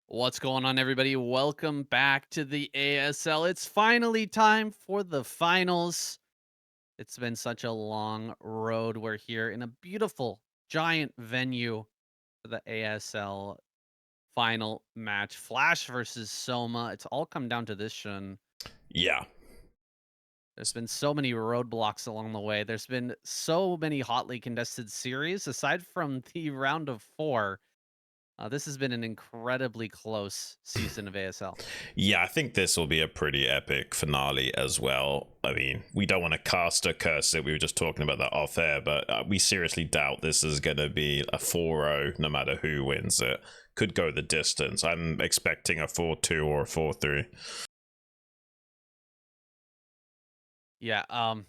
What's going on, everybody? Welcome back to the ASL. It's finally time for the finals. It's been such a long road. We're here in a beautiful, giant venue for the ASL final match. Flash versus Soma. It's all come down to this, Shun. Yeah. There's been so many roadblocks along the way. There's been so many hotly contested series. Aside from the round of four, this has been an incredibly close season of ASL. Yeah, I think this will be a pretty epic finale as well. I mean, we don't want to cast a curse it. We were just talking about that off air, but we seriously doubt this is going to be a 4-0 no matter who wins it. Could go the distance. I'm expecting a 4-2 or a 4-3. Yeah, I'm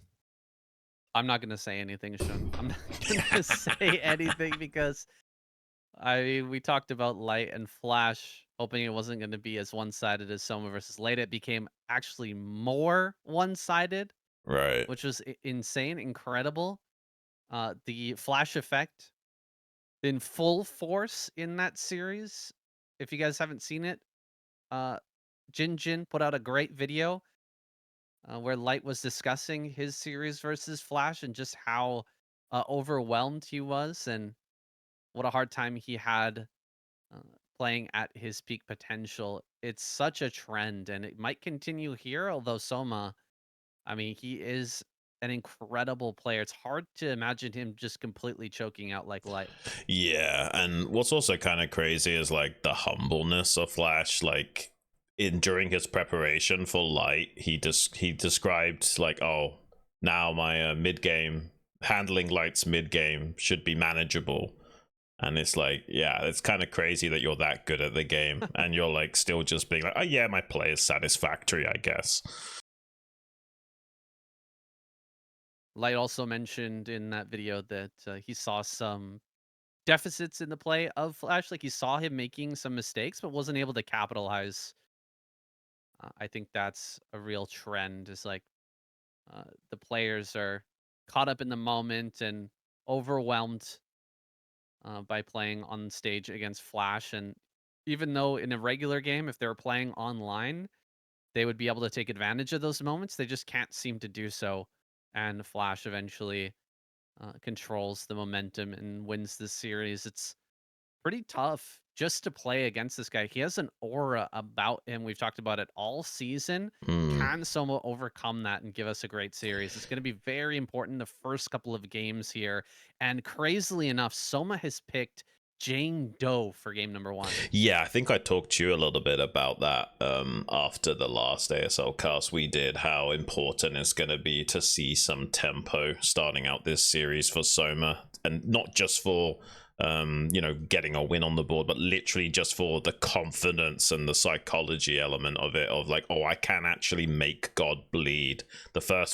not gonna say anything, Shun. I'm not gonna say anything because I mean we talked about Light and Flash, hoping it wasn't gonna be as one-sided as Soma versus Light. It became actually more one-sided, Right. which was insane, incredible. The Flash effect in full force in that series. If you guys haven't seen it, uh, Jin put out a great video where Light was discussing his series versus Flash and just how overwhelmed he was and what a hard time he had uh, playing at his peak potential. It's such a trend, and it might continue here. Although Soma, I mean, he is an incredible player. It's hard to imagine him just completely choking out like Light. Yeah, and what's also kind of crazy is like the humbleness of Flash. Like in during his preparation for Light, he described like, oh, now my mid game handling Light's mid game should be manageable. And it's like, yeah, it's kind of crazy that you're that good at the game and you're like still just being like, oh yeah, my play is satisfactory, I guess. Light also mentioned in that video that he saw some deficits in the play of Flash. Like he saw him making some mistakes, but wasn't able to capitalize. I think that's a real trend. Is like the players are caught up in the moment and overwhelmed by playing on stage against Flash. And even though in a regular game, if they're playing online, they would be able to take advantage of those moments, they just can't seem to do so. And Flash eventually controls the momentum and wins this series. It's pretty tough just to play against this guy. He has an aura about him. We've talked about it all season. Mm. Can Soma overcome that and give us a great series? It's going to be very important the first couple of games here. And crazily enough, Soma has picked Jane Doe for game number one. Yeah, I think I talked to you a little bit about that after the last ASL cast we did, how important it's going to be to see some tempo starting out this series for Soma, and not just for getting a win on the board, but literally just for the confidence and the psychology element of it, of like, oh, I can actually make God bleed.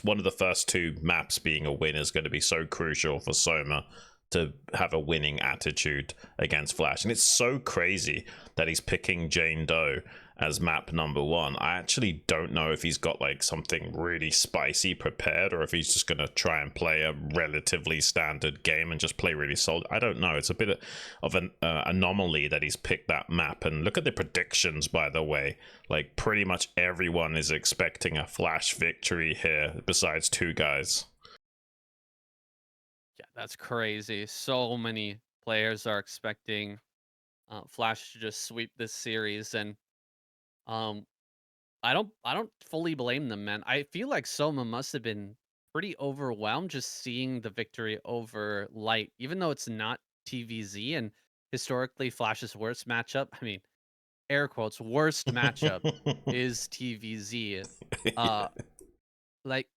One of the first two maps being a win is going to be so crucial for Soma to have a winning attitude against Flash. And it's so crazy that he's picking Jane Doe as map number one. I actually don't know if he's got like something really spicy prepared, or if he's just going to try and play a relatively standard game and just play really solid. I don't know. It's a bit of an anomaly that he's picked that map. And look at the predictions, by the way. Like pretty much everyone is expecting a Flash victory here, besides two guys. Yeah, that's crazy. So many players are expecting Flash to just sweep this series, and um, I don't fully blame them, man. I feel like Soma must have been pretty overwhelmed just seeing the victory over Light, even though it's not TVZ and historically Flash's worst matchup. I mean, air quotes, worst matchup is TVZ. Uh, like,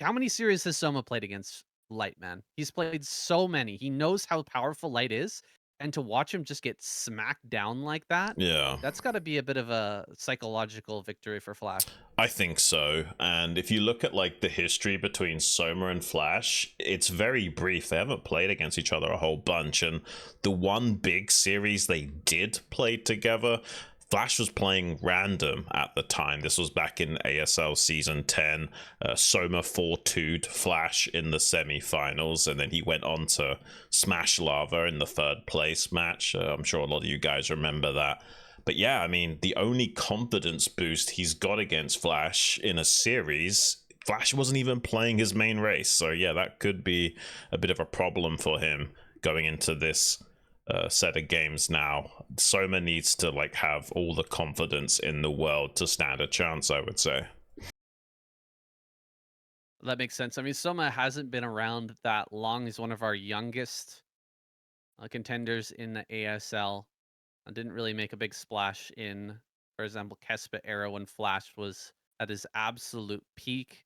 how many series has Soma played against Light, man? He's played so many. He knows how powerful Light is, and to watch him just get smacked down like that, Yeah. that's got to be a bit of a psychological victory for Flash. I think so. And if you look at like the history between Soma and Flash, it's very brief. They haven't played against each other a whole bunch. And the one big series they did play together, Flash was playing random at the time. This was back in ASL Season 10. Soma 4-2'd Flash in the semi-finals, and then he went on to smash Lava in the third place match. I'm sure a lot of you guys remember that. But yeah, I mean, the only confidence boost he's got against Flash in a series, Flash wasn't even playing his main race. So yeah, that could be a bit of a problem for him going into this set of games now. Soma needs to like have all the confidence in the world to stand a chance, I would say. That makes sense. I mean, Soma hasn't been around that long. He's one of our youngest contenders in the ASL. Didn't really make a big splash in, for example, Kespa era when Flash was at his absolute peak.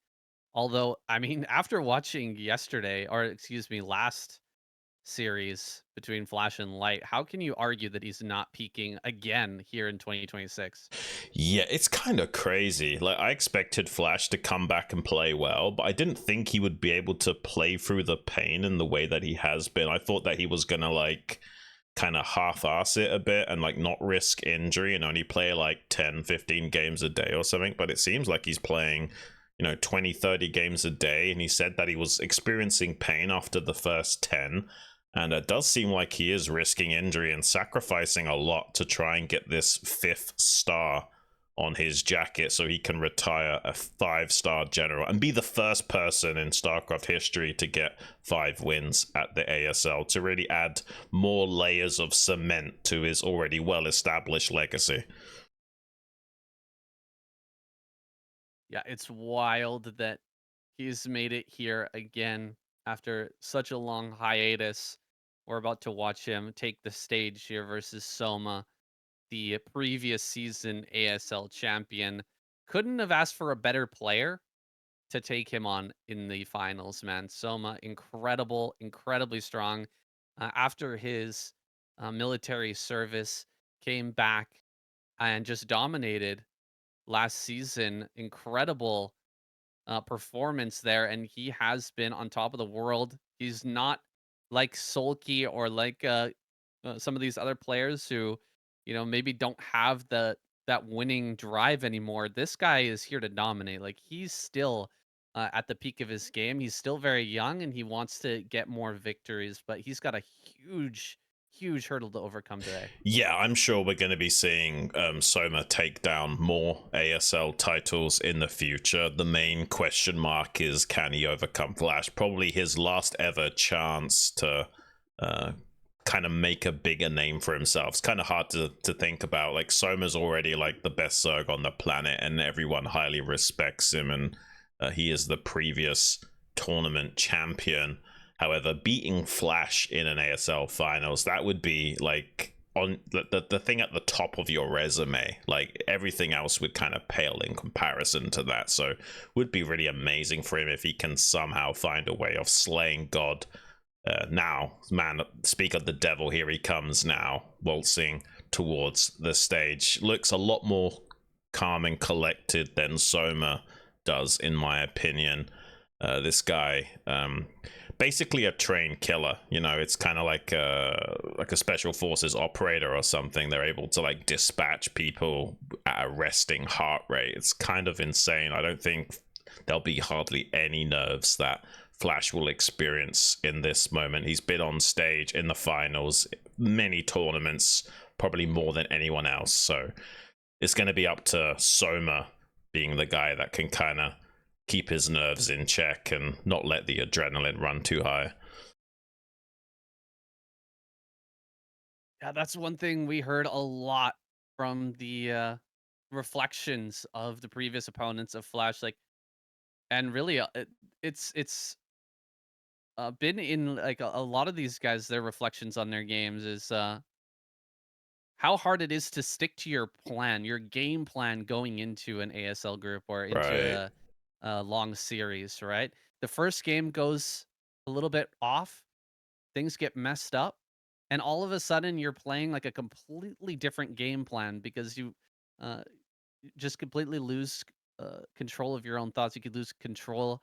Although, I mean, after watching yesterday, or excuse me, last series between Flash and Light, how can you argue that he's not peaking again here in 2026? Yeah, it's kind of crazy. Like, I expected Flash to come back and play well, but I didn't think he would be able to play through the pain in the way that he has been. I thought that he was gonna like kind of half-ass it a bit and like not risk injury and only play like 10-15 games a day or something, but it seems like he's playing, you know, 20-30 games a day, and he said that he was experiencing pain after the first 10, and it does seem like he is risking injury and sacrificing a lot to try and get this 5th star on his jacket so he can retire a 5-star general and be the first person in StarCraft history to get 5 wins at the ASL, to really add more layers of cement to his already well-established legacy. Yeah, it's wild that he's made it here again after such a long hiatus. We're about to watch him take the stage here versus Soma, the previous season ASL champion. Couldn't have asked for a better player to take him on in the finals, man. Soma, incredible, incredibly strong. After his military service, came back and just dominated last season. Incredible performance there, and he has been on top of the world. He's not like sulky or like some of these other players who, you know, maybe don't have that winning drive anymore. This guy is here to dominate. Like he's still at the peak of his game. He's still very young, and he wants to get more victories, but he's got a huge, huge hurdle to overcome today. Yeah, I'm sure we're going to be seeing Soma take down more ASL titles in the future. The main question mark is, can he overcome Flash? Probably his last ever chance to kind of make a bigger name for himself. It's kind of hard to think about. Like, Soma's already like the best Zerg on the planet, and everyone highly respects him, and he is the previous tournament champion. However, beating Flash in an ASL finals, that would be like on the thing at the top of your resume. Like, everything else would kind of pale in comparison to that. So would be really amazing for him if he can somehow find a way of slaying God. Now, man, speak of the devil, here he comes now, waltzing towards the stage. Looks a lot more calm and collected than Soma does, in my opinion. This guy, basically a trained killer. You know, it's kind of like a special forces operator or something. They're able to like dispatch people at a resting heart rate. It's kind of insane. I don't think there'll be hardly any nerves that Flash will experience in this moment. He's been on stage in the finals, many tournaments, probably more than anyone else. So it's going to be up to Soma being the guy that can kind of keep his nerves in check and not let the adrenaline run too high. Yeah, that's one thing we heard a lot from the reflections of the previous opponents of Flash. Like, and really, it's been in like a lot of these guys. Their reflections on their games is how hard it is to stick to your plan, your game plan going into an ASL group or into Right. a long series. Right, the first game goes a little bit off, things get messed up, and all of a sudden you're playing like a completely different game plan because you uh, just completely lose control of your own thoughts. You could lose control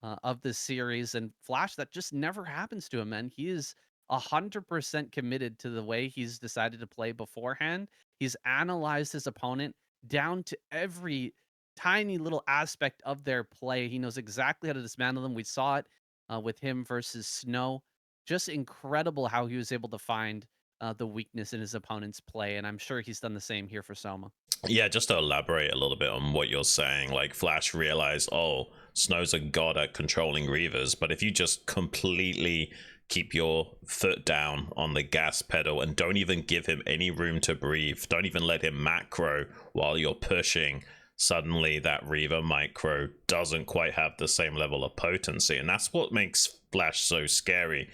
of this series, and Flash, that just never happens to him, man. He is 100% committed to the way he's decided to play beforehand. He's analyzed his opponent down to every tiny little aspect of their play. He knows exactly how to dismantle them. We saw it with him versus Snow. Just incredible how he was able to find the weakness in his opponent's play, and I'm sure he's done the same here for Soma. Yeah, just to elaborate a little bit on what you're saying, like Flash realized, oh, Snow's a god at controlling Reavers, but if you just completely keep your foot down on the gas pedal and don't even give him any room to breathe, don't even let him macro while you're pushing, suddenly that Reaver micro doesn't quite have the same level of potency. And that's what makes Flash so scary.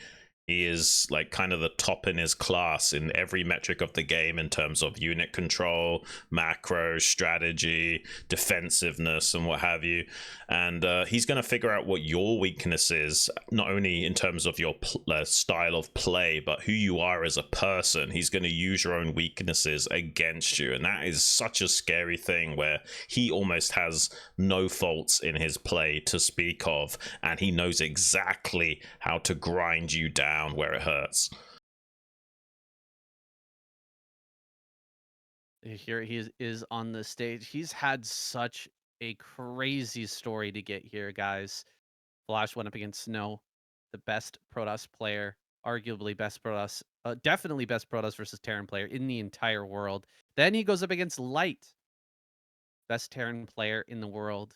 He is like kind of the top in his class in every metric of the game in terms of unit control, macro, strategy, defensiveness, and what have you. And he's going to figure out what your weakness is, not only in terms of your style of play, but who you are as a person. He's going to use your own weaknesses against you. And that is such a scary thing, where he almost has no faults in his play to speak of. And he knows exactly how to grind you down where it hurts. Here he is on the stage. He's had such a crazy story to get here, guys. Flash went up against Snow, the best Protoss player, arguably best Protoss, definitely best Protoss versus Terran player in the entire world. Then he goes up against Light, best Terran player in the world.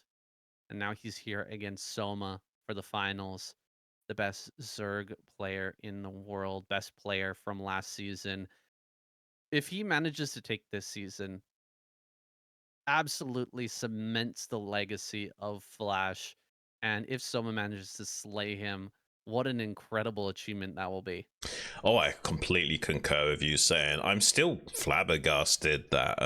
And now he's here against Soma for the finals. The best Zerg player in the world, best player from last season. If he manages to take this season, absolutely cements the legacy of Flash. And if Soma manages to slay him, what an incredible achievement that will be. Oh, I completely concur with you saying I'm still flabbergasted that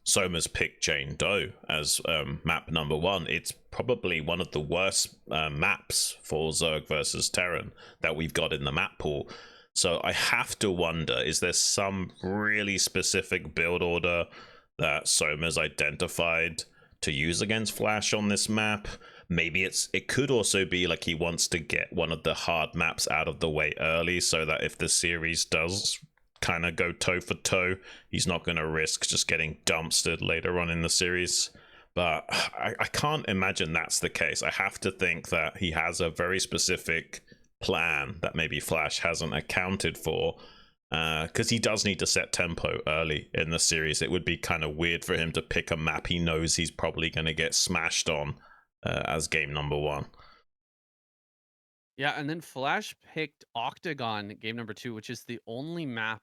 Soma's picked Jane Doe as map number 1. It's probably one of the worst maps for Zerg versus Terran that we've got in the map pool. So I have to wonder, is there some really specific build order that Soma's identified to use against Flash on this map? Maybe it could also be like he wants to get one of the hard maps out of the way early, so that if the series does kind of go toe for toe, he's not going to risk just getting dumpstered later on in the series. But I can't imagine that's the case. I have to think that he has a very specific plan that maybe Flash hasn't accounted for, because he does need to set tempo early in the series. It would be kind of weird for him to pick a map he knows he's probably going to get smashed on as game number 1. Yeah, and then Flash picked Octagon game number 2, which is the only map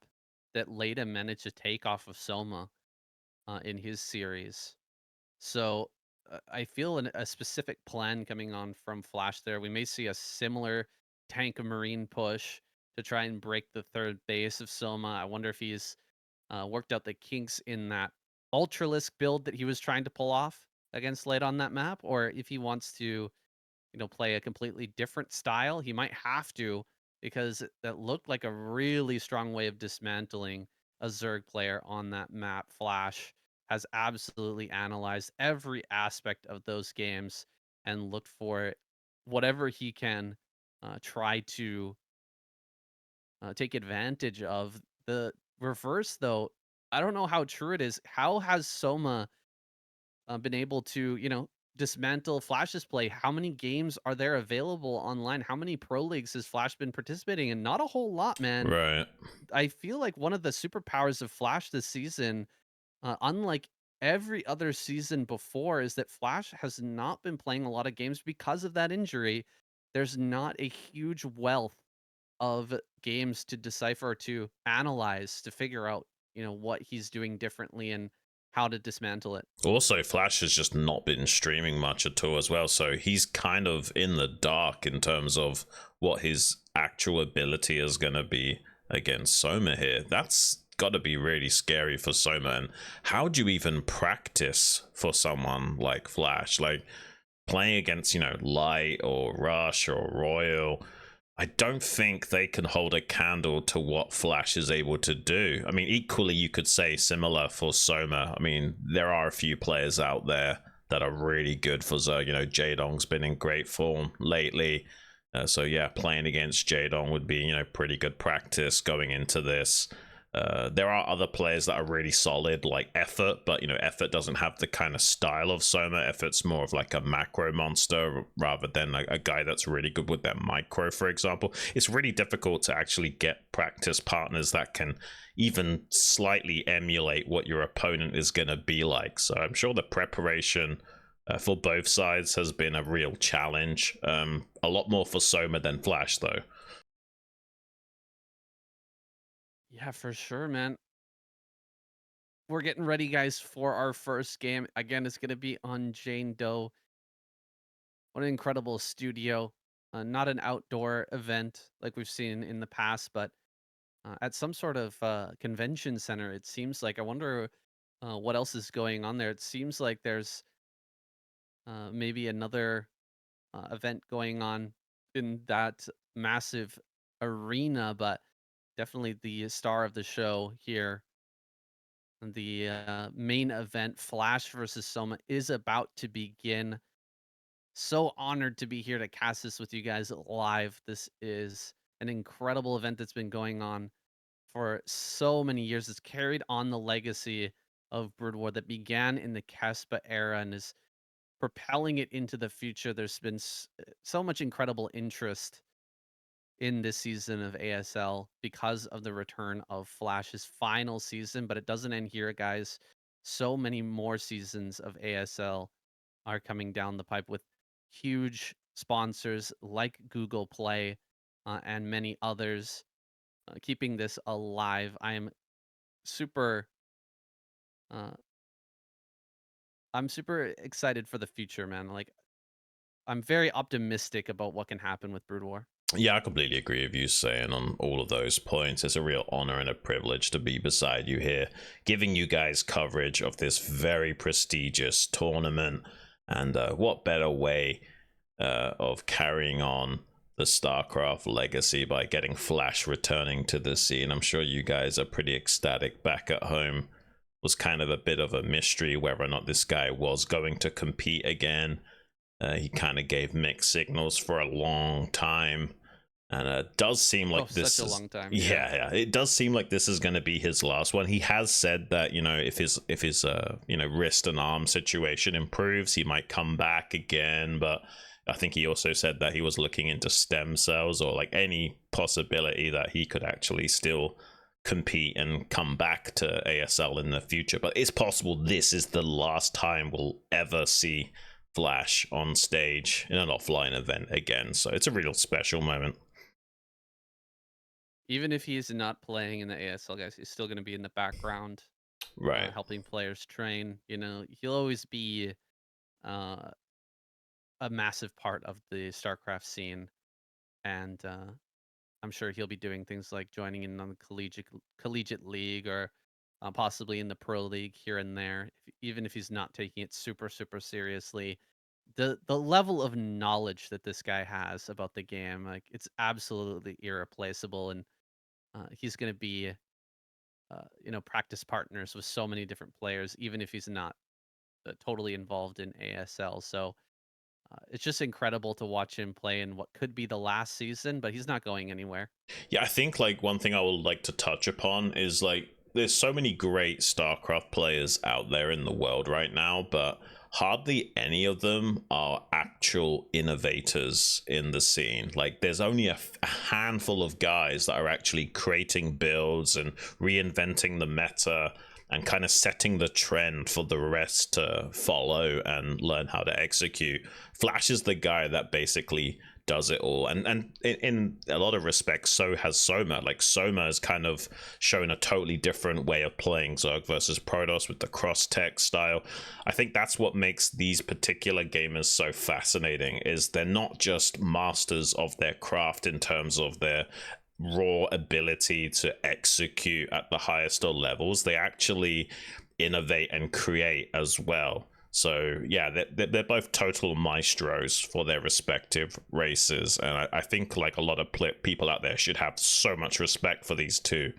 that Leda managed to take off of Soma in his series. So I feel a specific plan coming on from Flash there. We may see a similar tank marine push to try and break the third base of Soma. I wonder if he's worked out the kinks in that Ultralisk build that he was trying to pull off against Leda on that map, or if he wants to play a completely different style. He might have to, because that looked like a really strong way of dismantling a Zerg player on that map. Flash has absolutely analyzed every aspect of those games and looked for whatever he can try to take advantage of. The reverse, though, I don't know how true it is. How has Soma been able to, dismantle Flash's play? How many games are there available online? How many pro leagues has Flash been participating in? Not a whole lot, man. Right. I feel like one of the superpowers of Flash this season, unlike every other season before, is that Flash has not been playing a lot of games because of that injury. There's not a huge wealth of games to decipher, to analyze, to figure out, what he's doing differently and how to dismantle it. Also, Flash has just not been streaming much at all as well, so he's kind of in the dark in terms of what his actual ability is going to be against Soma here. That's got to be really scary for Soma. And how do you even practice for someone like Flash? Like, playing against, Light or Rush or Royal, I don't think they can hold a candle to what Flash is able to do. I mean, equally, you could say similar for Soma. I mean, there are a few players out there that are really good for Zerg. Jaedong's been in great form lately. So yeah, playing against Jadon would be, pretty good practice going into this. There are other players that are really solid, like Effort, but Effort doesn't have the kind of style of Soma. Effort's more of like a macro monster rather than a guy that's really good with their micro, for example. It's really difficult to actually get practice partners that can even slightly emulate what your opponent is going to be like. So I'm sure the preparation for both sides has been a real challenge. A lot more for Soma than Flash, though. Yeah, for sure, man. We're getting ready, guys, for our first game. Again, it's going to be on Jane Doe. What an incredible studio. Not an outdoor event like we've seen in the past, but at some sort of convention center, it seems like. I wonder what else is going on there. It seems like there's maybe another event going on in that massive arena, but definitely the star of the show here. The main event, Flash versus Soma, is about to begin. So honored to be here to cast this with you guys live. This is an incredible event that's been going on for so many years. It's carried on the legacy of Brood War that began in the Kespa era and is propelling it into the future. There's been so much incredible interest in this season of ASL because of the return of Flash's final season, but it doesn't end here, guys. So many more seasons of ASL are coming down the pipe with huge sponsors like Google Play and many others keeping this alive. I am super uh, I'm super excited for the future, man. Like I'm very optimistic about what can happen with Brood War. Yeah, I completely agree with you saying on all of those points. It's a real honor and a privilege to be beside you here, giving you guys coverage of this very prestigious tournament. And what better way of carrying on the StarCraft legacy by getting Flash returning to the scene? I'm sure you guys are pretty ecstatic back at home. Was kind of a bit of a mystery whether or not this guy was going to compete again. He kind of gave mixed signals for a long time, and it does seem like this Such a is long time. yeah, it does seem like this is going to be his last one. He has said that if his wrist and arm situation improves, he might come back again, but I think he also said that he was looking into stem cells or like any possibility that he could actually still compete and come back to ASL in the future. But it's possible this is the last time we'll ever see Flash on stage in an offline event again. So it's a real special moment. Even if he's not playing in the ASL, guys, he's still going to be in the background, Right. helping players train. You know, he'll always be uh, a massive part of the StarCraft scene, and I'm sure he'll be doing things like joining in on the collegiate league or possibly in the pro league here and there. Even if he's not taking it super seriously, the level of knowledge that this guy has about the game, like it's absolutely irreplaceable, and he's going to be practice partners with so many different players, even if he's not totally involved in ASL. So it's just incredible to watch him play in what could be the last season, but he's not going anywhere. Yeah, I think like one thing I would like to touch upon is like there's so many great StarCraft players out there in the world right now, but hardly any of them are actual innovators in the scene. Like there's only a handful of guys that are actually creating builds and reinventing the meta and kind of setting the trend for the rest to follow and learn how to execute. Flash is the guy that basically does it all, and in a lot of respects so has Soma. Like Soma has kind of shown a totally different way of playing Zerg versus Protoss with the cross tech style. I think that's what makes these particular gamers so fascinating, is they're not just masters of their craft in terms of their raw ability to execute at the highest of levels, they actually innovate and create as well. So yeah, they're both total maestros for their respective races, and I think like a lot of people out there should have so much respect for these two.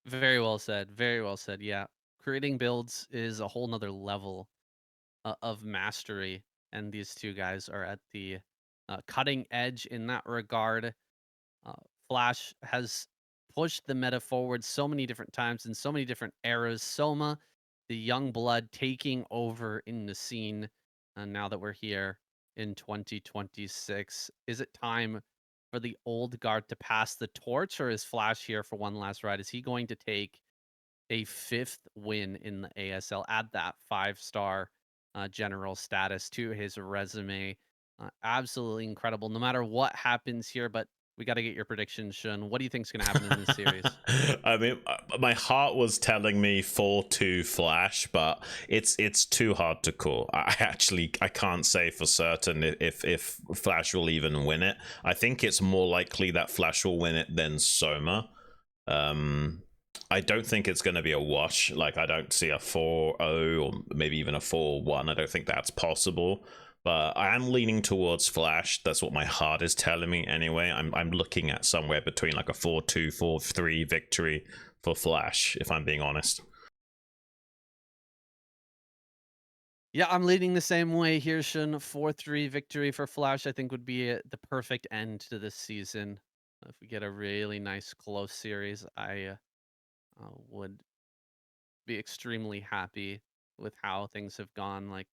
Very well said. Very well said. Yeah. Creating builds is a whole nother level of mastery. and these two guys are at the cutting edge in that regard. Uh, Flash has pushed the meta forward so many different times in so many different eras. Soma, the young blood, taking over in the scene. And now that we're here in 2026, is it time for the old guard to pass the torch, or is Flash here for one last ride? Is he going to take a fifth win in the ASL? Add that 5-star general status to his resume. Absolutely incredible. No matter what happens here, but we got to get your predictions, Xun. What do you think is going to happen in this series? I mean, my heart was telling me 4-2 Flash, but it's too hard to call. I can't say for certain if Flash will even win it. I think it's more likely that Flash will win it than Soma. I don't think it's going to be a wash. Like, I don't see a 4-0 or maybe even a 4-1. I don't think that's possible. But I am leaning towards Flash. That's what my heart is telling me anyway. I'm looking at somewhere between like a 4-2, 4-3 victory for Flash, if I'm being honest. Yeah, I'm leading the same way here, Xun. 4-3 victory for Flash, I think, would be the perfect end to this season. If we get a really nice close series, I would be extremely happy with how things have gone. Like,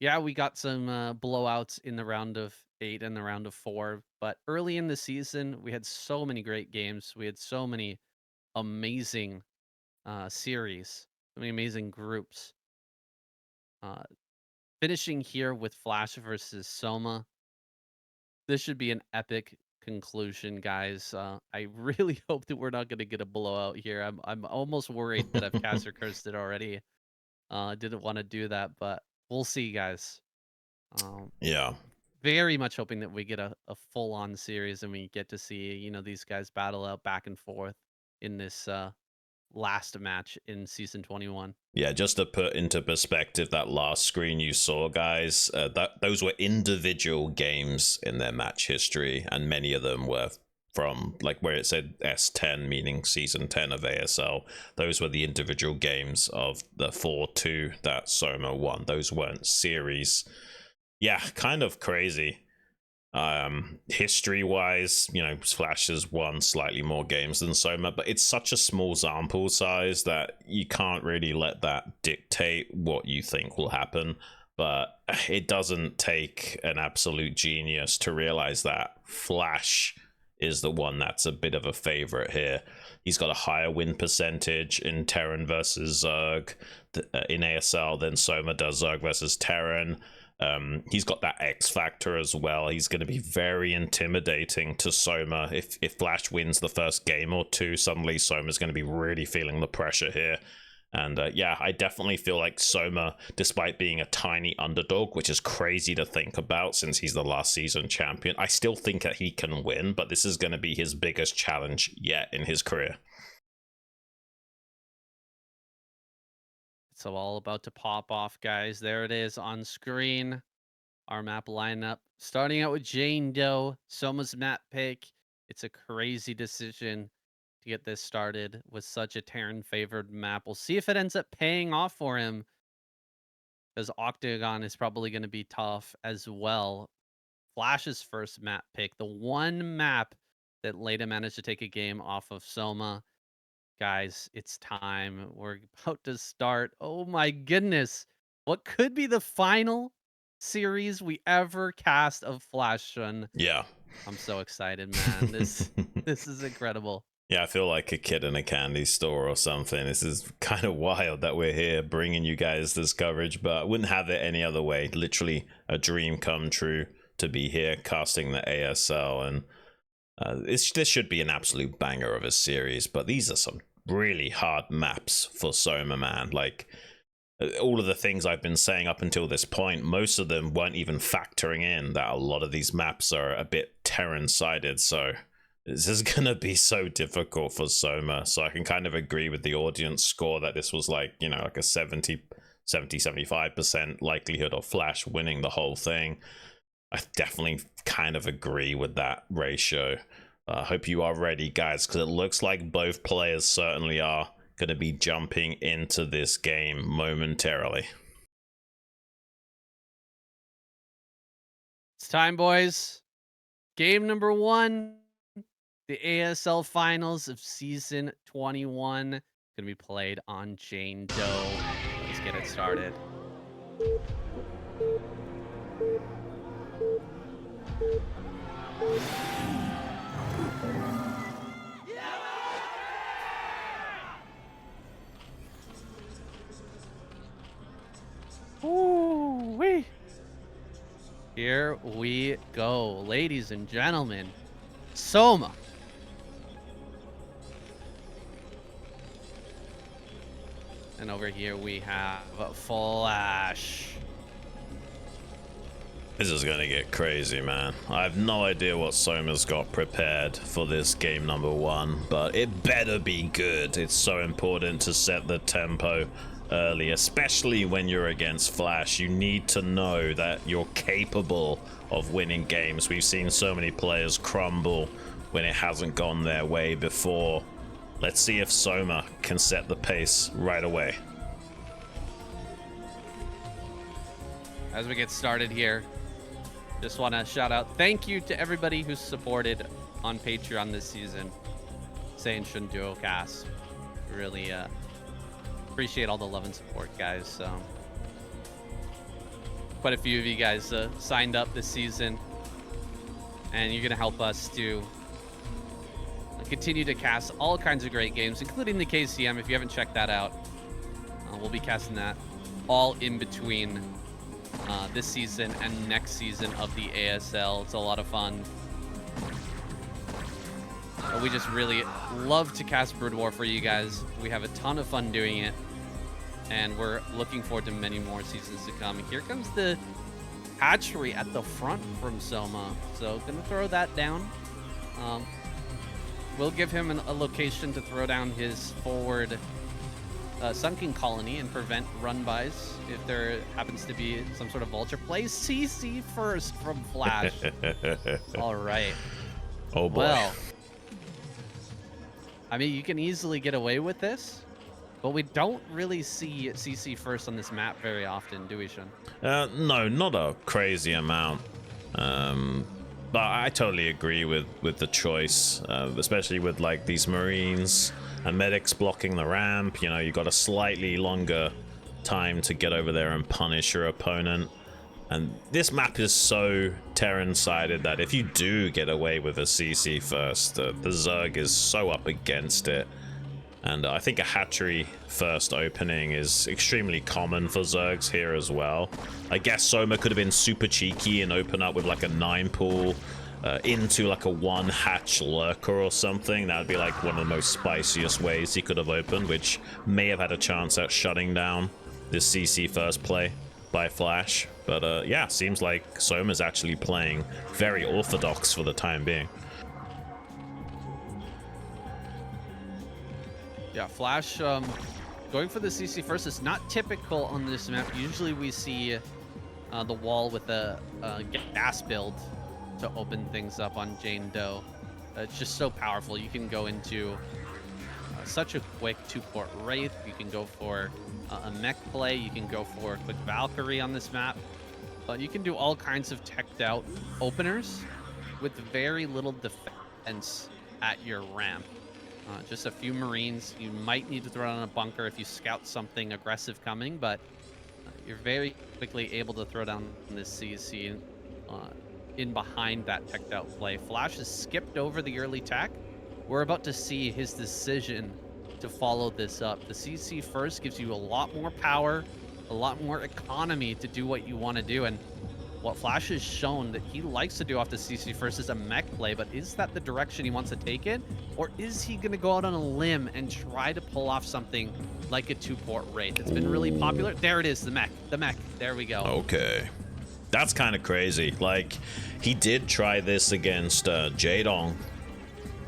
yeah, we got some blowouts in the round of 8 and the round of 4, but early in the season, we had so many great games. We had so many amazing series, so many amazing groups. Uh, Finishing here with Flash versus Soma, this should be an epic conclusion, guys. I really hope that we're not going to get a blowout here. I'm almost worried that I've cast or cursed it already. Didn't want to do that, but we'll see, guys. Um, Yeah. Very much hoping that we get a full-on series and we get to see, these guys battle out back and forth in this last match in season 21. Yeah, just to put into perspective, that last screen you saw, guys, those were individual games in their match history, and many of them were from, like, where it said S10, meaning season 10 of ASL. Those were the individual games of the 4-2 that Soma won. Those weren't series. Yeah, kind of crazy. History wise, Flash has won slightly more games than Soma, but it's such a small sample size that you can't really let that dictate what you think will happen. But it doesn't take an absolute genius to realize that Flash is the one that's a bit of a favorite here. He's got a higher win percentage in Terran versus Zerg in ASL than Soma does Zerg versus Terran. He's got that X factor as well. He's going to be very intimidating to Soma. If Flash wins the first game or two, suddenly Soma's going to be really feeling the pressure here. And yeah, I definitely feel like Soma, despite being a tiny underdog, which is crazy to think about since he's the last season champion, I still think that he can win, but this is going to be his biggest challenge yet in his career. It's all about to pop off, guys. There it is on screen. Our map lineup. Starting out with Jane Doe, Soma's map pick. It's a crazy decision to get this started with such a Terran favored map. We'll see if it ends up paying off for him, because Octagon is probably going to be tough as well. Flash's first map pick, the one map that later managed to take a game off of Soma. Guys, it's time. We're about to start. Oh my goodness. What could be the final series we ever cast of Flash Xun? Yeah. I'm so excited, man. This is incredible. Yeah, I feel like a kid in a candy store or something. This is kind of wild that we're here bringing you guys this coverage, but I wouldn't have it any other way. Literally a dream come true to be here casting the ASL, and this should be an absolute banger of a series, but these are some really hard maps for Soma, man. Like, all of the things I've been saying up until this point, most of them weren't even factoring in that a lot of these maps are a bit Terran-sided, so this is going to be so difficult for Soma. So I can kind of agree with the audience score that this was like, like a 75% likelihood of Flash winning the whole thing. I definitely kind of agree with that ratio. I hope you are ready, guys, because it looks like both players certainly are going to be jumping into this game momentarily. time, boys. Game number 1, the ASL Finals of Season 21. Going to be played on Jane Doe. Let's get it started. Ooh-wee. Here we go, ladies and gentlemen. Soma. And over here we have Flash. This is gonna get crazy, man. I have no idea what Soma's got prepared for this game number 1, but it better be good. It's so important to set the tempo early, especially when you're against Flash. You need to know that you're capable of winning games. We've seen so many players crumble when it hasn't gone their way before. Let's see if Soma can set the pace right away. As we get started here, just want to shout out thank you to everybody who's supported on Patreon this season. Saiyan Shun Duo Cast. Really appreciate all the love and support, guys. Quite a few of you guys signed up this season, and you're going to help us to continue to cast all kinds of great games, including the KCM. If you haven't checked that out, we'll be casting that all in between this season and next season of the ASL. It's a lot of fun. We just really love to cast Brood War for you guys. We have a ton of fun doing it, and we're looking forward to many more seasons to come. Here comes the hatchery at the front from Soma. So gonna throw that down. We'll give him a location to throw down his forward sunken colony and prevent run-bys if there happens to be some sort of vulture play. CC first from Flash. All right. Oh boy. Well, I mean, you can easily get away with this, but we don't really see CC first on this map very often, do we, Shun? No, not a crazy amount. But I totally agree with the choice, especially with like these Marines and medics blocking the ramp. You know, you got a slightly longer time to get over there and punish your opponent. And this map is so Terran-sided that if you do get away with a CC first, the Zerg is so up against it. And I think a hatchery first opening is extremely common for Zergs here as well. I guess Soma could have been super cheeky and open up with like a 9 pool into like a 1 hatch lurker or something. That would be like one of the most spiciest ways he could have opened, which may have had a chance at shutting down this CC first play by Flash. But yeah, seems like Soma's actually playing very orthodox for the time being. Yeah, Flash going for the CC first is not typical on this map. Usually we see the wall with a gas build to open things up on Jane Doe. It's just so powerful. You can go into such a quick 2-port Wraith. You can go for a mech play. You can go for a quick Valkyrie on this map. But you can do all kinds of teched out openers with very little defense at your ramp. Just a few Marines. You might need to throw down a bunker if you scout something aggressive coming, but you're very quickly able to throw down this CC in behind that teched out play. Flash has skipped over the early tech. We're about to see his decision to follow this up. The CC first gives you a lot more power, a lot more economy to do what you want to do, and what Flash has shown that he likes to do off the CC first is a mech play, but is that the direction he wants to take it? Or is he going to go out on a limb and try to pull off something like a 2-port Wraith? It's been really popular. There it is, the mech. The mech. There we go. Okay. That's kind of crazy. Like, he did try this against Jaedong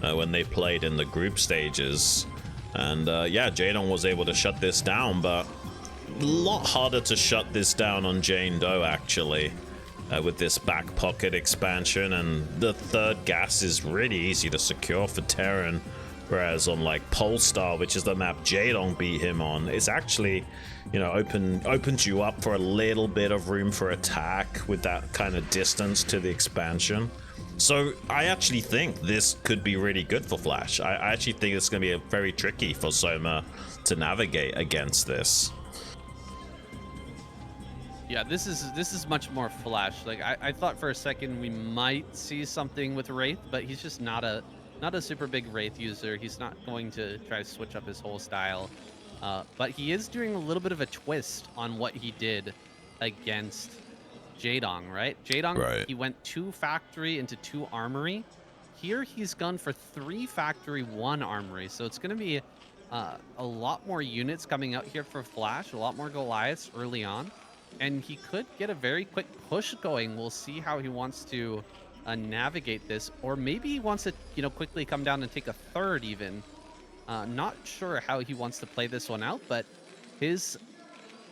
when they played in the group stages. And yeah, Jaedong was able to shut this down, but a lot harder to shut this down on Jane Doe, actually. With this back pocket expansion, and the third gas is really easy to secure for Terran. Whereas on like Polestar, which is the map Jaedong beat him on, it's actually, you know, opens you up for a little bit of room for attack with that kind of distance to the expansion. So I actually think this could be really good for Flash. I actually think it's going to be very tricky for Soma to navigate against this. Yeah, this is much more Flash. Like I thought for a second we might see something with Wraith, but he's just not a super big Wraith user. He's not going to try to switch up his whole style. But he is doing a little bit of a twist on what he did against Jaedong, right? Jaedong, right. He went 2 factory into 2 armory. Here he's gone for 3 factory, 1 armory. So it's going to be a lot more units coming out here for Flash, a lot more Goliaths early on. And he could get a very quick push going. We'll see how he wants to navigate this. Or maybe he wants to, you know, quickly come down and take a 3rd even. Not sure how he wants to play this one out, but his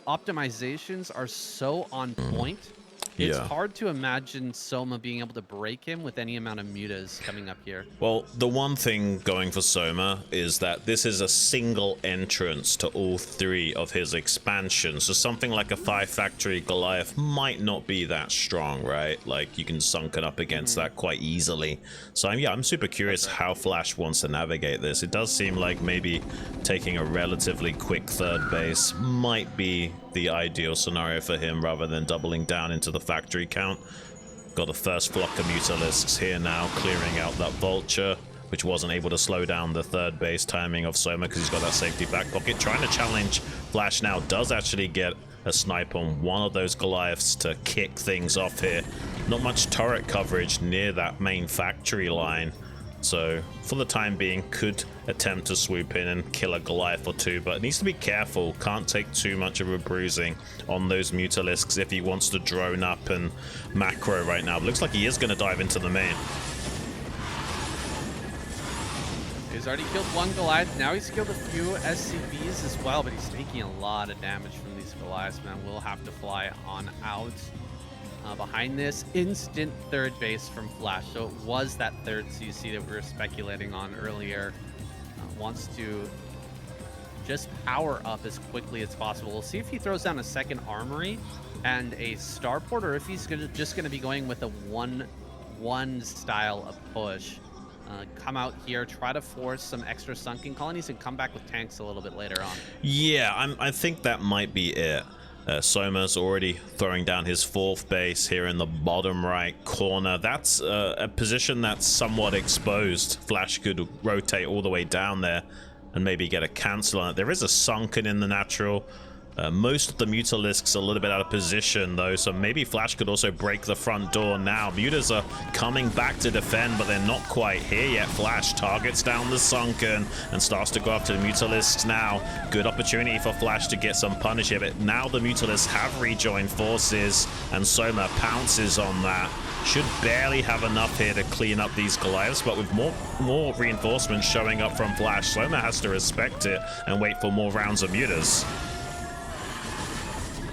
optimizations are so on point. It's hard to imagine Soma being able to break him with any amount of mutas coming up here. Well, the one thing going for Soma is that this is a single entrance to all 3 of his expansions. So something like a 5 factory Goliath might not be that strong, right? Like you can sunken up against that quite easily. So yeah, I'm super curious how Flash wants to navigate this. It does seem like maybe taking a relatively quick 3rd base might be the ideal scenario for him rather than doubling down into the factory count. Got the first flock of Mutalisks here now, clearing out that Vulture, which wasn't able to slow down the 3rd base timing of Soma because he's got that safety back pocket. Trying to challenge Flash now, does actually get a snipe on one of those Goliaths to kick things off here. Not much turret coverage near that main factory line. So for the time being, could attempt to swoop in and kill a Goliath or 2, but needs to be careful. Can't take too much of a bruising on those Mutalisks if he wants to drone up and macro right now. Looks like he is going to dive into the main. He's already killed 1 Goliath. Now he's killed a few SCVs as well, but he's taking a lot of damage from these Goliaths, man. We'll have to fly on out. Behind this, instant 3rd base from Flash. So it was that 3rd CC that we were speculating on earlier. Wants to just power up as quickly as possible. We'll see if he throws down a 2nd armory and a starport, or if he's just going to be going with a 1-1 style of push. Come out here, try to force some extra sunken colonies, and come back with tanks a little bit later on. Yeah, I think that might be it. Soma's already throwing down his 4th base here in the bottom right corner. That's a position that's somewhat exposed. Flash could rotate all the way down there and maybe get a cancel on it. There is a sunken in the natural. Most of the Mutalisks are a little bit out of position though, so maybe Flash could also break the front door now. Mutas are coming back to defend, but they're not quite here yet. Flash targets down the sunken and starts to go after the Mutalisks now. Good opportunity for Flash to get some punish here, but now the Mutalisks have rejoined forces and Soma pounces on that. Should barely have enough here to clean up these Goliaths, but with more reinforcements showing up from Flash, Soma has to respect it and wait for more rounds of Mutas.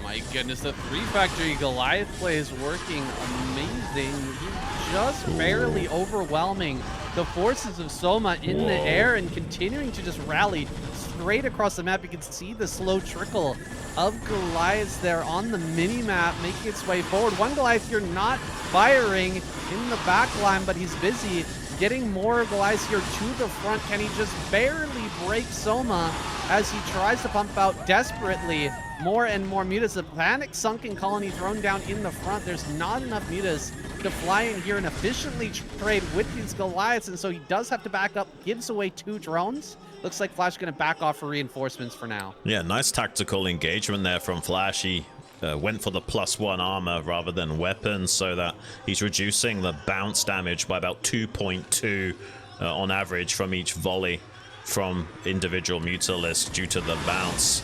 My goodness, the 3 factory Goliath play is working amazing. He's just barely overwhelming the forces of Soma in the air and continuing to just rally straight across the map. You can see the slow trickle of Goliaths there on the mini-map making its way forward. 1 Goliath here not firing in the back line, but he's busy getting more Goliaths here to the front. Can he just barely break Soma as he tries to pump out desperately more and more mutas? The panic sunken colony thrown down in the front. There's not enough mutas to fly in here and efficiently trade with these Goliaths, and so he does have to back up, gives away 2 drones. Looks like Flash going to back off for reinforcements for now. Yeah, nice tactical engagement there from Flash. He went for the +1 armor rather than weapons, so that he's reducing the bounce damage by about 2.2 on average from each volley from individual Mutalisks due to the bounce.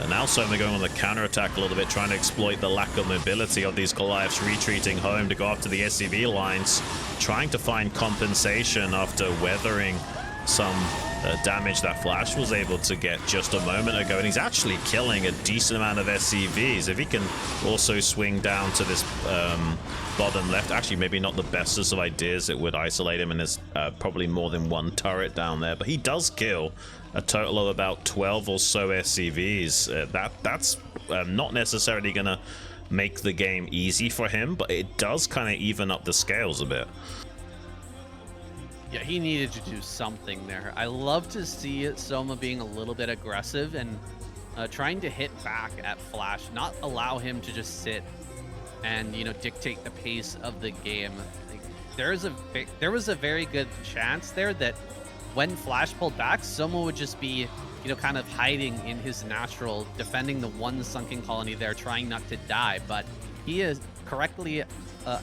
Now Soma going on the counterattack a little bit, trying to exploit the lack of mobility of these Goliaths retreating home to go after the SCV lines, trying to find compensation after weathering some damage that Flash was able to get just a moment ago, and he's actually killing a decent amount of SCVs. If he can also swing down to this bottom left, actually maybe not the bestest of ideas, it would isolate him, and there's probably more than one turret down there, but he does kill a total of about 12 or so SCVs. That's not necessarily gonna make the game easy for him, but it does kind of even up the scales a bit. Yeah, he needed to do something there. I love to see Soma being a little bit aggressive and trying to hit back at Flash, not allow him to just sit and, you know, dictate the pace of the game. Like, there was a very good chance there that when Flash pulled back, Soma would just be, you know, kind of hiding in his natural, defending the one sunken colony there, trying not to die. But he is correctly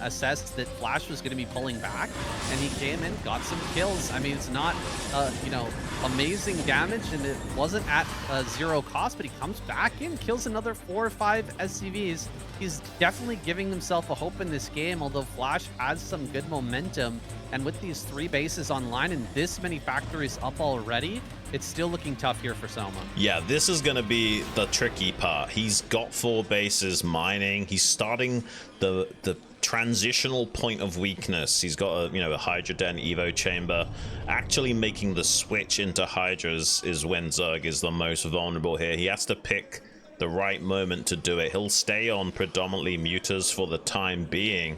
assessed that Flash was going to be pulling back, and he came in, got some kills. I mean, it's not, you know, amazing damage, and it wasn't at zero cost, but he comes back in, kills another 4 or 5 SCVs. He's definitely giving himself a hope in this game, although Flash has some good momentum. And with these 3 bases online and this many factories up already, it's still looking tough here for Soma. Yeah, this is going to be the tricky part. He's got 4 bases mining. He's starting the transitional point of weakness. He's got a, you know, a Hydra Den Evo chamber. Actually making the switch into Hydras is when Zerg is the most vulnerable here. He has to pick the right moment to do it. He'll stay on predominantly mutas for the time being.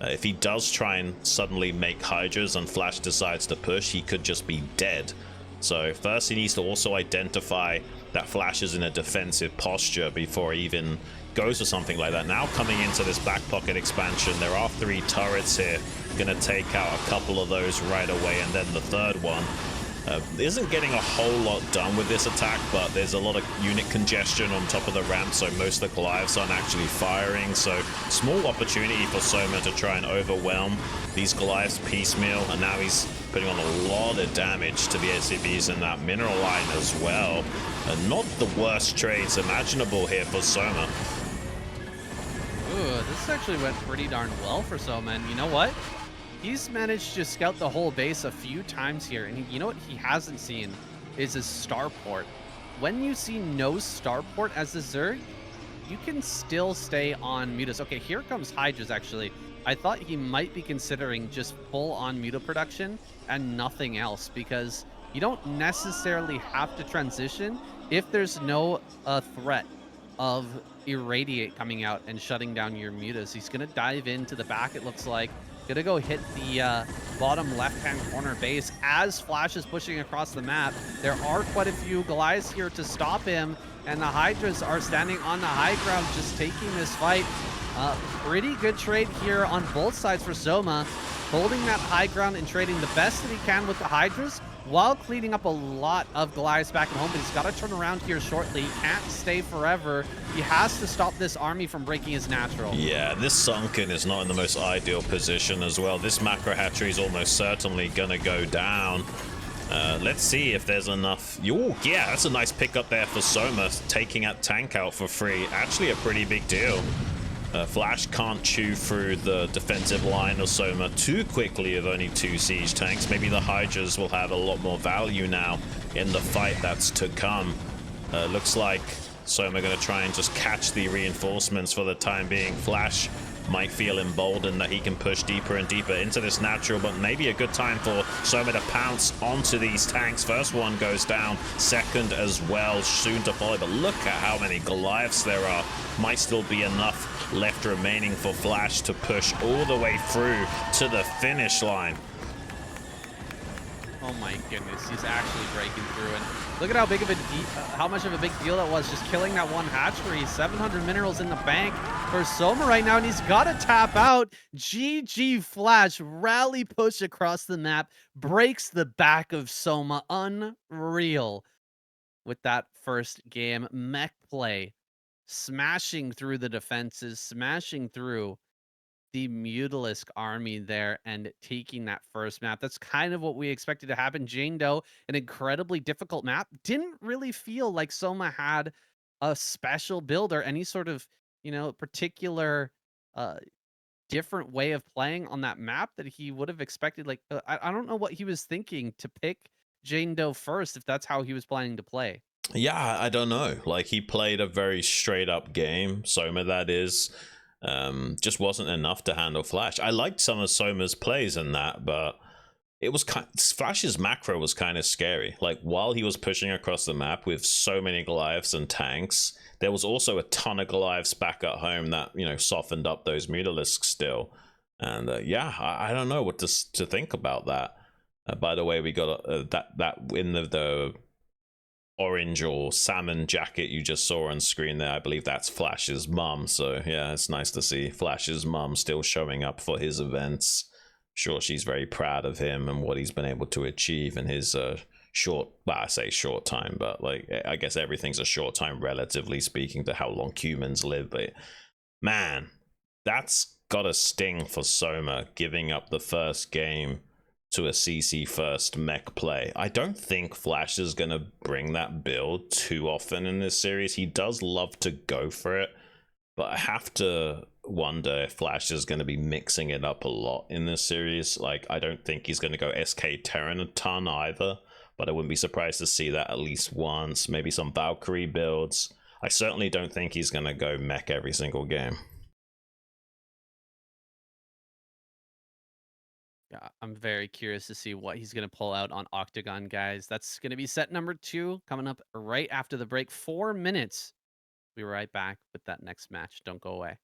If he does try and suddenly make Hydras and Flash decides to push, he could just be dead. So first he needs to also identify that Flash is in a defensive posture before he even goes for something like that. Now coming into this back pocket expansion, there are 3 turrets here. Gonna take out a couple of those right away, and then the third one isn't getting a whole lot done with this attack, but there's a lot of unit congestion on top of the ramp, so most of the Goliaths aren't actually firing. So small opportunity for Soma to try and overwhelm these Goliaths piecemeal, and now he's putting on a lot of damage to the SCVs in that mineral line as well. And not the worst trades imaginable here for Soma. Ooh, this actually went pretty darn well for Soma, and you know what? He's managed to scout the whole base a few times here, and you know what he hasn't seen is a starport. When you see no starport as a Zerg, you can still stay on mutas. Okay, here comes Hydras, actually. I thought he might be considering just full-on muta production and nothing else, because you don't necessarily have to transition if there's no threat of Irradiate coming out and shutting down your mutas. He's going to dive into the back, it looks like. Gonna go hit the bottom left-hand corner base as Flash is pushing across the map. There are quite a few Goliaths here to stop him, and the Hydras are standing on the high ground just taking this fight. Pretty good trade here on both sides for Soma, holding that high ground and trading the best that he can with the Hydras while cleaning up a lot of Goliaths back at home, but he's got to turn around here shortly. He can't stay forever. He has to stop this army from breaking his natural. Yeah, this Sunken is not in the most ideal position as well. This macro hatchery is almost certainly gonna go down. Let's see if there's enough. Ooh, yeah, that's a nice pickup there for Soma, taking that tank out for free. Actually a pretty big deal. Flash can't chew through the defensive line of Soma too quickly with only 2 siege tanks. Maybe the Hydras will have a lot more value now in the fight that's to come. Looks like Soma going to try and just catch the reinforcements for the time being. Flash might feel emboldened that he can push deeper and deeper into this natural, but maybe a good time for Soma to pounce onto these tanks. First one goes down, second as well, soon to follow, but look at how many Goliaths there are. Might still be enough left remaining for Flash to push all the way through to the finish line. Oh my goodness, he's actually breaking through, and look at how big of how much of a big deal that was, just killing that one hatchery. 700 minerals in the bank for Soma right now, and he's got to tap out. GG Flash, rally push across the map, breaks the back of Soma. Unreal with that first game. Mech play, smashing through the defenses, smashing through the Mutalisk army there and taking that first map. That's kind of what we expected to happen. Jane Doe, an incredibly difficult map. Didn't really feel like Soma had a special build or any sort of, you know, particular uh different way of playing on that map that he would have expected. Like I don't know what he was thinking to pick Jane Doe first if that's how he was planning to play. Yeah, I don't know. Like, he played a very straight up game, Soma that is. Just wasn't enough to handle Flash. I liked some of Soma's plays in that, but it was Flash's macro was kind of scary. Like, while he was pushing across the map with so many Goliaths and tanks, there was also a ton of Goliaths back at home that, you know, softened up those Mutalisks still. And yeah, I don't know what to think about that. By the way, we got that in the orange or salmon jacket you just saw on screen there. I believe that's Flash's mum. So yeah, it's nice to see Flash's mum still showing up for his events. Sure, she's very proud of him and what he's been able to achieve in his short, well, I say short time, but like, I guess everything's a short time relatively speaking to how long humans live. But man, that's got a sting for Soma, giving up the first game to a CC first mech play. I don't think Flash is going to bring that build too often in this series. He does love to go for it, but I have to wonder if Flash is going to be mixing it up a lot in this series. Like, I don't think he's going to go SK Terran a ton either, but I wouldn't be surprised to see that at least once. Maybe some Valkyrie builds. I certainly don't think he's going to go mech every single game. Yeah, I'm very curious to see what he's going to pull out on Octagon, guys. That's going to be set number 2 coming up right after the break. 4 minutes. Be right back with that next match. Don't go away.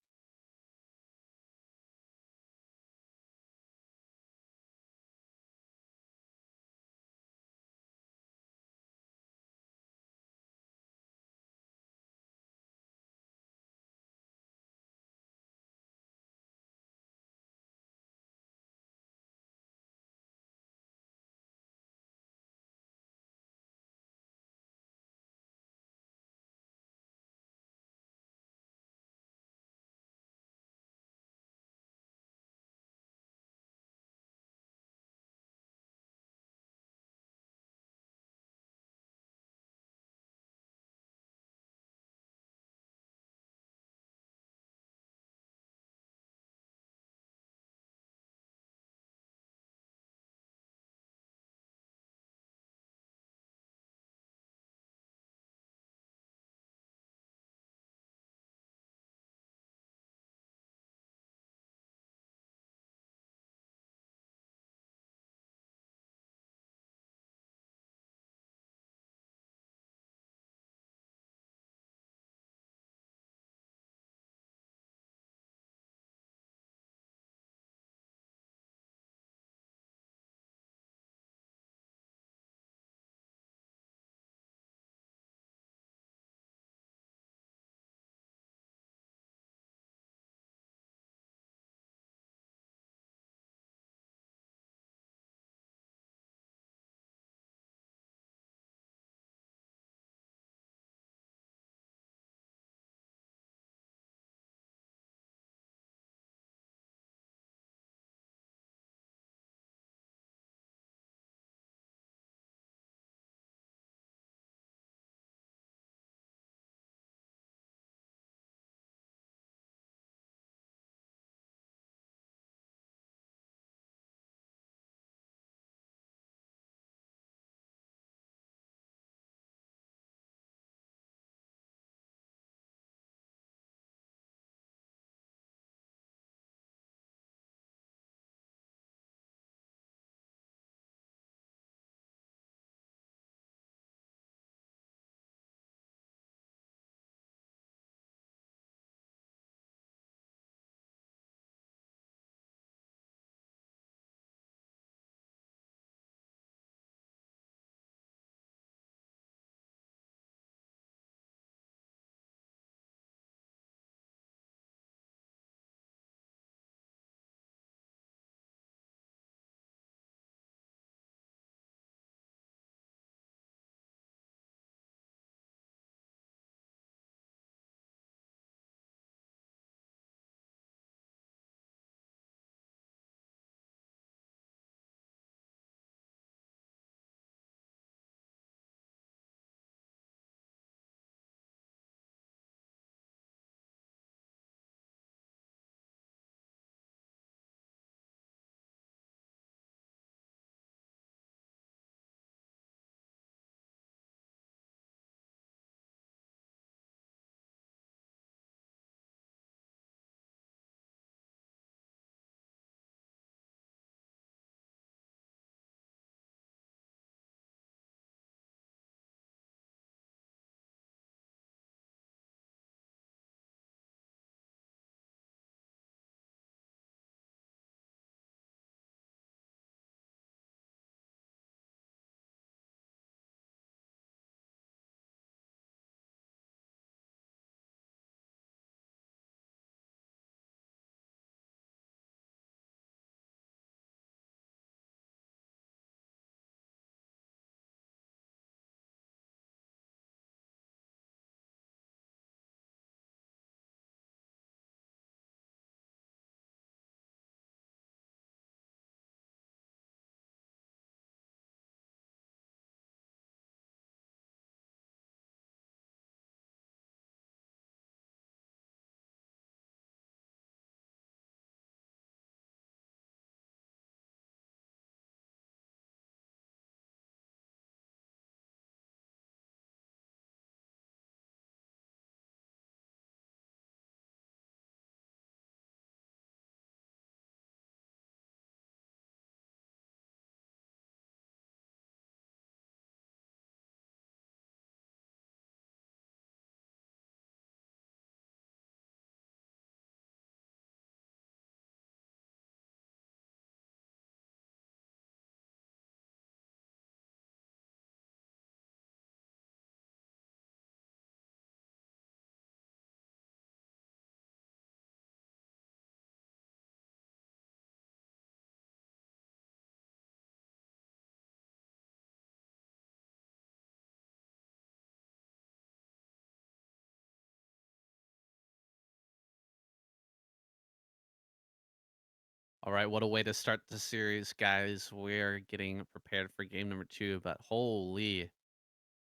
All right, what a way to start the series, guys. We're getting prepared for game number 2, but holy,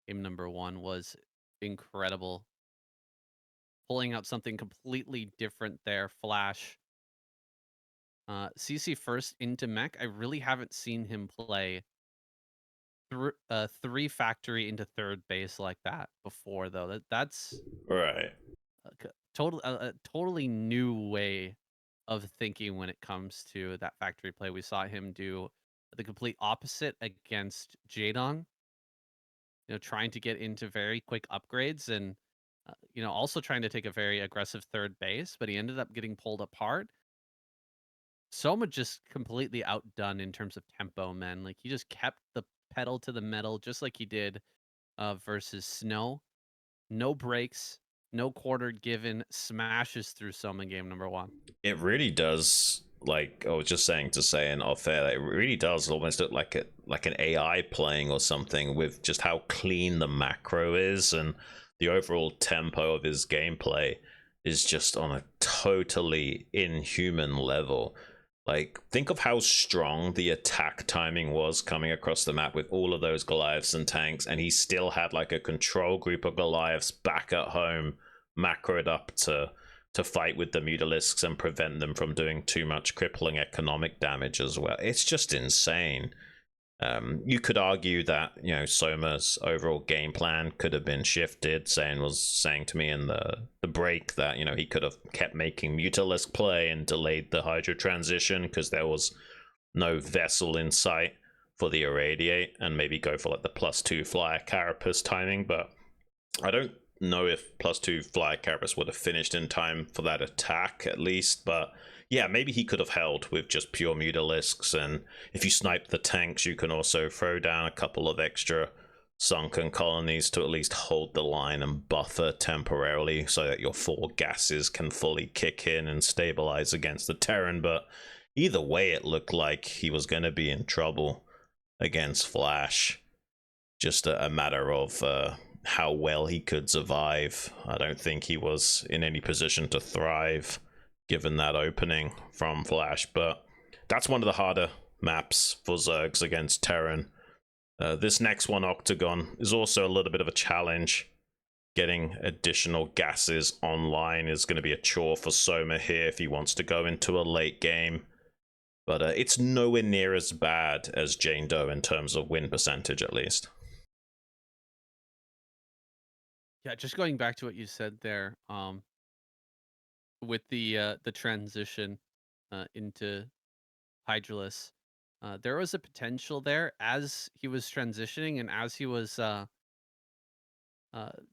game number 1 was incredible. Pulling out something completely different there, Flash. CC first into mech. I really haven't seen him play 3 factory into third base like that before, though. That's Right. a totally new way of thinking when it comes to that factory play. We saw him do the complete opposite against Jadong, trying to get into very quick upgrades and, also trying to take a very aggressive third base, but he ended up getting pulled apart. Soma just completely outdone in terms of tempo, man. Like, he just kept the pedal to the metal just like he did versus Snow. No breaks, no quarter given, smashes through Soma in game number 1. It really does. Like I was just saying to Saiyan off air, it really does almost look like an AI playing or something, with just how clean the macro is, and the overall tempo of his gameplay is just on a totally inhuman level. Like, think of how strong the attack timing was coming across the map with all of those Goliaths and tanks, and he still had like a control group of Goliaths back at home, macroed up to fight with the Mutalisks and prevent them from doing too much crippling economic damage as well. It's just insane. You could argue that, Soma's overall game plan could have been shifted. Saiyan was saying to me in the break that, he could have kept making Mutalisk play and delayed the Hydra transition because there was no vessel in sight for the Irradiate, and maybe go for like the +2 Flyer Carapace timing. But I don't know if +2 Flyer Carapace would have finished in time for that attack at least. But yeah, maybe he could have held with just pure Mutalisks, and if you snipe the tanks, you can also throw down a couple of extra sunken colonies to at least hold the line and buffer temporarily so that your 4 gases can fully kick in and stabilize against the Terran. But either way, it looked like he was going to be in trouble against Flash. Just a matter of how well he could survive. I don't think he was in any position to thrive given that opening from Flash, but that's one of the harder maps for Zergs against Terran. This next one, Octagon, is also a little bit of a challenge. Getting additional gases online is going to be a chore for Soma here if he wants to go into a late game, but it's nowhere near as bad as Jane Doe in terms of win percentage, at least. Yeah, just going back to what you said there, with the transition into Hydralis, there was a potential there as he was transitioning and as he was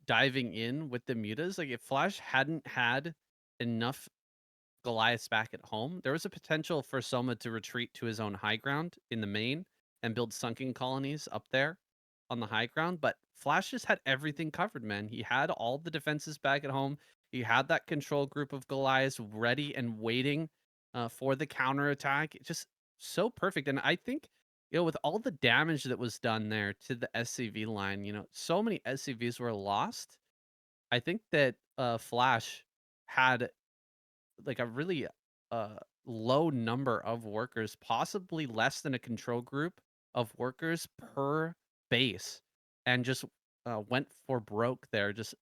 diving in with the mutas. Like, if Flash hadn't had enough Goliaths back at home, there was a potential for Soma to retreat to his own high ground in the main and build sunken colonies up there on the high ground. But Flash just had everything covered, man. He had all the defenses back at home. He had that control group of Goliaths ready and waiting for the counterattack. Just so perfect. And I think, with all the damage that was done there to the SCV line, so many SCVs were lost. I think that Flash had like a really low number of workers, possibly less than a control group of workers per base, and just went for broke there. Just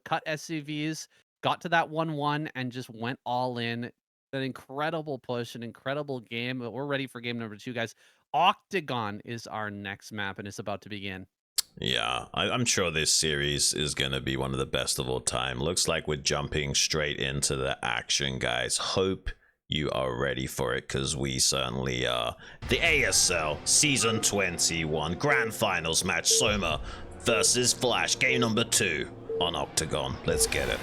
cut SCVs, got to that 1-1, and just went all in. An incredible push, an incredible game. But we're ready for game number 2, guys. Octagon is our next map, and it's about to begin. Yeah, I'm sure this series is going to be one of the best of all time. Looks like we're jumping straight into the action, guys. Hope you are ready for it, because we certainly are. The ASL Season 21 Grand Finals match, Soma versus Flash, game number 2 on Octagon. Let's get it.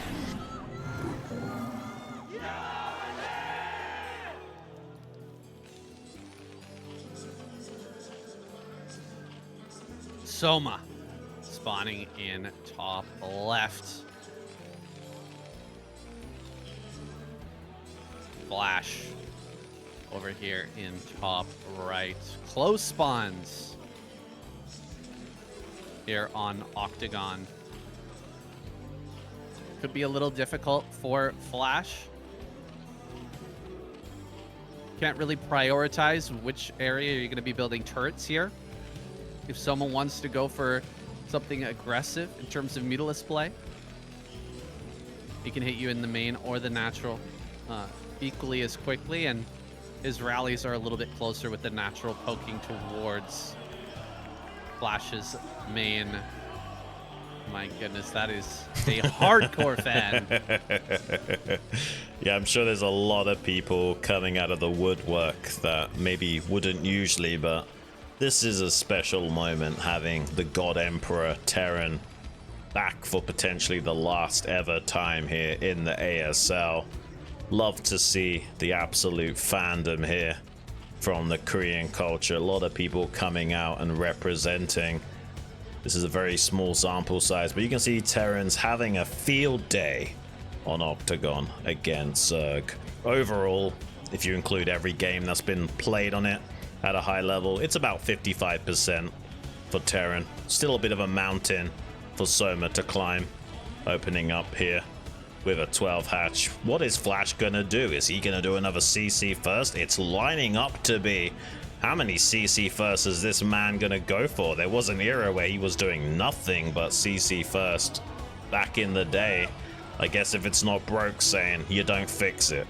Soma spawning in top left. Flash over here in top right. Close spawns here on Octagon. Could be a little difficult for Flash. Can't really prioritize which area you're going to be building turrets here. If someone wants to go for something aggressive in terms of Mutalisk play, he can hit you in the main or the natural equally as quickly, and his rallies are a little bit closer with the natural poking towards Flash's main. My goodness, that is a hardcore fan. Yeah, I'm sure there's a lot of people coming out of the woodwork that maybe wouldn't usually, but this is a special moment having the God Emperor Terran back for potentially the last ever time here in the ASL. Love to see the absolute fandom here from the Korean culture. A lot of people coming out and representing. This is a very small sample size, but you can see Terrans having a field day on Octagon against Zerg. Overall, if you include every game that's been played on it at a high level, it's about 55% for Terran. Still a bit of a mountain for Soma to climb, opening up here with a 12 hatch. What is Flash gonna do? Is he gonna do another CC first? It's lining up to be. How many CC first is this man gonna go for? There was an era where he was doing nothing but CC first back in the day. I guess if it's not broke, saying you don't fix it.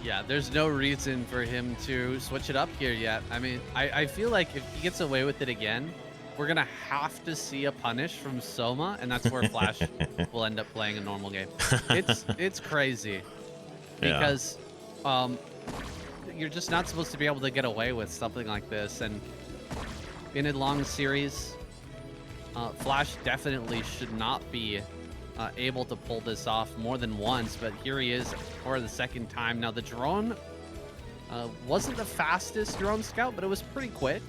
Yeah, there's no reason for him to switch it up here yet. I mean, I feel like if he gets away with it again, we're gonna have to see a punish from Soma, and that's where Flash will end up playing a normal game. It's crazy because you're just not supposed to be able to get away with something like this. And in a long series, Flash definitely should not be able to pull this off more than once, but here he is for the second time. Now, the drone wasn't the fastest drone scout, but it was pretty quick.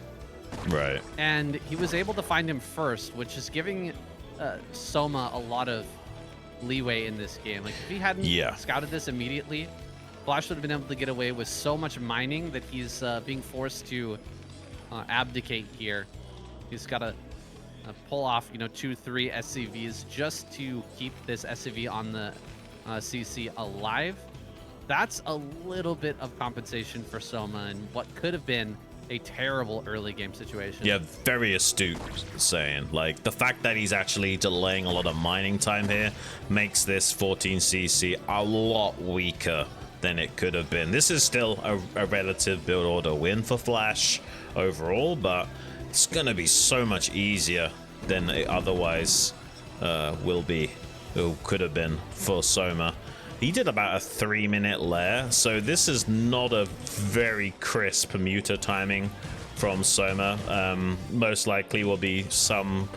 Right. And he was able to find him first, which is giving Soma a lot of leeway in this game. Like, if he hadn't scouted this immediately, Flash would have been able to get away with so much mining that he's being forced to abdicate here. He's got to pull off, 2-3 SCVs just to keep this SCV on the CC alive. That's a little bit of compensation for Soma and what could have been a terrible early game situation. Yeah, very astute saying. Like, the fact that he's actually delaying a lot of mining time here makes this 14cc a lot weaker than it could have been. This is still a relative build order win for Flash overall, but it's gonna be so much easier than it otherwise could have been for Soma. He did about a 3-minute lair, so this is not a very crisp muta timing from Soma. Most likely will be some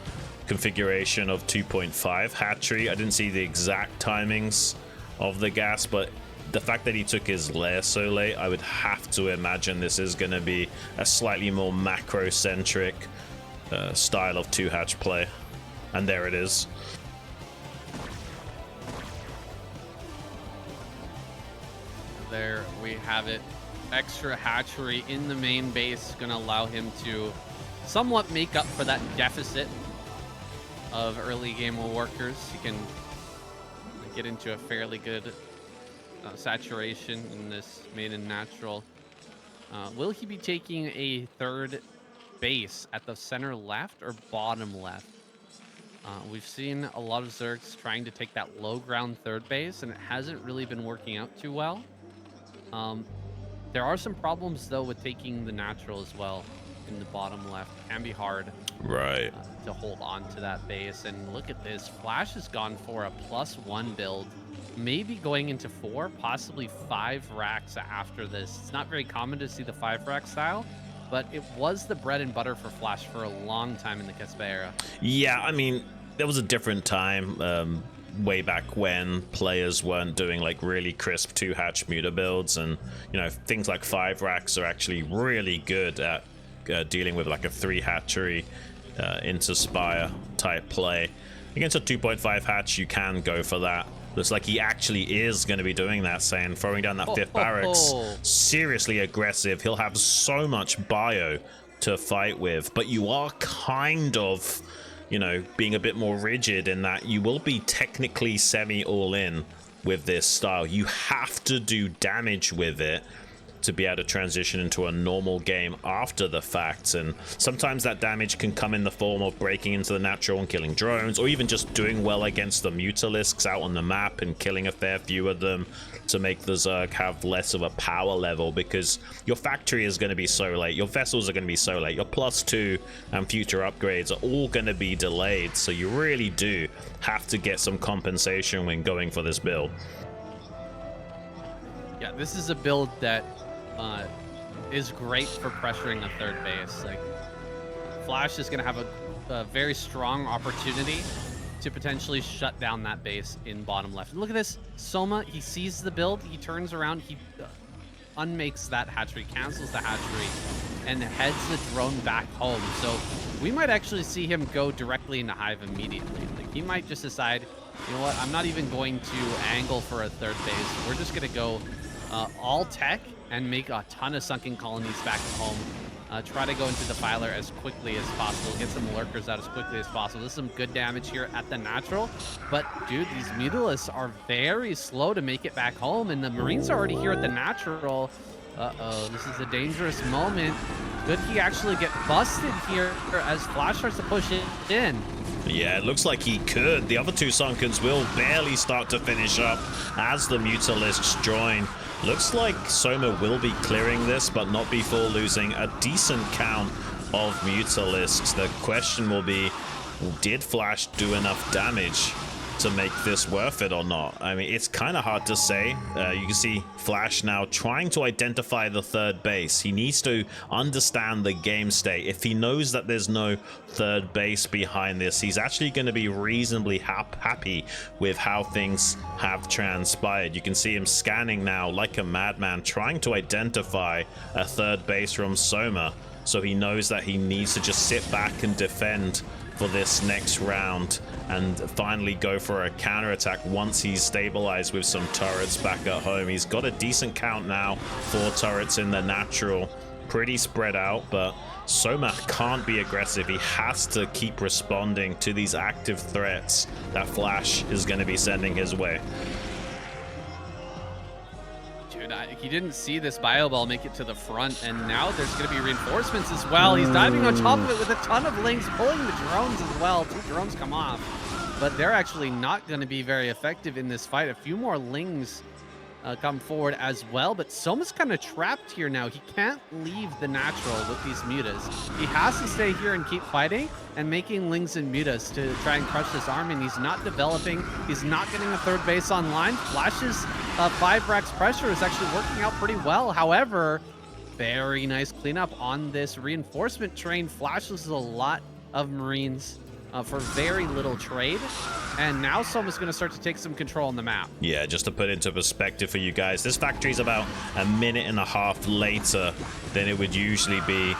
configuration of 2.5 hatchery. I didn't see the exact timings of the gas, but the fact that he took his lair so late, I would have to imagine this is going to be a slightly more macro-centric style of 2-hatch play. And there it is. There we have it. Extra hatchery in the main base, going to allow him to somewhat make up for that deficit of early game workers. He can get into a fairly good saturation in this maiden natural. Will he be taking a third base at the center left or bottom left? We've seen a lot of Zergs trying to take that low ground third base, and it hasn't really been working out too well. There are some problems, though, with taking the natural as well in the bottom left. It can be hard to hold on to that base. And look at this. Flash has gone for a +1 build, maybe going into 4, possibly 5 racks after this. It's not very common to see the 5 rack style, but it was the bread and butter for Flash for a long time in the Kespa era. Yeah, I mean, there was a different time way back when players weren't doing like really crisp 2-hatch muta builds, and things like 5 racks are actually really good at dealing with like a 3 hatchery into Spire type play. Against a 2.5 hatch, you can go for that. Looks like he actually is going to be doing that, saying throwing down that 5th barracks. Seriously aggressive. He'll have so much bio to fight with, but you are kind of being a bit more rigid in that you will be technically semi all in with this style. You have to do damage with it to be able to transition into a normal game after the fact, and sometimes that damage can come in the form of breaking into the natural and killing drones, or even just doing well against the Mutalisks out on the map and killing a fair few of them to make the Zerg have less of a power level, because your factory is going to be so late, your vessels are going to be so late, your +2 and future upgrades are all going to be delayed, so you really do have to get some compensation when going for this build. Yeah, this is a build that is great for pressuring a third base. Like, Flash is going to have a very strong opportunity to potentially shut down that base in bottom left. And look at this. Soma, he sees the build, he turns around, he unmakes that hatchery, cancels the hatchery, and heads the drone back home. So we might actually see him go directly into Hive immediately. Like, he might just decide, you know what, I'm not even going to angle for a third base. We're just going to go all tech and make a ton of sunken colonies back at home. Try to go into Defiler as quickly as possible, get some lurkers out as quickly as possible. This is some good damage here at the natural, but dude, these Mutalisks are very slow to make it back home, and the Marines are already here at the natural. Uh-oh, this is a dangerous moment. Could he actually get busted here as Flash starts to push it in? Yeah, it looks like he could. The other two Sunkens will barely start to finish up as the Mutalisks join. Looks like Soma will be clearing this, but not before losing a decent count of Mutalisks. The question will be, did Flash do enough damage to make this worth it or not? I mean, it's kind of hard to say. You can see Flash now trying to identify the third base. He needs to understand the game state. If he knows that there's no third base behind this, he's actually going to be reasonably happy with how things have transpired. You can see him scanning now like a madman, trying to identify a third base from Soma. So he knows that he needs to just sit back and defend for this next round and finally go for a counterattack once he's stabilized with some turrets back at home. He's got a decent count now, 4 turrets in the natural, pretty spread out, but Soma can't be aggressive. He has to keep responding to these active threats that Flash is going to be sending his way. He didn't see this bio ball make it to the front, and now there's going to be reinforcements as well. He's diving on top of it with a ton of links, pulling the drones as well. 2 drones come off, but they're actually not going to be very effective in this fight. A few more lings come forward as well, but Soma's kind of trapped here now. He can't leave the natural with these mutas. He has to stay here and keep fighting and making lings and mutas to try and crush this army, and he's not developing. He's not getting a third base online. Flash's 5 racks pressure is actually working out pretty well. However, very nice cleanup on this reinforcement train. Flash loses a lot of Marines for very little trade, and now Soma's going to start to take some control on the map. Yeah, just to put into perspective for you guys, this factory is about a minute and a half later than it would usually be.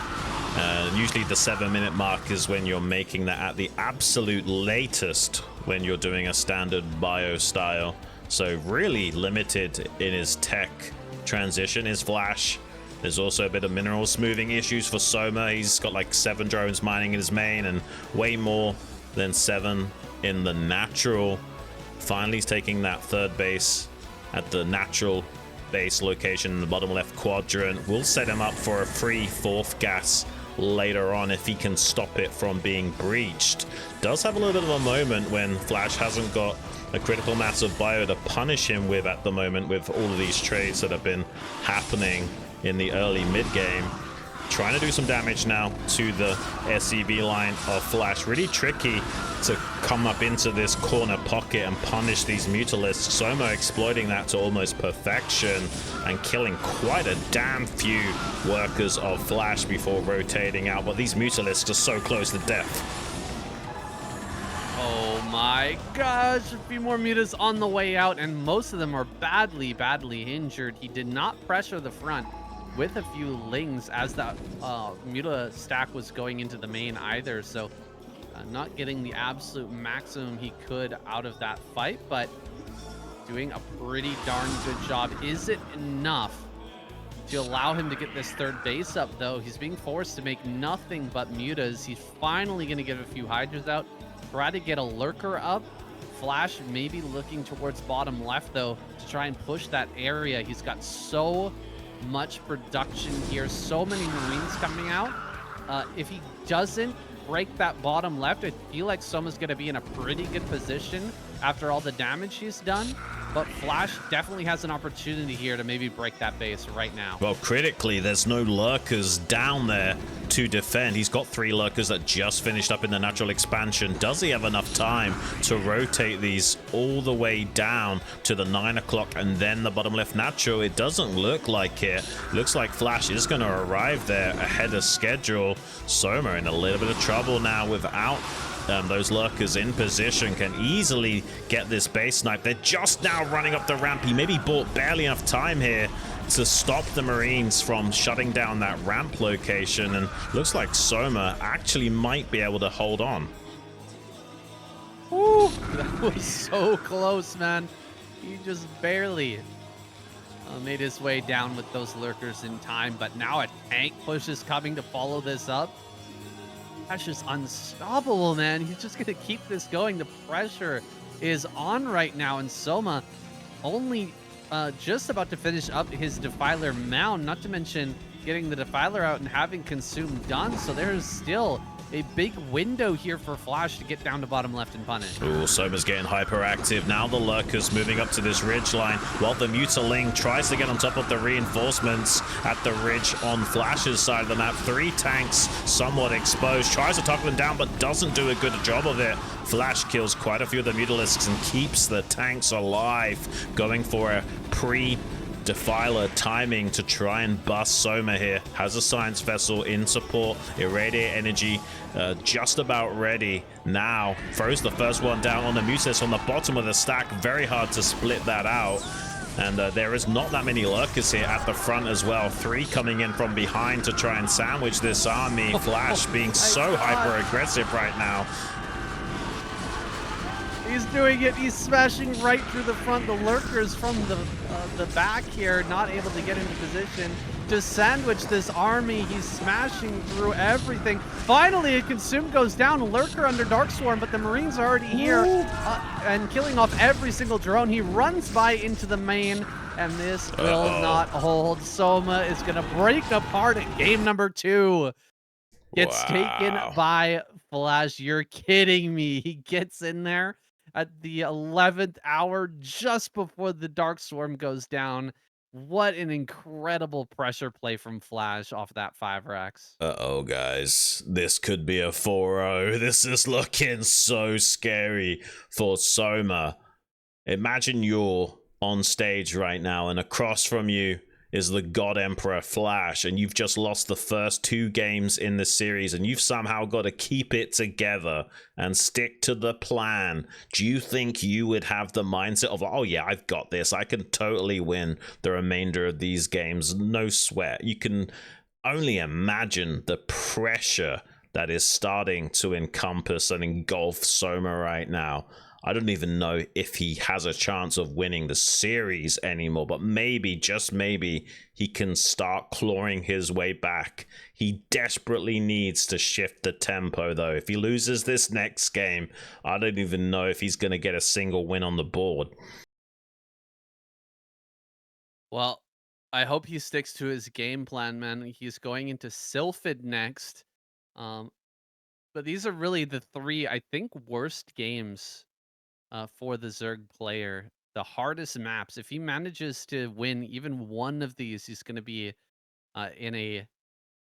Usually the 7-minute mark is when you're making that at the absolute latest when you're doing a standard bio style. So really limited in his tech transition is Flash. There's also a bit of mineral smoothing issues for Soma. He's got like 7 drones mining in his main and way more than 7 in the natural. Finally, he's taking that third base at the natural base location in the bottom left quadrant. We'll set him up for a free 4th gas later on if he can stop it from being breached. Does have a little bit of a moment when Flash hasn't got a critical mass of bio to punish him with at the moment, with all of these trades that have been happening in the early mid game. Trying to do some damage now to the SCV line of Flash. Really tricky to come up into this corner pocket and punish these Mutalisks. Soma exploiting that to almost perfection and killing quite a damn few workers of Flash before rotating out. But these Mutalisks are so close to death. Oh my gosh, a few more mutas on the way out, and most of them are badly injured. He did not pressure the front with a few lings as that muta stack was going into the main either, so not getting the absolute maximum he could out of that fight, but doing a pretty darn good job. Is it enough to allow him to get this third base up, though? He's being forced to make nothing but mutas. He's finally going to get a few hydras out, try to get a lurker up Flash maybe looking towards bottom left, though, to try and push that area. He's got so much production here, so many Marines coming out. If he doesn't break that bottom left, I feel like Soma's going to be in a pretty good position after all the damage he's done. But Flash definitely has an opportunity here to maybe break that base right now. Well, critically, there's no lurkers down there to defend. He's got 3 lurkers that just finished up in the natural expansion. Does he have enough time to rotate these all the way down to the 9 o'clock and then the bottom left natural? It doesn't look like it. Looks like Flash is going to arrive there ahead of schedule. Soma in a little bit of trouble now without those lurkers in position. Can easily get this base snipe. They're just now running up the ramp. He maybe bought barely enough time here to stop the Marines from shutting down that ramp location, and looks like Soma actually might be able to hold on. Ooh, that was so close, man. He just barely made his way down with those lurkers in time, but now a tank push is coming to follow this up. That's just unstoppable, man. He's just going to keep this going. The pressure is on right now, and Soma only just about to finish up his Defiler mound, not to mention getting the Defiler out and having Consume done. So there is still a big window here for Flash to get down to bottom left and punish. Ooh, Soma's getting hyperactive. Now the lurkers moving up to this ridge line while the Mutaling tries to get on top of the reinforcements at the ridge on Flash's side of the map. 3 tanks somewhat exposed. Tries to topple them down but doesn't do a good job of it. Flash kills quite a few of the Mutalisks and keeps the tanks alive, going for a Defiler timing to try and bust Soma here. Has a science vessel in support. Irradiate energy just about ready now. Throws the first one down on the Mutis on the bottom of the stack. Very hard to split that out. And there is not that many lurkers here at the front as well. 3 coming in from behind to try and sandwich this army. Flash being so hyper aggressive right now. He's doing it. He's smashing right through the front. The lurkers from the back here, not able to get into position to sandwich this army. He's smashing through everything. Finally, a Consume goes down. A lurker under Dark Swarm, but the Marines are already here and killing off every single drone. He runs by into the main, and this will not hold. Soma is going to break apart at game number 2. Gets taken by Flash. You're kidding me. He gets in there at the 11th hour, just before the Dark Swarm goes down. What an incredible pressure play from Flash off that 5-Rex. Uh-oh, guys. This could be a 4-0. This is looking so scary for Soma. Imagine you're on stage right now, and across from you is the God Emperor Flash, and you've just lost the first 2 games in the series, and you've somehow got to keep it together and stick to the plan. Do you think you would have the mindset of, oh yeah, I've got this, I can totally win the remainder of these games, no sweat? You can only imagine the pressure that is starting to encompass and engulf Soma right now. I don't even know if he has a chance of winning the series anymore, but maybe, just maybe, he can start clawing his way back. He desperately needs to shift the tempo, though. If he loses this next game, I don't even know if he's going to get a single win on the board. Well, I hope he sticks to his game plan, man. He's going into Sylphid next. But these are really the 3, I think, worst games for the Zerg player. The hardest maps. If he manages to win even one of these, he's going to be in a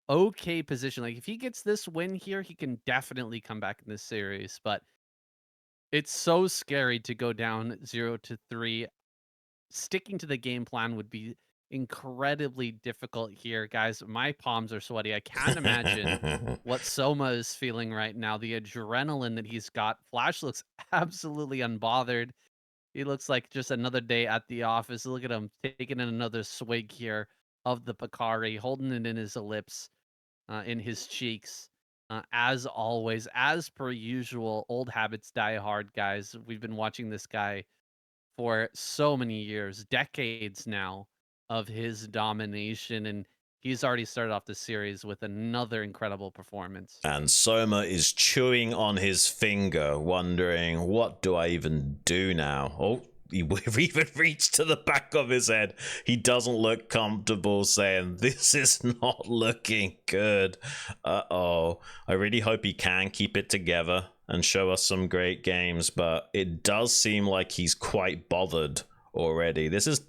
okay position. Like, if he gets this win here, he can definitely come back in this series. But it's so scary to go down 0-3. Sticking to the game plan would be incredibly difficult here, guys. My palms are sweaty. I can't imagine what Soma is feeling right now. The adrenaline that he's got. Flash looks absolutely unbothered. He looks like just another day at the office. Look at him taking in another swig here of the Picari, holding it in his lips, in his cheeks. As always, as per usual, old habits die hard, guys. We've been watching this guy for so many years, decades now, of his domination, and he's already started off the series with another incredible performance. And Soma is chewing on his finger, wondering, what do I even do now? Oh, we've even reached to the back of his head. He doesn't look comfortable, saying, this is not looking good. Uh-oh. I really hope he can keep it together and show us some great games, but it does seem like he's quite bothered already. This is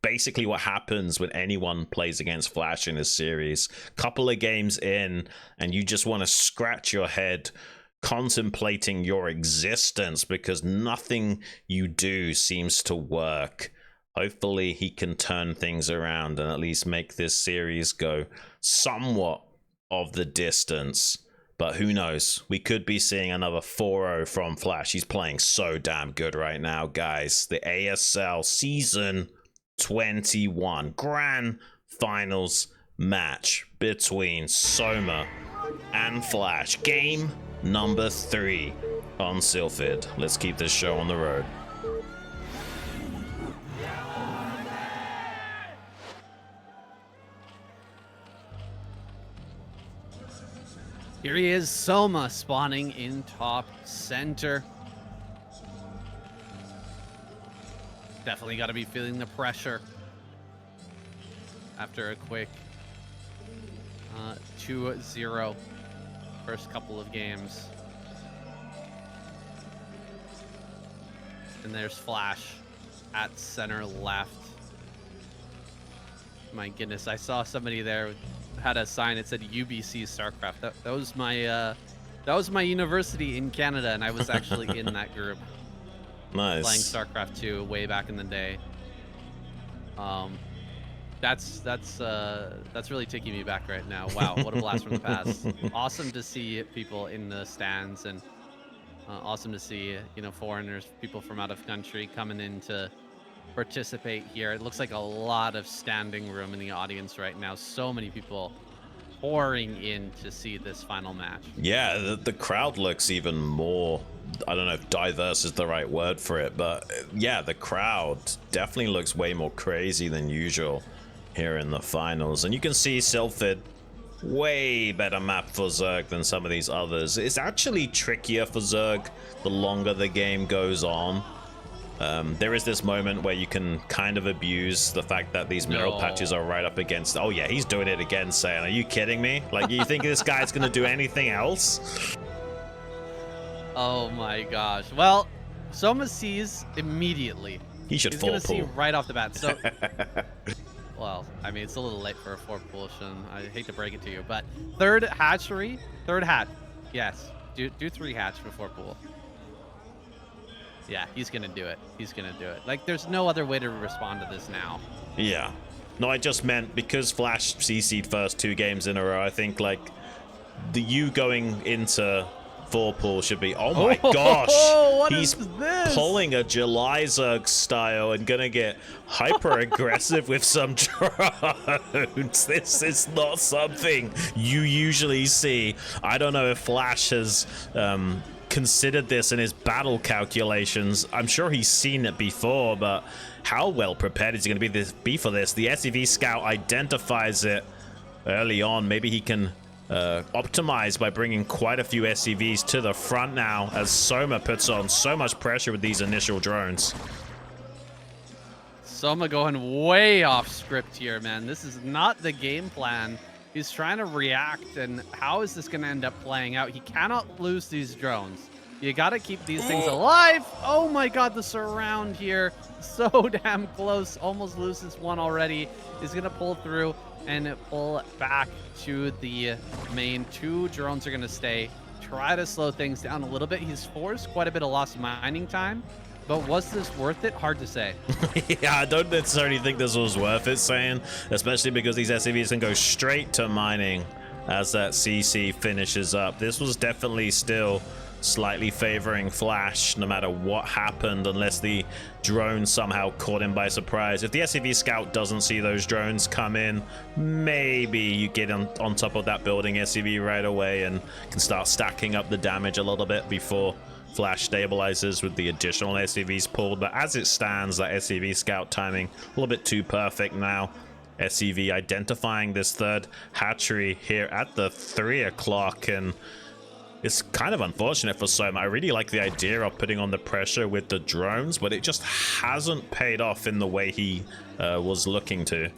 basically what happens when anyone plays against Flash in this series. Couple of games in, and you just want to scratch your head contemplating your existence because nothing you do seems to work. Hopefully he can turn things around and at least make this series go somewhat of the distance. But who knows? We could be seeing another 4-0 from Flash. He's playing so damn good right now, guys. The ASL Season 21 Grand Finals match between Soma and Flash. Game number 3 on Sylphid. Let's keep this show on the road. Here he is, Soma, spawning in top center. Definitely got to be feeling the pressure after a quick 2-0 first couple of games. And there's Flash at center left. My goodness, I saw somebody there had a sign that said UBC StarCraft. That was my university in Canada, and I was actually in that group. Nice. Playing StarCraft 2 way back in the day. That's really taking me back right now. Wow, what a blast from the past. Awesome to see people in the stands, and awesome to see, you know, foreigners, people from out of country coming in to participate here. It looks like a lot of standing room in the audience right now. So many people pouring in to see this final match. Yeah, the crowd looks even more, I don't know if diverse is the right word for it, but yeah, the crowd definitely looks way more crazy than usual here in the finals. And you can see Sylphid, way better map for Zerg than some of these others. It's actually trickier for Zerg the longer the game goes on. There is this moment where you can kind of abuse the fact that these mineral patches are right up against. Oh yeah, he's doing it again, saying, are you kidding me? Like, you think this guy's gonna do anything else? Oh my gosh. Well, Soma sees immediately. He should He's fall gonna see pool. right off the bat. So well, I mean, it's a little late for a 4 potion. I hate to break it to you, but third hatchery, third hatch. Yes, do 3 hatch before pool. Yeah, he's gonna do it. He's gonna do it. Like, there's no other way to respond to this now. Yeah. No, I just meant because Flash CC'd first 2 games in a row, I think, like, the you going into 4 pool should be, oh my gosh, what he's is this? pulling a July Zerg style and gonna get hyper aggressive with some drones. This is not something you usually see. I don't know if Flash has considered this in his battle calculations. I'm sure he's seen it before, but how well prepared is he going to be for this? The SCV scout identifies it early on. Maybe he can optimize by bringing quite a few SCVs to the front now, as Soma puts on so much pressure with these initial drones. Soma going way off script here, man. This is not the game plan. He's trying to react, and how is this going to end up playing out? He cannot lose these drones. You got to keep these things alive. Oh my god, the surround here. So damn close. Almost loses one already. He's going to pull through and pull back to the main. 2 drones are going to stay. Try to slow things down a little bit. He's forced quite a bit of lost mining time. But was this worth it? Hard to say. Yeah, I don't necessarily think this was worth it, saying, especially because these SCVs can go straight to mining as that CC finishes up. This was definitely still slightly favoring Flash, no matter what happened, unless the drone somehow caught him by surprise. If the SCV scout doesn't see those drones come in, maybe you get on top of that building SCV right away and can start stacking up the damage a little bit before Flash stabilizes with the additional SCVs pulled. But as it stands, that SCV scout timing a little bit too perfect now. SCV identifying this third hatchery here at the 3 o'clock, and it's kind of unfortunate for Soma. I really like the idea of putting on the pressure with the drones, but it just hasn't paid off in the way he was looking to.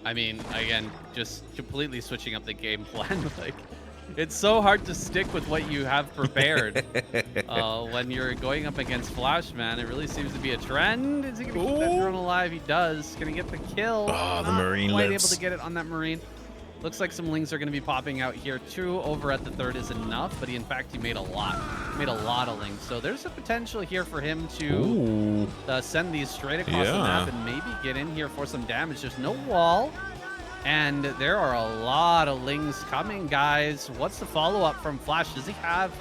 I mean, again, just completely switching up the game plan. Like, it's so hard to stick with what you have prepared when you're going up against Flash, man. It really seems to be a trend. Is he going to keep that drone alive? He does. Going to get the kill. Oh, the Marine quite lives. able to get it on that Marine. Looks like some Lings are going to be popping out here. 2 over at the 3rd is enough, but in fact, he made a lot. Made a lot of Lings. So there's a potential here for him to send these straight across the map and maybe get in here for some damage. There's no wall. And there are a lot of Lings coming, guys. What's the follow-up from Flash? Does he have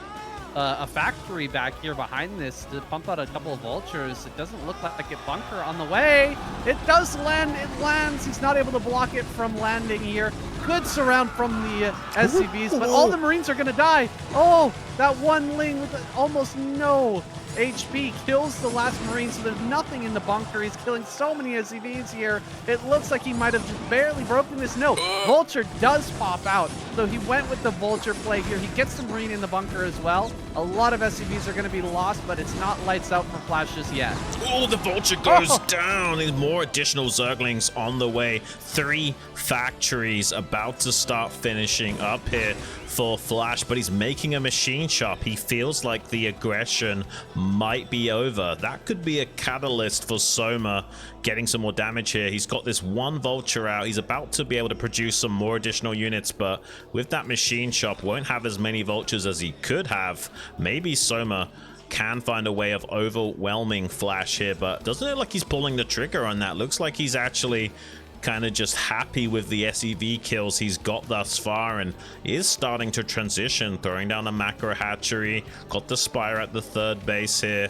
a factory back here behind this to pump out a couple of vultures? It doesn't look like it. Bunker on the way. It does land. It lands. He's not able to block it from landing here. Good surround from the SCVs, but all the Marines are going to die. Oh, that one Ling with almost no HP kills the last Marine, so there's nothing in the bunker. He's killing so many SCVs here. It looks like he might have just barely broken this. No, Vulture does pop out, so he went with the Vulture play here. He gets the Marine in the bunker as well. A lot of SCVs are going to be lost, but it's not lights out for Flash just yet. Oh, the Vulture goes down. There's more additional Zerglings on the way. 3 factories about to start finishing up here for Flash, but he's making a machine shop. He feels like the aggression might be over. That could be a catalyst for Soma getting some more damage here. He's got this 1 Vulture out. He's about to be able to produce some more additional units, but with that machine shop, won't have as many Vultures as he could have. Maybe Soma can find a way of overwhelming Flash here, but doesn't it look like he's pulling the trigger on that? Looks like he's actually kind of just happy with the SEV kills he's got thus far, and is starting to transition, throwing down a macro hatchery. Got the Spire at the 3rd base here.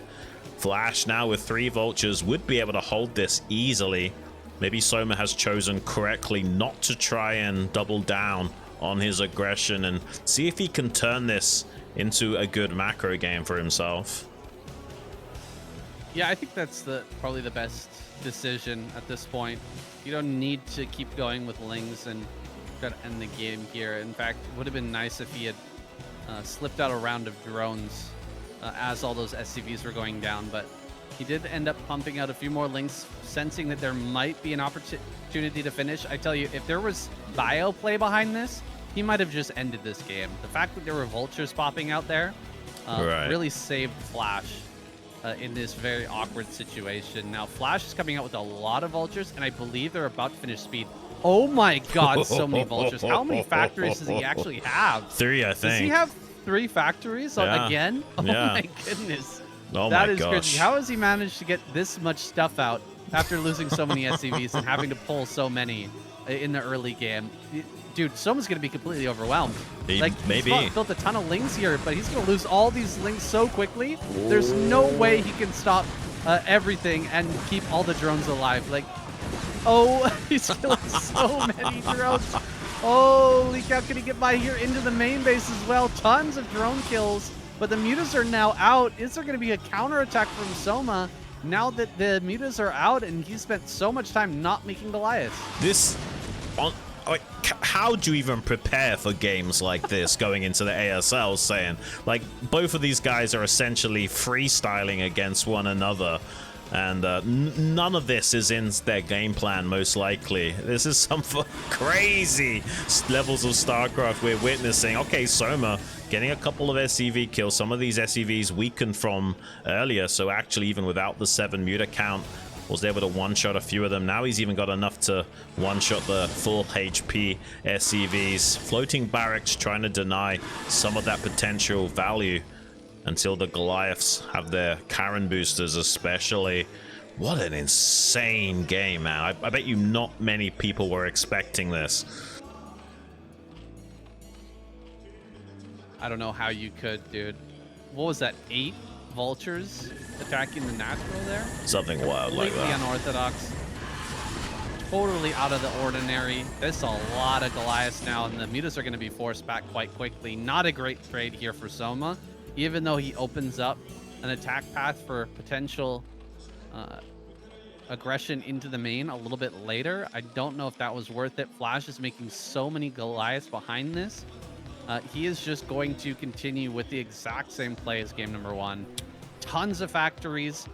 Flash now with 3 Vultures would be able to hold this easily. Maybe Soma has chosen correctly not to try and double down on his aggression and see if he can turn this into a good macro game for himself. Yeah, I think that's probably the best decision at this point. You don't need to keep going with Lings and try to end the game here. In fact, it would have been nice if he had slipped out a round of drones as all those SCVs were going down, but he did end up pumping out a few more Lings, sensing that there might be an opportunity to finish. I tell you, if there was bio play behind this, he might have just ended this game. The fact that there were Vultures popping out there really saved Flash in this very awkward situation. Now, Flash is coming out with a lot of Vultures, and I believe they're about to finish speed. Oh my god, so many Vultures. How many factories does he actually have? 3, I think. Does he have 3 factories again? Oh my goodness. That is crazy. How has he managed to get this much stuff out after losing so many SCVs and having to pull so many in the early game? Dude, Soma's going to be completely overwhelmed. Like, maybe. He's built a ton of Lings here, but he's going to lose all these Lings so quickly. There's no way he can stop everything and keep all the drones alive. Like, oh, he's killing so many drones. Holy cow, can he get by here into the main base as well? Tons of drone kills, but the mutas are now out. Is there going to be a counterattack from Soma now that the mutas are out and he spent so much time not making Goliaths? Like, how do you even prepare for games like this going into the ASL, saying, like, both of these guys are essentially freestyling against one another, and none of this is in their game plan, most likely. This is some crazy levels of StarCraft we're witnessing. Okay, Soma getting a couple of SCV kills. Some of these SCVs weakened from earlier, so actually even without the 7 muta count, was able to one-shot a few of them. Now he's even got enough to one-shot the full HP SCVs. Floating barracks trying to deny some of that potential value until the Goliaths have their Karen boosters especially. What an insane game, man. I bet you not many people were expecting this. I don't know how you could, dude. What was that, 8 Vultures attacking the natural there? Something wild like that. Completely unorthodox. Totally out of the ordinary. There's a lot of Goliaths now, and the mutas are going to be forced back quite quickly. Not a great trade here for Soma, even though he opens up an attack path for potential aggression into the main a little bit later. I don't know if that was worth it. Flash is making so many Goliaths behind this. He is just going to continue with the exact same play as game number 1. Tons of factories,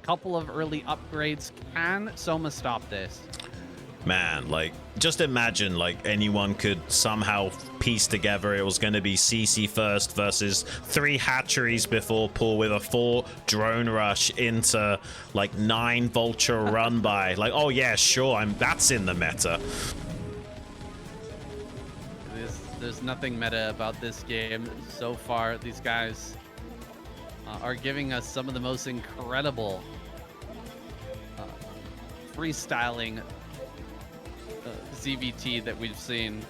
couple of early upgrades. Can Soma stop this? Man, like, just imagine, like, anyone could somehow piece together it was going to be CC first versus 3 hatcheries before pull with a 4 drone rush into, like, 9 vulture run by. Like, oh yeah, sure, that's in the meta. There's nothing meta about this game so far. These guys are giving us some of the most incredible freestyling ZVT that we've seen.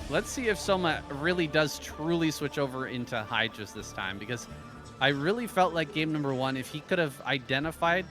Let's see if Soma really does truly switch over into Hydras this time, because I really felt like game number 1, if he could have identified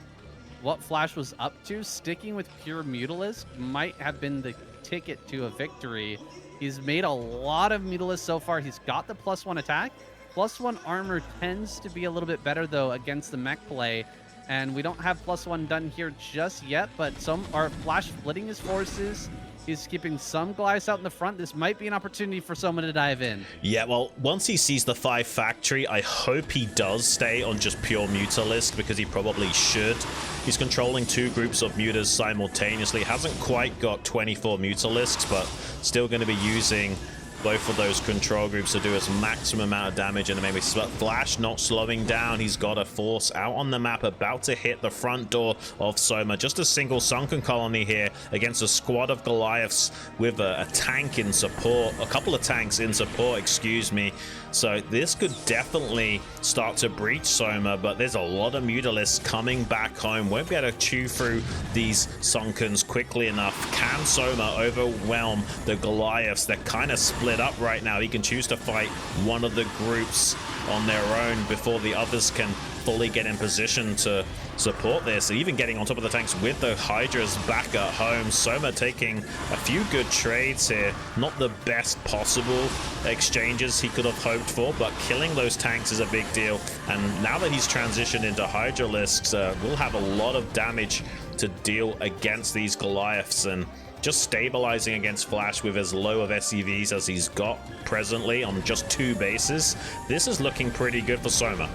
what Flash was up to, sticking with pure Mutalisk might have been the ticket to a victory. He's made a lot of Mutalisk so far. He's got the +1 attack. +1 armor tends to be a little bit better, though, against the mech play. And we don't have +1 done here just yet, but Flash splitting his forces. He's keeping some Goliaths out in the front. This might be an opportunity for someone to dive in. Yeah, well, once he sees the 5 factory, I hope he does stay on just pure Mutalisk, because he probably should. He's controlling 2 groups of mutas simultaneously. Hasn't quite got 24 Mutalisks, but still going to be using both of those control groups to do his maximum amount of damage in the main base. But Flash not slowing down. He's got a force out on the map, about to hit the front door of Soma. Just a single sunken colony here against a squad of Goliaths with a tank in support, a couple of tanks in support, excuse me. So this could definitely start to breach Soma, but there's a lot of Mutalisks coming back home. Won't be able to chew through these Sunkens quickly enough. Can Soma overwhelm the Goliaths? They're kind of split up right now. He can choose to fight one of the groups on their own before the others can fully get in position to support this. Even getting on top of the tanks with the Hydras back at home. Soma taking a few good trades here. Not the best possible exchanges he could have hoped for, but killing those tanks is a big deal. And now that he's transitioned into Hydralisks, we'll have a lot of damage to deal against these Goliaths, and just stabilizing against Flash with as low of SCVs as he's got presently on just 2 bases. This is looking pretty good for Soma.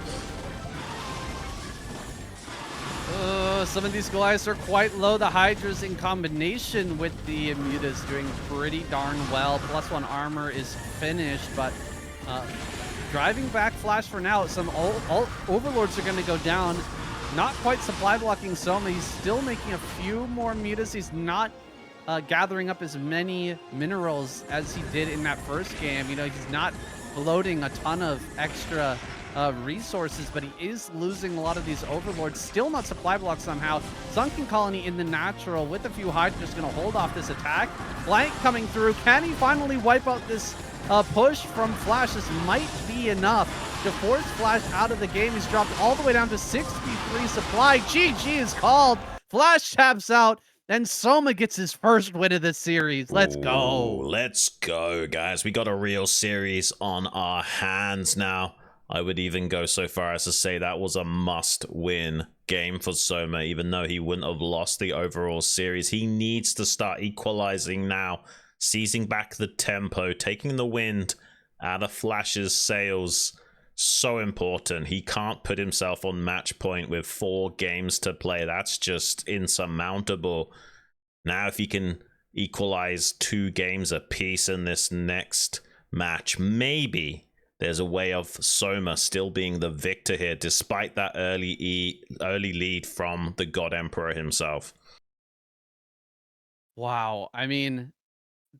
Some of these Goliaths are quite low. The Hydras in combination with the Mutas doing pretty darn well. +1 armor is finished, but driving back Flash for now. Some Overlords are going to go down. Not quite supply blocking Soma. He's still making a few more Mutas. He's not gathering up as many minerals as he did in that first game. You know, he's not bloating a ton of extra resources, but he is losing a lot of these Overlords. Still not supply blocked somehow. Sunken Colony in the natural with a few Hydras, just going to hold off this attack. Flank coming through. Can he finally wipe out this push from Flash? This might be enough to force Flash out of the game. He's dropped all the way down to 63 supply. GG is called. Flash taps out, and Soma gets his first win of the series. Let's go. Let's go, guys. We got a real series on our hands now. I would even go so far as to say that was a must-win game for Soma, even though he wouldn't have lost the overall series. He needs to start equalizing now, seizing back the tempo, taking the wind out of Flash's sails. So important. He can't put himself on match point with 4 games to play. That's just insurmountable. Now, if he can equalize 2 games apiece in this next match, maybe there's a way of Soma still being the victor here, despite that early lead from the God Emperor himself. Wow. I mean,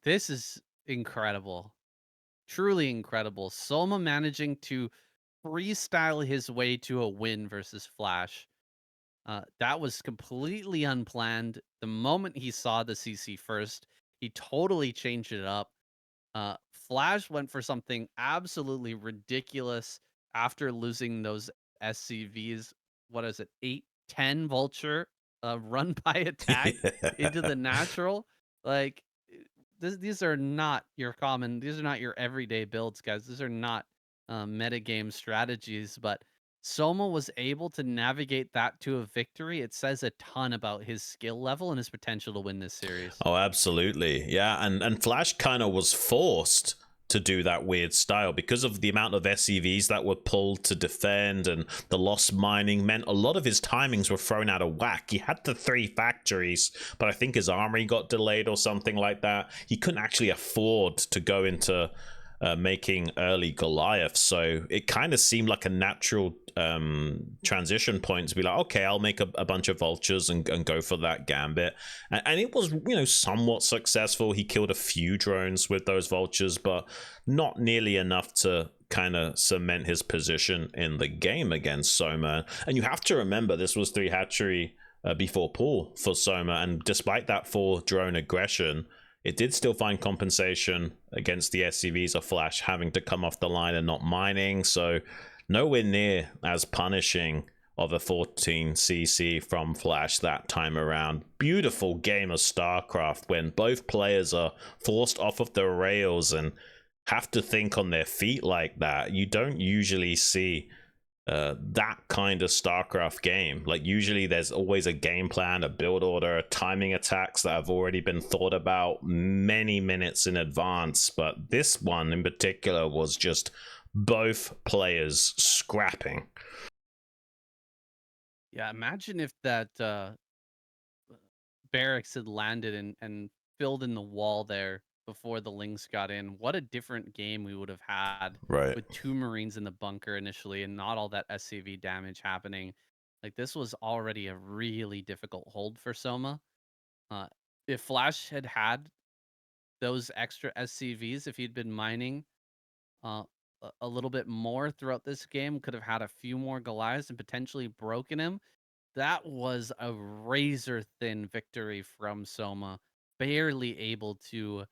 this is incredible. Truly incredible. Soma managing to freestyle his way to a win versus Flash. That was completely unplanned. The moment he saw the CC first, he totally changed it up. Flash went for something absolutely ridiculous after losing those SCVs. What is it? 8-10 Vulture run by attack into the natural. Like, these are not your common, these are not your everyday builds, guys. These are not metagame strategies, but Soma was able to navigate that to a victory. It says a ton about his skill level and his potential to win this series. Oh, absolutely. Yeah, and Flash kind of was forced to do that weird style because of the amount of SCVs that were pulled to defend, and the lost mining meant a lot of his timings were thrown out of whack. He had the 3 factories, but I think his armory got delayed or something like that. He couldn't actually afford to go into making early Goliath, so it kind of seemed like a natural transition point to be like, okay, I'll make a bunch of vultures and go for that gambit, and it was, you know, somewhat successful. He killed a few drones with those vultures, but not nearly enough to kind of cement his position in the game against Soma. And you have to remember, this was 3 hatchery before pool for Soma, and despite that 4 drone aggression, it did still find compensation against the SCVs of Flash having to come off the line and not mining, so nowhere near as punishing of a 14cc from Flash that time around. Beautiful game of StarCraft when both players are forced off of the rails and have to think on their feet like that. You don't usually see that kind of StarCraft game. Like, usually there's always a game plan, a build order, timing attacks that have already been thought about many minutes in advance, but this one in particular was just both players scrapping. Yeah, imagine if that barracks had landed and filled in the wall there before the Lynx got in. What a different game we would have had Right. with 2 Marines in the bunker initially and not all that SCV damage happening. Like, this was already a really difficult hold for Soma. Uh, if Flash had had those extra SCVs, if he'd been mining uh, a little bit more throughout this game, could have had a few more Goliaths and potentially broken him. That was a razor thin victory from Soma, barely able to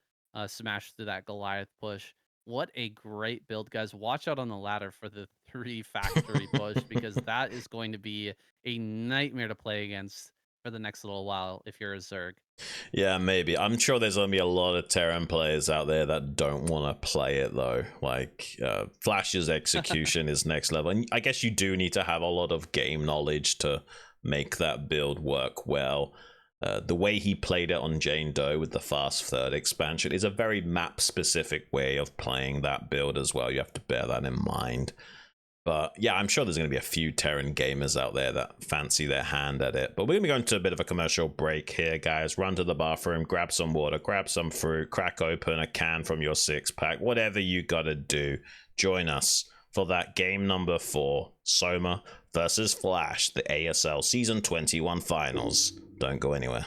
smash through that Goliath push. What a great build, guys. Watch out on the ladder for the 3 factory push, because that is going to be a nightmare to play against for the next little while if you're a Zerg. Yeah, maybe. I'm sure there's gonna be a lot of Terran players out there that don't want to play it though. Like, Flash's execution is next level, and I guess you do need to have a lot of game knowledge to make that build work well. The way he played it on Jane Doe with the fast third expansion is a very map specific way of playing that build as well. You have to bear that in mind. But yeah, I'm sure there's going to be a few Terran gamers out there that fancy their hand at it. But we're going to be going to a bit of a commercial break here, guys. Run to the bathroom, grab some water, grab some fruit, crack open a can from your 6-pack. Whatever you got to do, join us for that game number 4, Soma versus Flash, the ASL Season 21 Finals. Don't go anywhere.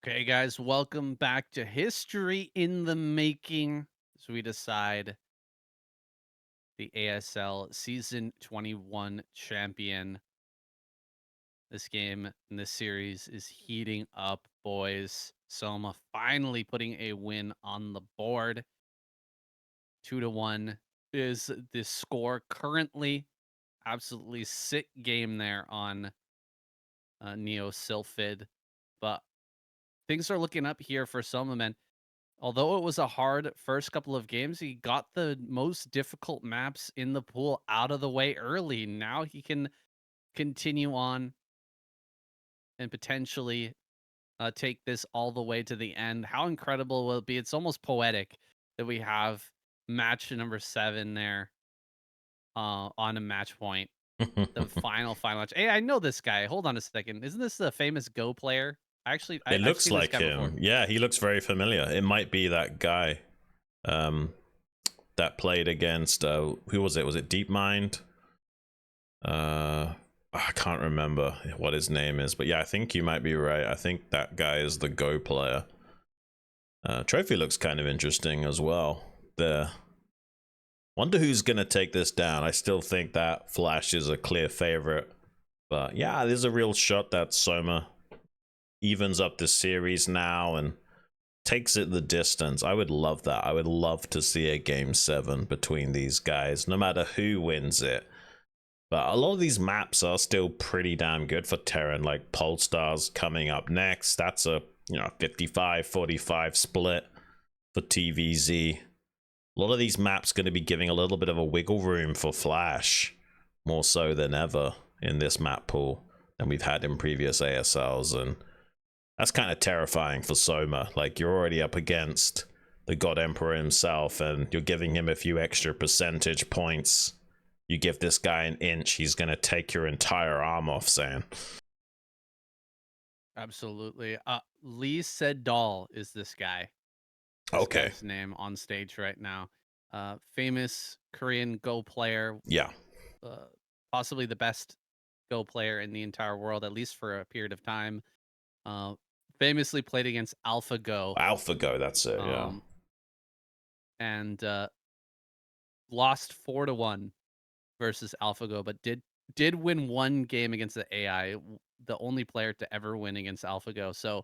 Okay, guys, welcome back to History in the Making as we decide the ASL Season 21 champion. This game in this series is heating up, boys. Soma finally putting a win on the board. 2-1 is the score currently. Absolutely sick game there on Neo Sylphid. But things are looking up here for Soma, man. Although it was a hard first couple of games, he got the most difficult maps in the pool out of the way early. Now he can continue on and potentially take this all the way to the end. How incredible will it be? It's almost poetic that we have match number 7 there on a match point. The final match. Hey, I know this guy. Hold on a second. Isn't this the famous Go player? It I've looks seen this like guy him. before. Yeah, he looks very familiar. It might be that guy that played against who was it? Was it DeepMind? I can't remember what his name is, but yeah, I think you might be right. I think that guy is the Go player. Trophy looks kind of interesting as well. There. Wonder who's gonna take this down. I still think that Flash is a clear favorite, but yeah, there's a real shot that Soma evens up this series now and takes it the distance. I would love that. I would love to see a game 7 between these guys, no matter who wins it. But a lot of these maps are still pretty damn good for Terran, like Polestar's coming up next. That's a 55-45 split for TVZ. A lot of these maps going to be giving a little bit of a wiggle room for Flash, more so than ever in this map pool than we've had in previous ASLs, and that's kind of terrifying for Soma. Like, you're already up against the God Emperor himself, and you're giving him a few extra percentage points. You give this guy an inch, he's going to take your entire arm off, Sam. Absolutely. Lee Sedol is this guy. Okay. Guy's name on stage right now. Famous Korean Go player. Yeah. Possibly the best Go player in the entire world, at least for a period of time. Famously played against AlphaGo. AlphaGo, that's it, yeah. And lost 4-1 versus AlphaGo, but did win one game against the AI, the only player to ever win against AlphaGo. So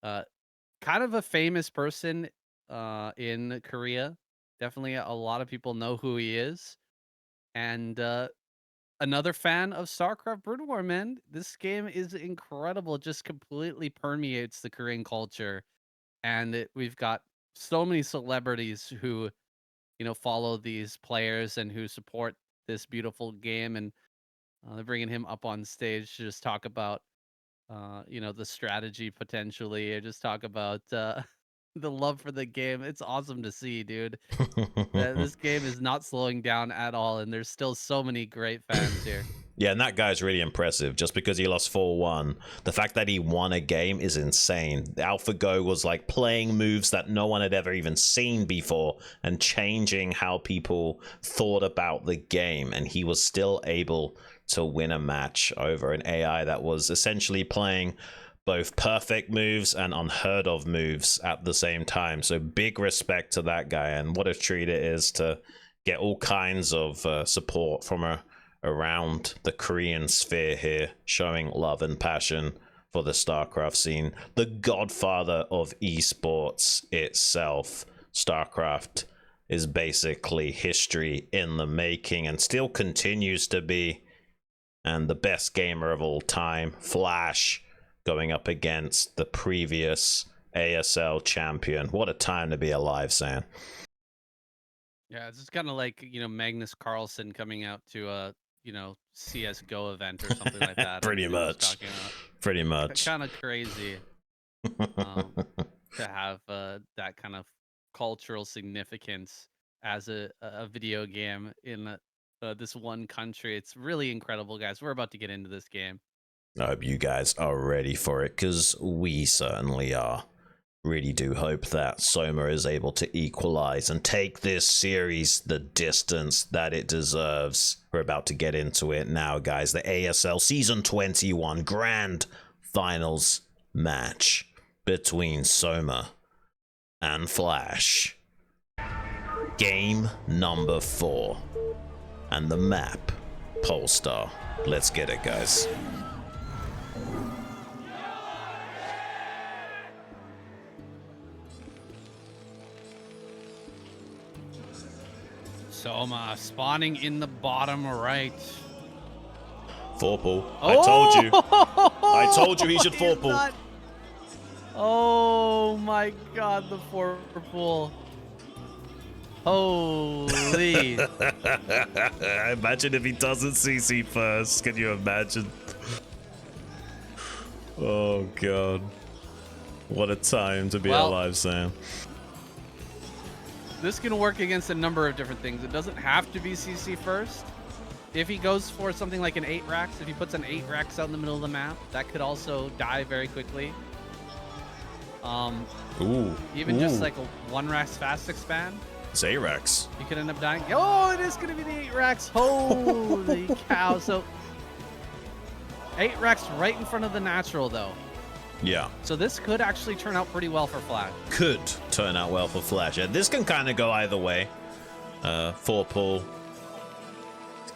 kind of a famous person in Korea. Definitely a lot of people know who he is. And another fan of StarCraft Brood War, man. This game is incredible. It just completely permeates the Korean culture. And we've got so many celebrities who, follow these players and who support this beautiful game. And they're bringing him up on stage to just talk about, the strategy potentially, or just talk about the love for the game. It's awesome to see, dude. This game is not slowing down at all, and there's still so many great fans here. Yeah, and that guy's really impressive. Just because he lost 4-1, the fact that he won a game is insane. AlphaGo was like playing moves that no one had ever even seen before and changing how people thought about the game, and he was still able to win a match over an AI that was essentially playing both perfect moves and unheard of moves at the same time. So big respect to that guy, and what a treat it is to get all kinds of support from around the Korean sphere here, showing love and passion for the StarCraft scene. The godfather of esports itself, StarCraft, is basically history in the making and still continues to be. And the best gamer of all time, Flash, going up against the previous ASL champion. What a time to be alive, Sam. Yeah, it's just kind of like, Magnus Carlsen coming out to a, CS:GO event or something like that. Pretty much. Pretty much. Kind of crazy to have that kind of cultural significance as a video game in this one country. It's really incredible, guys. We're about to get into this game. I hope you guys are ready for it, because we certainly are. Really do hope that Soma is able to equalize and take this series the distance that it deserves. We're about to get into it now, guys. The ASL Season 21 Grand Finals match. between Soma and Flash. Game number 4. And the map, Polestar. Let's get it, guys. Soma spawning in the bottom right. Four-pull. I told you. I told you he should four-pull. Oh my god, the four-pull. Holy. Imagine if he doesn't CC first. Can you imagine? Oh god. What a time to be alive, Sam. This can work against a number of different things. It doesn't have to be CC first. If he goes for something like an 8 racks, if he puts an 8 racks out in the middle of the map, that could also die very quickly. Even just like a 1 racks fast expand. It's 8 racks. You could end up dying. Oh, it is going to be the 8 racks. Holy cow. So 8 racks right in front of the natural, though. Yeah. So this could actually turn out pretty well for Flash. Could turn out well for Flash. Yeah, this can kind of go either way. 4-pull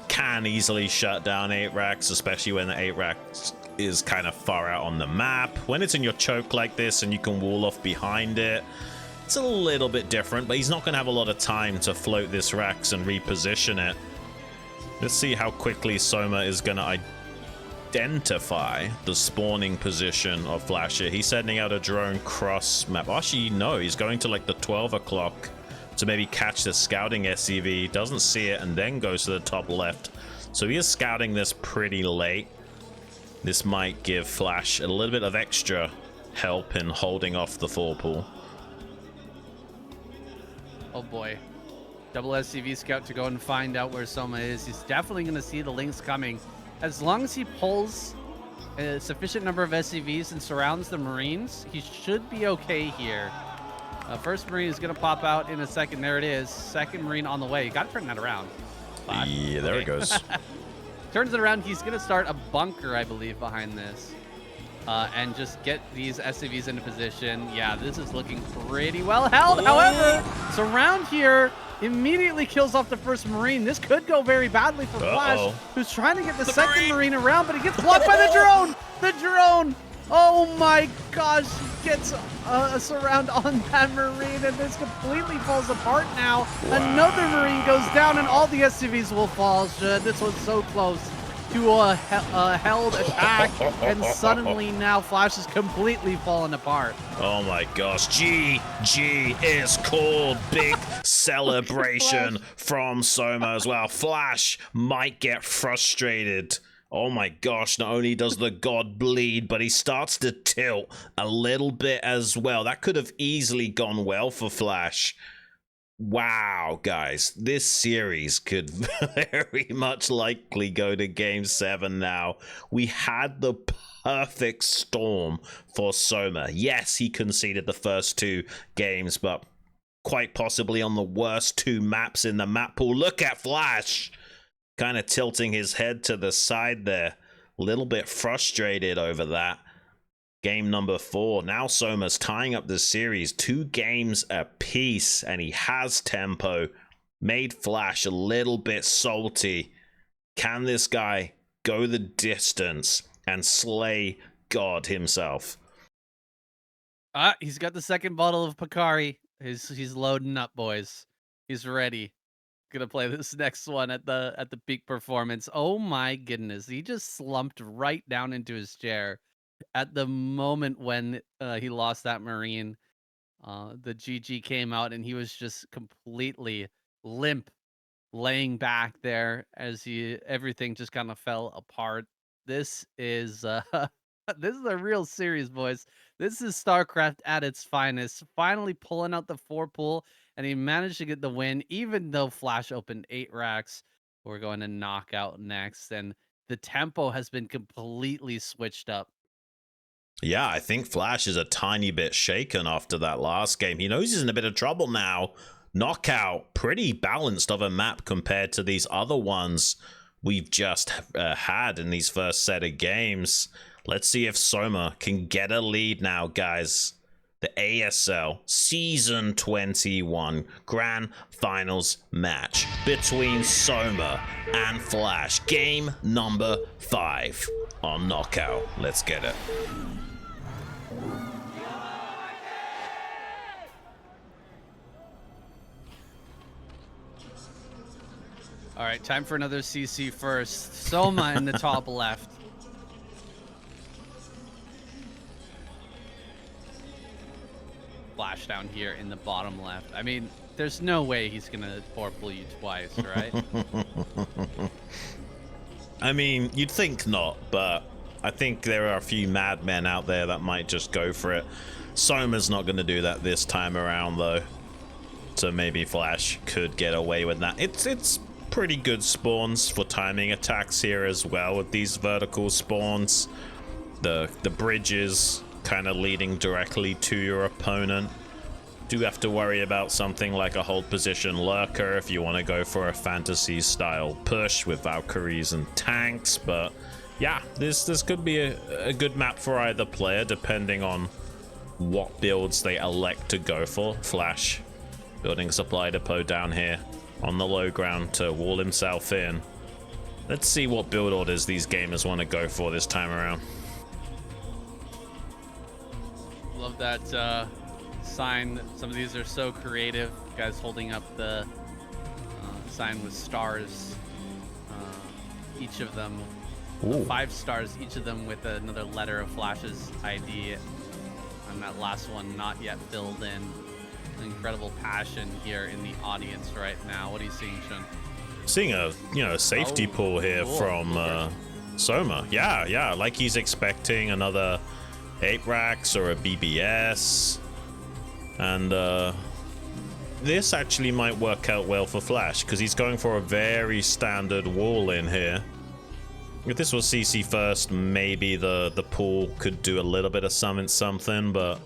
can easily shut down 8 racks, especially when the 8 racks is kind of far out on the map. When it's in your choke like this and you can wall off behind it, it's a little bit different, but he's not going to have a lot of time to float this racks and reposition it. Let's see how quickly Soma is going to identify the spawning position of Flash here. He's sending out a drone cross map. Actually, no, he's going to like the 12 o'clock to maybe catch the scouting SCV. Doesn't see it and then goes to the top left. So he is scouting this pretty late. This might give Flash a little bit of extra help in holding off the 4-pull. Oh boy. Double SCV scout to go and find out where Soma is. He's definitely going to see the links coming. As long as he pulls a sufficient number of SCVs and surrounds the Marines, he should be okay here. First Marine is going to pop out in a second. There it is. Second Marine on the way. You got to turn that around. Flash. Yeah, there it goes. Turns it around. He's going to start a bunker, I believe, behind this. And just get these SCVs into position. Yeah, this is looking pretty well held. However, surround here immediately kills off the first Marine. This could go very badly for Flash, who's trying to get the second Marine around, but he gets blocked by the drone. The drone. Oh my gosh, he gets a surround on that Marine, and this completely falls apart now. Wow. Another Marine goes down, and all the SCVs will fall. This was so close to a held attack, and suddenly now Flash is completely fallen apart. Oh my gosh, GG is called. Big celebration from Soma as well. Flash might get frustrated. Oh my gosh, not only does the god bleed, but he starts to tilt a little bit as well. That could have easily gone well for Flash. Wow, guys, this series could very much likely go to Game 7 now. We had the perfect storm for Soma. Yes, he conceded the first 2 games, but quite possibly on the worst 2 maps in the map pool. Look at Flash, kind of tilting his head to the side there. A little bit frustrated over that. Game number 4. Now Soma's tying up the series 2 games apiece, and he has tempo. Made Flash a little bit salty. Can this guy go the distance and slay God himself? He's got the second bottle of Picari. He's loading up, boys. He's ready. Gonna play this next one at the peak performance. Oh my goodness, he just slumped right down into his chair at the moment when he lost that Marine. The GG came out and he was just completely limp, laying back there as everything just kind of fell apart. This is this is a real series, boys. This is StarCraft at its finest. Finally pulling out the 4-pull, and he managed to get the win, even though Flash opened 8 racks. We're going to knock out next, and the tempo has been completely switched up. Yeah, I think Flash is a tiny bit shaken after that last game. He knows he's in a bit of trouble now. Knockout, pretty balanced of a map compared to these other ones we've just had in these first set of games. Let's see if Soma can get a lead now, guys. the ASL Season 21 Grand Finals match between Soma and Flash. Game number 5 on Knockout. Let's get it. All right, time for another CC first. Soma in the top left. Flash down here in the bottom left. I mean, there's no way he's gonna portal you twice, right? I mean, you'd think not, but I think there are a few madmen out there that might just go for it. Soma's not gonna do that this time around, though. So maybe Flash could get away with that. It's pretty good spawns for timing attacks here as well with these vertical spawns. The bridges kind of leading directly to your opponent. Do have to worry about something like a hold position lurker if you want to go for a fantasy style push with Valkyries and tanks, but yeah, this could be a good map for either player depending on what builds they elect to go for. Flash building a supply depot down here on the low ground to wall himself in. Let's see what build orders these gamers want to go for this time around. Love that sign. Some of these are so creative. Guys holding up the sign with stars. Each of them, 5 stars, each of them with another letter of Flash's ID. And that last one not yet filled in. Incredible passion here in the audience right now. What are you seeing, Xun? Seeing a safety pool here from Soma. Yeah, like he's expecting another 8 racks or a BBS, and this actually might work out well for Flash because he's going for a very standard wall in here. If this was CC first, maybe the pool could do a little bit of something, but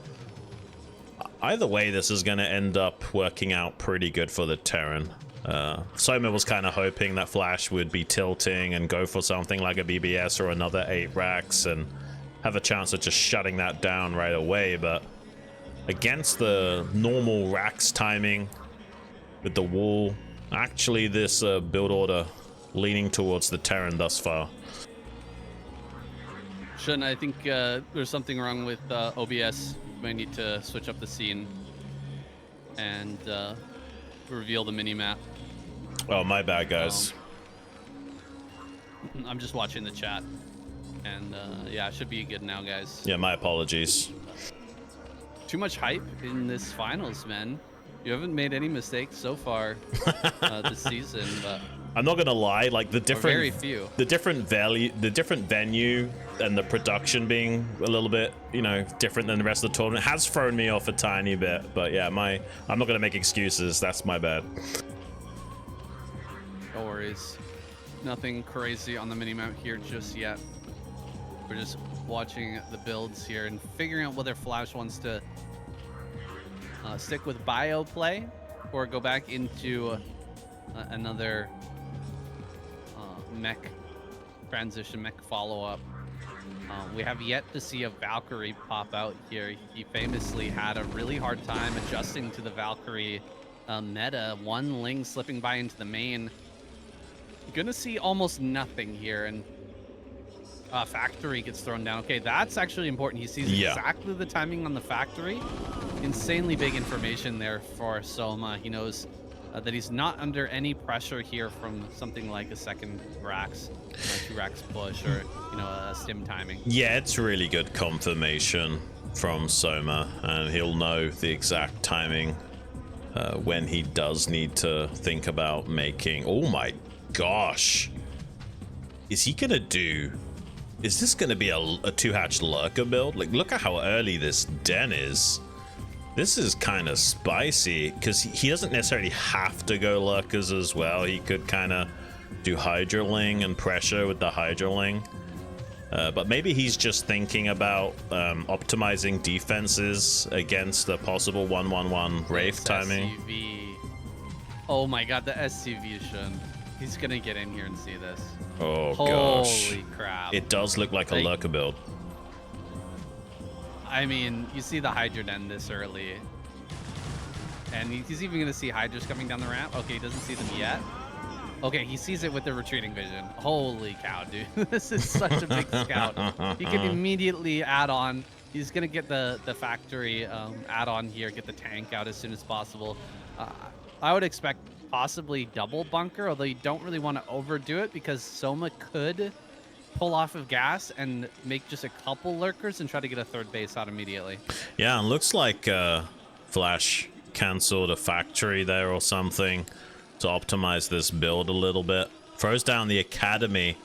either way, this is going to end up working out pretty good for the Terran. Soma was kind of hoping that Flash would be tilting and go for something like a BBS or another 8 racks and have a chance of just shutting that down right away, but against the normal racks timing with the wall, actually this build order leaning towards the Terran thus far. Xun, I think there's something wrong with OBS. Might need to switch up the scene and reveal the mini-map. Oh, my bad, guys. I'm just watching the chat. And yeah, it should be good now, guys. Yeah, my apologies. Too much hype in this finals, man. You haven't made any mistakes so far this season, but I'm not gonna lie, like the different, very few. the different venue, and the production being a little bit, different than the rest of the tournament has thrown me off a tiny bit. But yeah, I'm not gonna make excuses. That's my bad. No worries. Nothing crazy on the minimap here just yet. We're just watching the builds here and figuring out whether Flash wants to stick with bio play or go back into another mech transition, mech follow-up. We have yet to see a Valkyrie pop out here. He famously had a really hard time adjusting to the Valkyrie meta. One Ling slipping by into the main. Gonna see almost nothing here, and factory gets thrown down. Okay, that's actually important. He sees exactly the timing on the factory. Insanely big information there for Soma. He knows that he's not under any pressure here from something like a second racks, 2 racks push, or a stim timing. Yeah, it's really good confirmation from Soma, and he'll know the exact timing when he does need to think about making. Oh my gosh, is this gonna be a 2-hatch lurker build? Like, look at how early this den is. This is kind of spicy because he doesn't necessarily have to go lurkers as well. He could kind of do Hydraling and pressure with the Hydraling. But maybe he's just thinking about optimizing defenses against the possible 1-1-1 Wraith timing. SCV. Oh my god, the SCV Xun. He's gonna get in here and see this. Oh gosh. Holy crap. It does look like a lurker build. I mean, you see the Hydra end this early. And he's even going to see Hydras coming down the ramp. Okay, he doesn't see them yet. Okay, he sees it with the retreating vision. Holy cow, dude. This is such a big scout. He can immediately add on. He's going to get the factory add-on here, get the tank out as soon as possible. I would expect possibly double bunker, although you don't really want to overdo it because Soma could pull off of gas and make just a couple lurkers and try to get a third base out immediately. Yeah, and looks like Flash cancelled a factory there or something to optimize this build a little bit. Throws down the academy,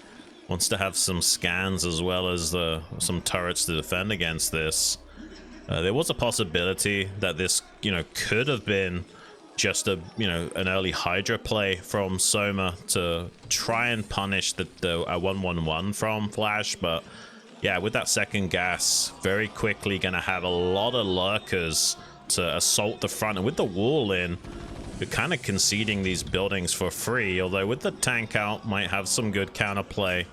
wants to have some scans as well as some turrets to defend against this. There was a possibility that this, could have been just an early Hydra play from Soma to try and punish the 1-1-1 from Flash, but yeah, with that second gas, very quickly gonna have a lot of lurkers to assault the front, and with the wall in, we're kind of conceding these buildings for free, although with the tank out, might have some good counterplay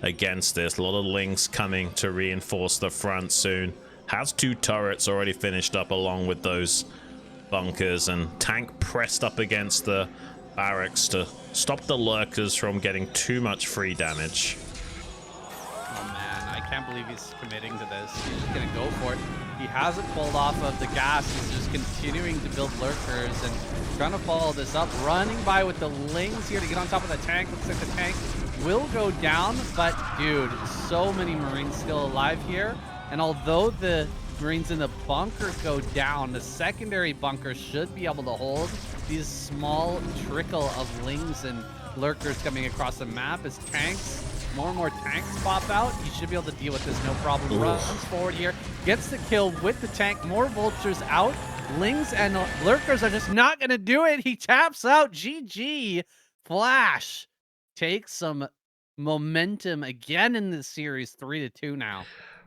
against this. A lot of links coming to reinforce the front soon. Has 2 turrets already finished up along with those bunkers, and tank pressed up against the barracks to stop the lurkers from getting too much free damage. Oh man, I can't believe he's committing to this. He's just gonna go for it. He hasn't pulled off of the gas. He's just continuing to build lurkers and trying to follow this up. Running by with the lings here to get on top of the tank. Looks like the tank will go down, but dude, so many Marines still alive here. And although the Marines in the bunker go down, the secondary bunker should be able to hold these small trickle of lings and lurkers coming across the map as tanks. More and more tanks pop out. He should be able to deal with this no problem. Runs forward here, gets the kill with the tank. More vultures out. Lings and lurkers are just not going to do it. He taps out. GG. Flash takes some momentum again in this series. 3-2 now.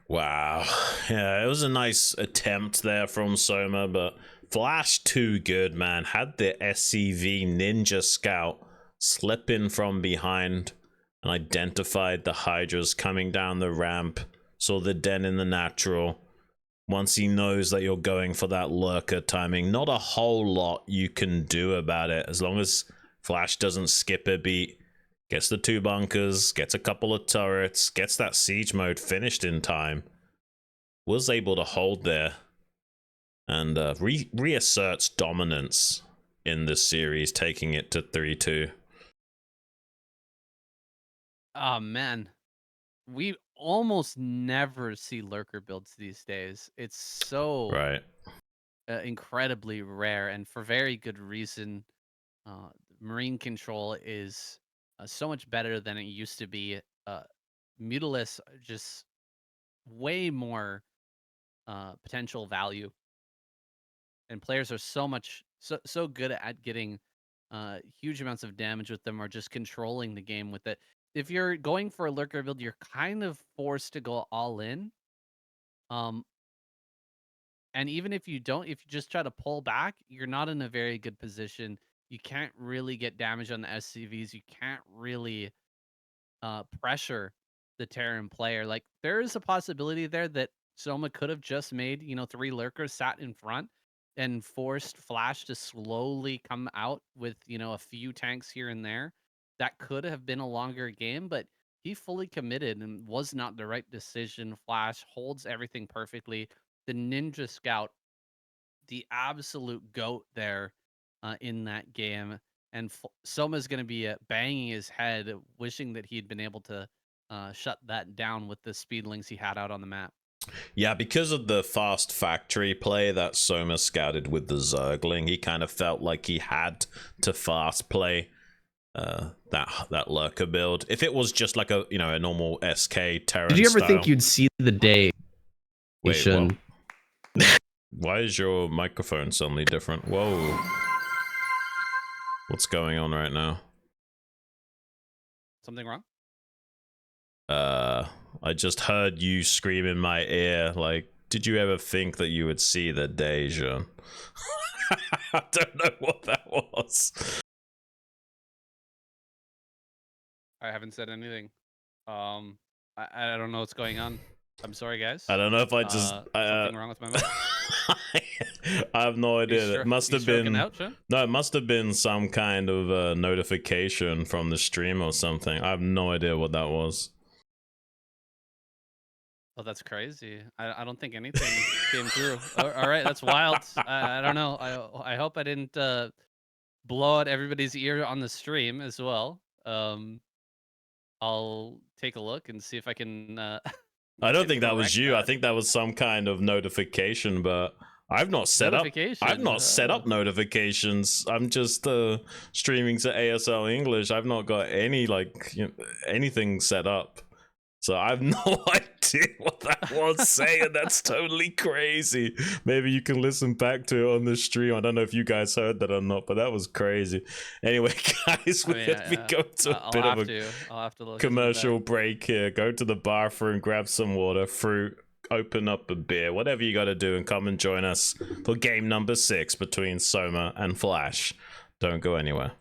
Wow. Yeah, it was a nice attempt there from Soma, but Flash too good, man. Had the SCV Ninja Scout slip in from behind and identified the Hydras coming down the ramp, saw the den in the natural. Once he knows that you're going for that lurker timing, not a whole lot you can do about it as long as Flash doesn't skip a beat. Gets the 2 bunkers, gets a couple of turrets, gets that siege mode finished in time. Was able to hold there and reasserts dominance in this series, taking it to 3-2. Oh man, we almost never see lurker builds these days. It's so Right. Incredibly rare, and for very good reason. Marine control is so much better than it used to be. Mutalists are just way more potential value, and players are so good at getting huge amounts of damage with them, or just controlling the game with it. If you're going for a lurker build, you're kind of forced to go all in. And even if you don't, if you just try to pull back, you're not in a very good position. You can't really get damage on the SCVs. You can't really pressure the Terran player. Like, there is a possibility there that Soma could have just made, 3 lurkers sat in front and forced Flash to slowly come out with, a few tanks here and there. That could have been a longer game, but he fully committed and was not the right decision. Flash holds everything perfectly. The Ninja Scout, the absolute GOAT there in that game. And Soma's going to be banging his head, wishing that he'd been able to shut that down with the speedlings he had out on the map. Yeah, because of the fast factory play that Soma scouted with the Zergling, he kind of felt like he had to fast play that lurker build. If it was just like a normal SK Terran Did you ever style... think you'd see the day? Wait, why is your microphone suddenly different? Whoa. What's going on right now? Something wrong? I just heard you scream in my ear, like, did you ever think that you would see the day, Xun? I don't know what that was. I haven't said anything. I don't know what's going on. I'm sorry, guys. I don't know if I just Something wrong with my mic. I have no idea. It must have been out, Cheng? no, it must have been some kind of notification from the stream or something. I have no idea what that was. Oh, that's crazy. I don't think anything came through. All right, that's wild. I don't know. I hope I didn't blow out everybody's ear on the stream as well. I'll take a look and see if I can. I don't think that was correct you. I that. think that was some kind of notification, but I've not set up. I've not set up notifications. I'm just streaming to ASL English. I've not got any like anything set up, so I have no idea what that was saying. That's totally crazy. Maybe you can listen back to it on the stream. I don't know if you guys heard that or not, but that was crazy. Anyway, guys, we're gonna be going to a bit of I'll have to look commercial break here. Go to the bathroom, grab some water, fruit, open up a beer, whatever you got to do, and come and join us for game number 6 between Soma and Flash. Don't go anywhere.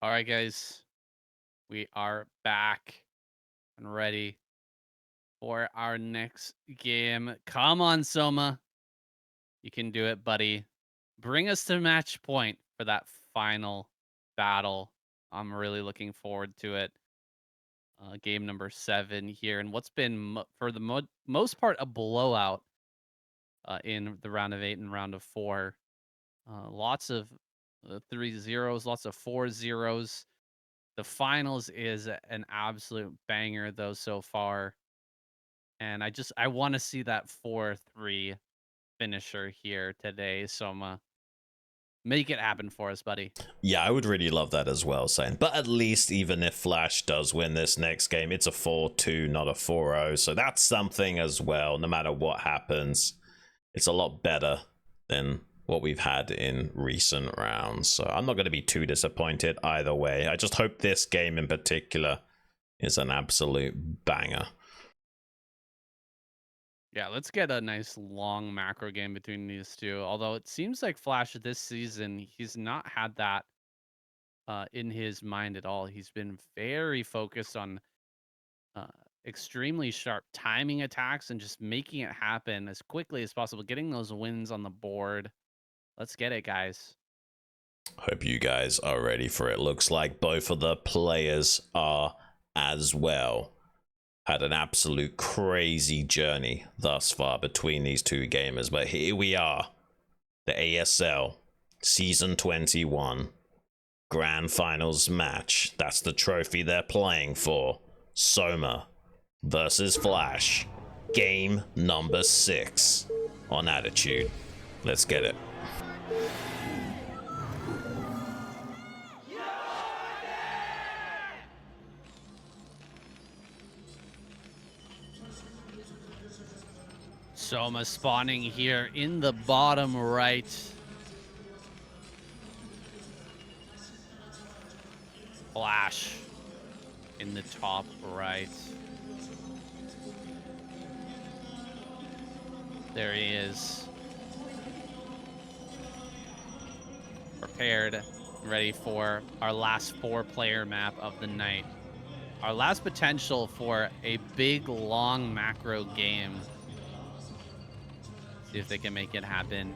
All right, guys, we are back and ready for our next game. Come on, Soma. You can do it, buddy. Bring us to match point for that final battle. I'm really looking forward to it. Game number 7 here, and what's been for the most part a blowout in the round of 8 and round of 4. Lots of 3-0s, lots of 4-0s. The finals is an absolute banger though so far, and I want to see that 4-3 finisher here today. Soma, make it happen for us, buddy. Yeah, I would really love that as well, Sain. But at least even if Flash does win this next game, it's a 4-2, not a 4-0. So that's something as well. No matter what happens, it's a lot better than what we've had in recent rounds. So I'm not going to be too disappointed either way. I just hope this game in particular is an absolute banger. Yeah, let's get a nice long macro game between these two. Although it seems like Flash this season, he's not had that in his mind at all. He's been very focused on uh, extremely sharp timing attacks and just making it happen as quickly as possible, getting those wins on the board. Let's get it, guys. Hope you guys are ready for it. Looks like both of the players are as well. Had an absolute crazy journey thus far between these two gamers, but here we are, the ASL Season 21 Grand Finals match. That's the trophy they're playing for. Soma versus Flash. Game number 6 on Attitude. Let's get it. Soma spawning here in the bottom right. Flash in the top right. There he is. Prepared, ready for our last 4-player map of the night. Our last potential for a big, long macro game. See if they can make it happen.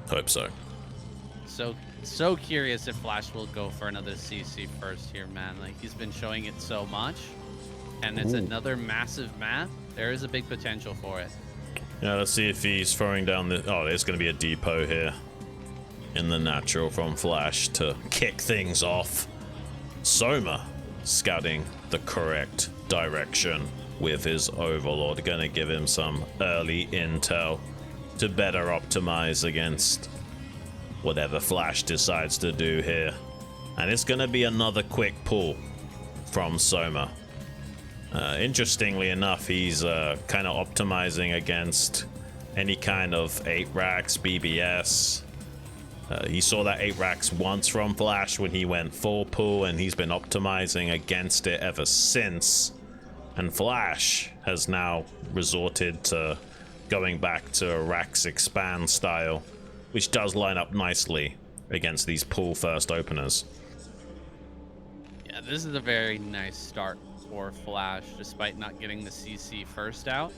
Hope so. So curious if Flash will go for another CC first here, man. Like, he's been showing it so much. And it's another massive map. There is a big potential for it. Yeah, let's see if he's throwing down the... Oh, there's going to be a depot here in the natural from Flash to kick things off. Soma scouting the correct direction with his Overlord. Going to give him some early intel to better optimize against whatever Flash decides to do here. And it's going to be another quick pull from Soma. Interestingly enough, he's kind of optimizing against any kind of 8 racks, BBS. He saw that 8 racks once from Flash when he went full pull, and he's been optimizing against it ever since. And Flash has now resorted to going back to a racks expand style, which does line up nicely against these pull first openers. Yeah, this is a very nice start for Flash, despite not getting the CC first out.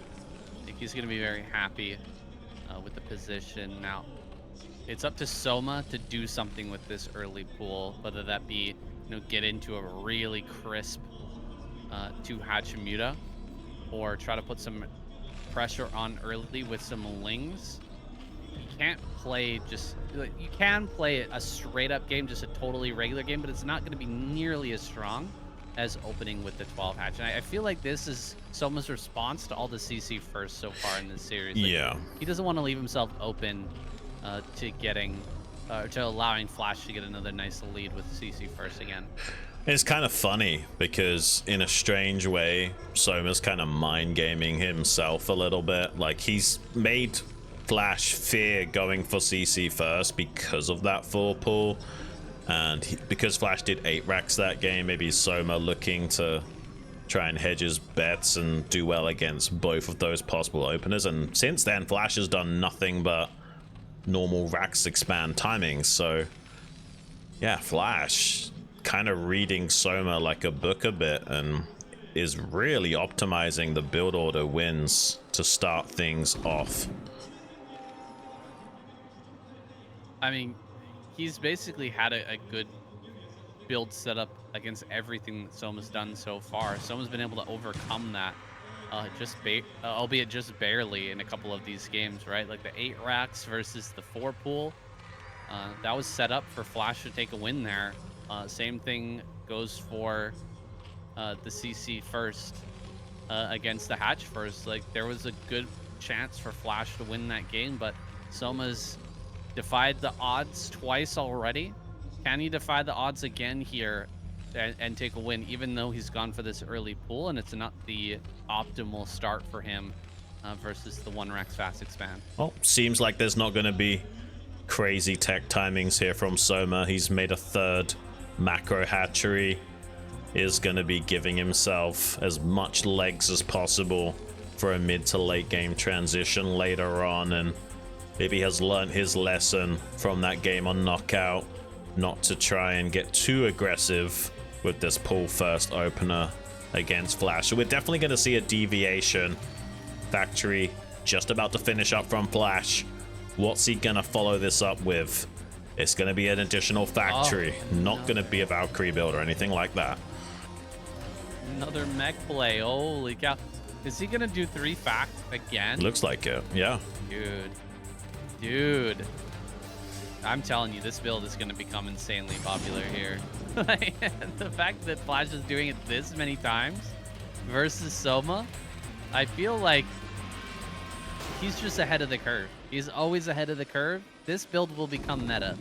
I think he's going to be very happy with the position. Now, it's up to Soma to do something with this early pool, whether that be, get into a really crisp 2 Hachimuta, or try to put some pressure on early with some Lings. You can't play you can play a straight up game, just a totally regular game, but it's not going to be nearly as strong as opening with the 12 hatch. And I feel like this is Soma's response to all the CC first so far in this series. Like, yeah. He doesn't want to leave himself open to allowing Flash to get another nice lead with CC first again. It's kind of funny because in a strange way, Soma's kind of mind gaming himself a little bit. Like, he's made Flash fear going for CC first because of that 4 pull. And because Flash did 8 racks that game, maybe Soma looking to try and hedge his bets and do well against both of those possible openers. And since then, Flash has done nothing but normal racks expand timings. So yeah, Flash kind of reading Soma like a book a bit and is really optimizing the build order wins to start things off. I mean, he's basically had a good build setup against everything that Soma's done so far. Soma's been able to overcome that, albeit just barely in a couple of these games, right? Like the 8 racks versus the 4 pool. That was set up for Flash to take a win there. Same thing goes for the CC first against the Hatch first. Like, there was a good chance for Flash to win that game, but Soma's defied the odds twice already. Can he defy the odds again here and take a win, even though he's gone for this early pool and it's not the optimal start for him versus the 1 rack fast expand? Well, seems like there's not going to be crazy tech timings here from Soma. He's made a 3rd macro hatchery, is going to be giving himself as much legs as possible for a mid to late game transition later on, and maybe has learned his lesson from that game on Knockout not to try and get too aggressive with this pull first opener against Flash. So we're definitely going to see a deviation. Factory just about to finish up from Flash. What's he going to follow this up with? It's going to be an additional factory, not going to be a Valkyrie build or anything like that. Another mech play. Holy cow. Is he going to do 3 fact again? Looks like it, yeah. Dude. I'm telling you, this build is going to become insanely popular here. The fact that Flash is doing it this many times versus Soma, I feel like he's just ahead of the curve. He's always ahead of the curve. This build will become meta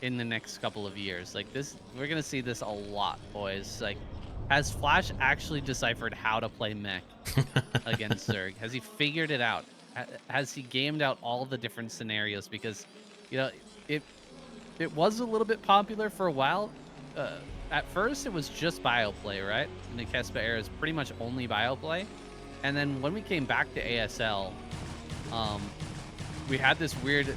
in the next couple of years. Like this, we're going to see this a lot, boys. Like, has Flash actually deciphered how to play mech against Zerg? Has he figured it out? Has he gamed out all the different scenarios? Because, you know, it was a little bit popular for a while. At first, it was just bioplay, right? In the Kespa era, is pretty much only bioplay. And then when we came back to ASL, we had this weird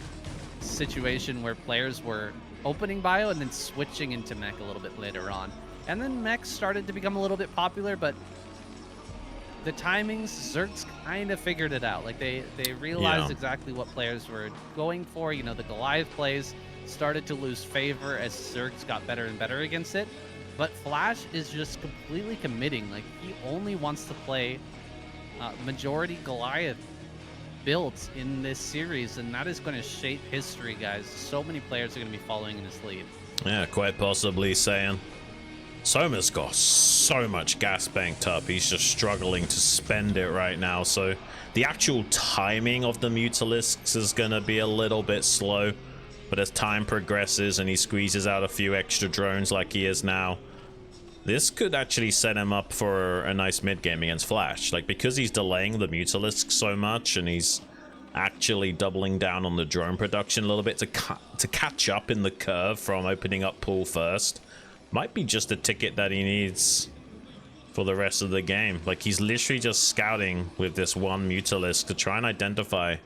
situation where players were opening bio and then switching into mech a little bit later on. And then mech started to become a little bit popular, but the timings, Zerg's kind of figured it out. Like they realized exactly what players were going for. You know, the Goliath plays started to lose favor as Zerg's got better and better against it. But Flash is just completely committing. Like, he only wants to play majority Goliath builds in this series, and that is going to shape history, guys. So many players are going to be following in his lead. Yeah, quite possibly, Saiyan. Soma's got so much gas banked up. He's just struggling to spend it right now. So the actual timing of the Mutalisks is going to be a little bit slow. But as time progresses and he squeezes out a few extra drones like he is now, this could actually set him up for a nice mid game against Flash. Like, because he's delaying the Mutalisk so much and he's actually doubling down on the drone production a little bit to catch up in the curve from opening up pool first, might be just a ticket that he needs for the rest of the game. Like, he's literally just scouting with this one Mutalisk to try and identify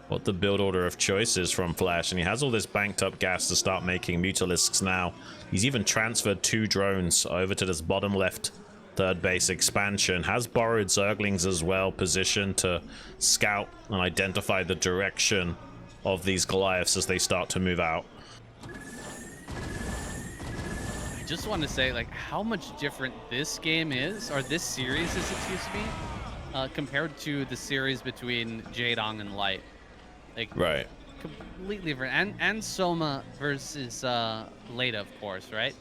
what the build order of choice is from Flash, and he has all this banked up gas to start making Mutalisks now. He's even transferred 2 drones over to this bottom left 3rd base expansion, has borrowed Zerglings as well, positioned to scout and identify the direction of these Goliaths as they start to move out. I just want to say, like, how much different this game is, or this series is, excuse me, compared to the series between Jaedong and Light. Like, right, completely different. And Soma versus Leda, of course, right?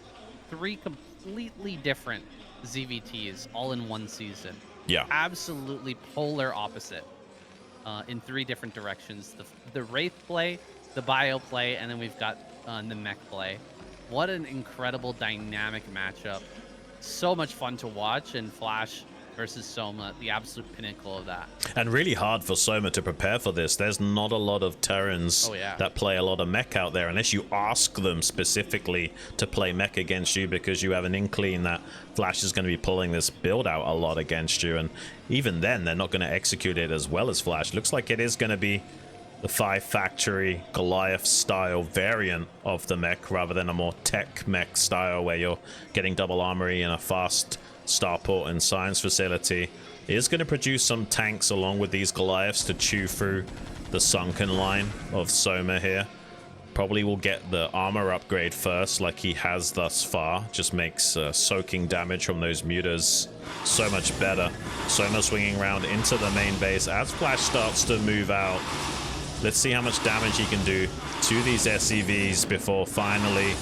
3 completely different ZVTs all in one season. Yeah, absolutely polar opposite in 3 different directions. The Wraith play, the Bio play, and then we've got the Mech play. What an incredible dynamic matchup. So much fun to watch, and Flash versus Soma, the absolute pinnacle of that. And really hard for Soma to prepare for this. There's not a lot of Terrans that play a lot of mech out there, unless you ask them specifically to play mech against you, because you have an inkling that Flash is going to be pulling this build out a lot against you. And even then, they're not going to execute it as well as Flash. Looks like it is going to be the 5-factory Goliath style variant of the mech rather than a more tech mech style where you're getting double armory and a fast starport and science facility. It is going to produce some tanks along with these Goliaths to chew through the sunken line of Soma here. Probably will get the armor upgrade first like he has thus far. Just makes soaking damage from those mutas so much better. Soma swinging around into the main base as Flash starts to move out. Let's see how much damage he can do to these SCVs before finally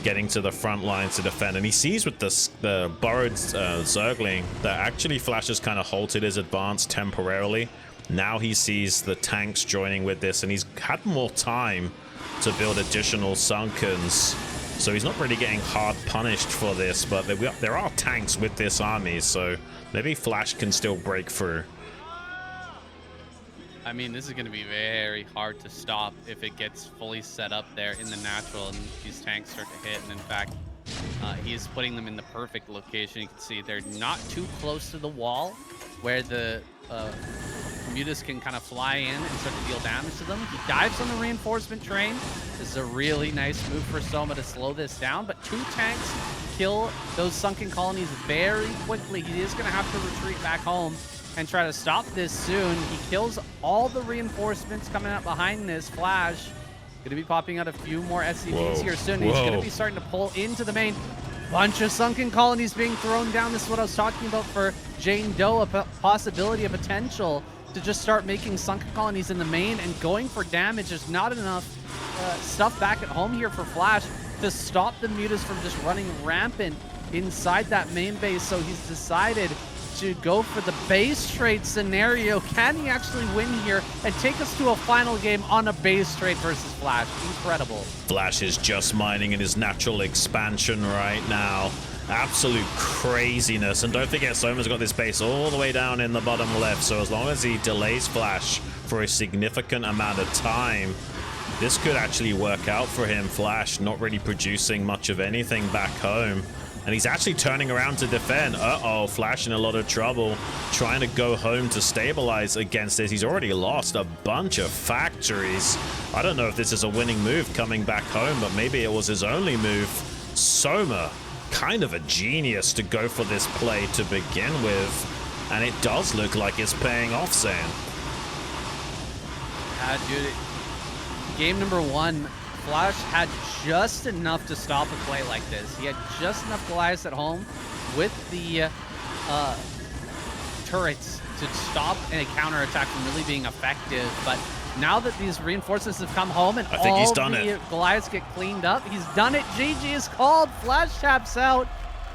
getting to the front lines to defend. And he sees with the burrowed Zergling that actually Flash has kind of halted his advance temporarily. Now he sees the tanks joining with this, and he's had more time to build additional sunkens, so he's not really getting hard punished for this. But there are tanks with this army, so maybe Flash can still break through. I mean, this is going to be very hard to stop if it gets fully set up there in the natural and these tanks start to hit. And in fact, he's putting them in the perfect location. You can see they're not too close to the wall where the mutas can kind of fly in and start to deal damage to them. He dives on the reinforcement train. This is a really nice move for Soma to slow this down, but 2 tanks kill those sunken colonies very quickly. He is going to have to retreat back home and try to stop this soon. He kills all the reinforcements coming out behind this. Flash going to be popping out a few more SCVs here soon. He's going to be starting to pull into the main. Bunch of sunken colonies being thrown down. This is what I was talking about for Jane Doe, a possibility, a potential to just start making sunken colonies in the main and going for damage. There's not enough stuff back at home here for Flash to stop the mutas from just running rampant inside that main base. So he's decided to go for the base trade scenario. Can he actually win here and take us to a final game on a base trade versus Flash? Incredible. Flash is just mining in his natural expansion right now. Absolute craziness. And don't forget, Soma's got this base all the way down in the bottom left, so as long as he delays Flash for a significant amount of time, this could actually work out for him. Flash not really producing much of anything back home, and he's actually turning around to defend. Uh-oh, Flash in a lot of trouble, trying to go home to stabilize against this. He's already lost a bunch of factories. I don't know if this is a winning move coming back home, but maybe it was his only move. Soma, kind of a genius to go for this play to begin with, and it does look like it's paying off, Saiyan. Dude, game number 1, Flash had just enough to stop a play like this. He had just enough Goliaths at home with the turrets to stop a counterattack from really being effective. But now that these reinforcements have come home and all the Goliaths get cleaned up, he's done it. GG is called. Flash taps out.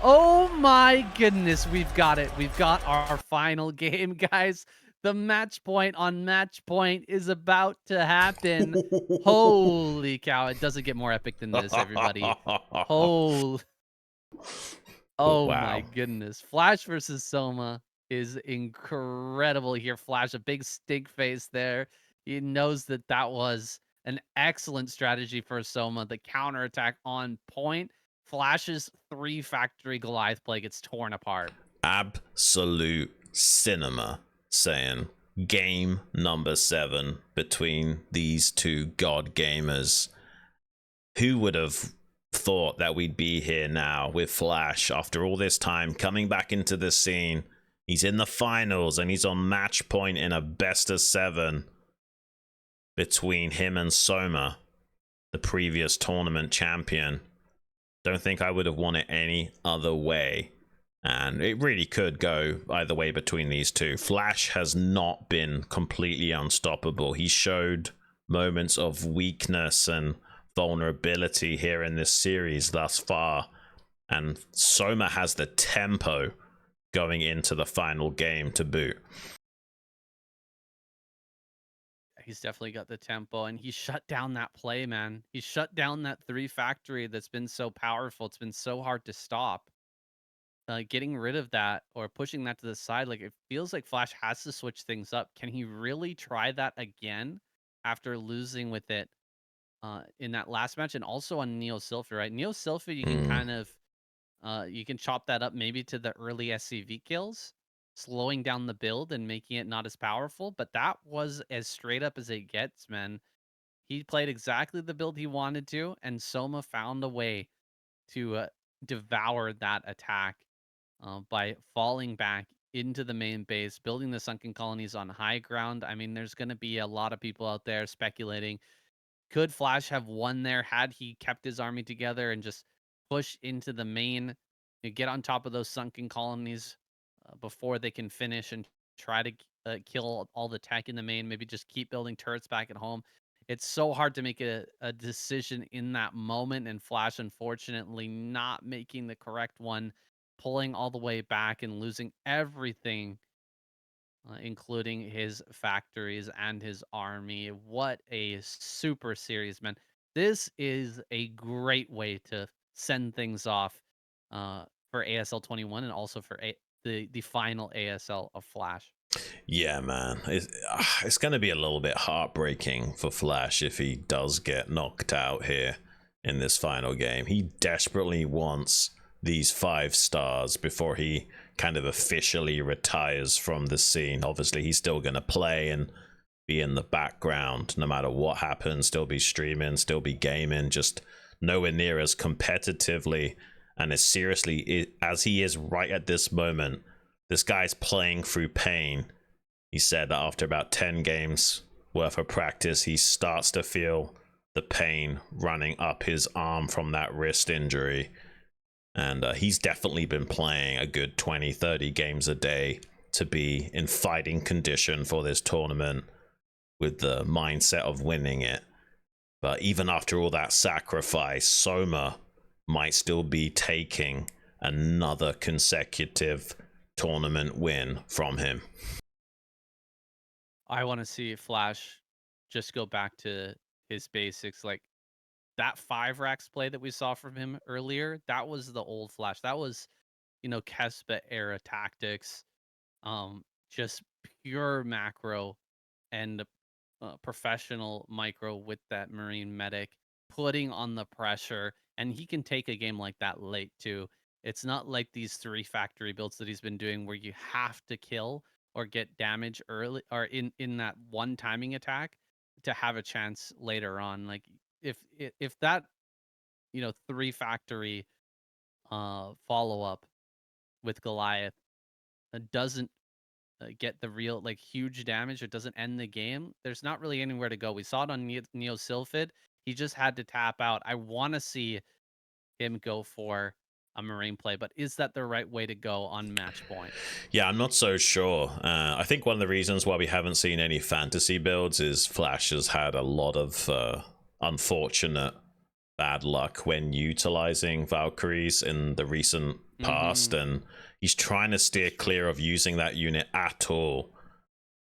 Oh my goodness, we've got it. We've got our final game, guys. The match point on match point is about to happen. Holy cow, it doesn't get more epic than this, everybody. Holy. Oh wow. My goodness. Flash versus Soma is incredible here. Flash, a big stink face there. He knows that that was an excellent strategy for Soma. The counterattack on point. Flash's 3-factory Goliath play gets torn apart. Absolute cinema. Saying game number 7 between these two god gamers. Who would have thought that we'd be here now with Flash after all this time coming back into the scene? He's in the finals and he's on match point in a best of 7 between him and Soma, the previous tournament champion. Don't think I would have won it any other way. And it really could go either way between these two. Flash has not been completely unstoppable. He showed moments of weakness and vulnerability here in this series thus far. And Soma has the tempo going into the final game to boot. He's definitely got the tempo, and he shut down that play, man. He shut down that 3-factory that's been so powerful. It's been so hard to stop. Getting rid of that or pushing that to the side, like, it feels like Flash has to switch things up. Can he really try that again after losing with it in that last match? And also on Neo Silphy, right? Neo Silphy, you can kind of you can chop that up maybe to the early SCV kills, slowing down the build and making it not as powerful, but that was as straight up as it gets, man. He played exactly the build he wanted to, and Soma found a way to devour that attack by falling back into the main base, building the sunken colonies on high ground. I mean, there's going to be a lot of people out there speculating, could Flash have won there had he kept his army together and just push into the main, get on top of those sunken colonies before they can finish and try to kill all the tech in the main, maybe just keep building turrets back at home. It's so hard to make a decision in that moment, and Flash, unfortunately, not making the correct one, pulling all the way back and losing everything, including his factories and his army. What a super series, man. This is a great way to send things off for ASL 21 and also for the final ASL of Flash. Yeah, man. It's going to be a little bit heartbreaking for Flash if he does get knocked out here in this final game. He desperately wants these 5 stars before he kind of officially retires from the scene. Obviously, he's still going to play and be in the background no matter what happens, still be streaming, still be gaming, just nowhere near as competitively and as seriously as he is right at this moment. This guy's playing through pain. He said that after about 10 games worth of practice, he starts to feel the pain running up his arm from that wrist injury. And he's definitely been playing a good 20-30 games a day to be in fighting condition for this tournament with the mindset of winning it. But even after all that sacrifice, Soma might still be taking another consecutive tournament win from him. I want to see Flash just go back to his basics. Like that 5 racks play that we saw from him earlier, that was the old Flash. That was, Kespa era tactics. Just pure macro and professional micro with that Marine medic, putting on the pressure. And he can take a game like that late too. It's not like these 3 factory builds that he's been doing where you have to kill or get damage early or in that one timing attack to have a chance later on. Like if that 3 factory follow up with Goliath doesn't get the real like huge damage, it doesn't end the game, there's not really anywhere to go. We saw it on Neo Sylphid. He just had to tap out. I want to see him go for a Marine play, but is that the right way to go on match point? Yeah, I'm not so sure. I think one of the reasons why we haven't seen any fantasy builds is Flash has had a lot of unfortunate bad luck when utilizing Valkyries in the recent past, and he's trying to steer clear of using that unit at all.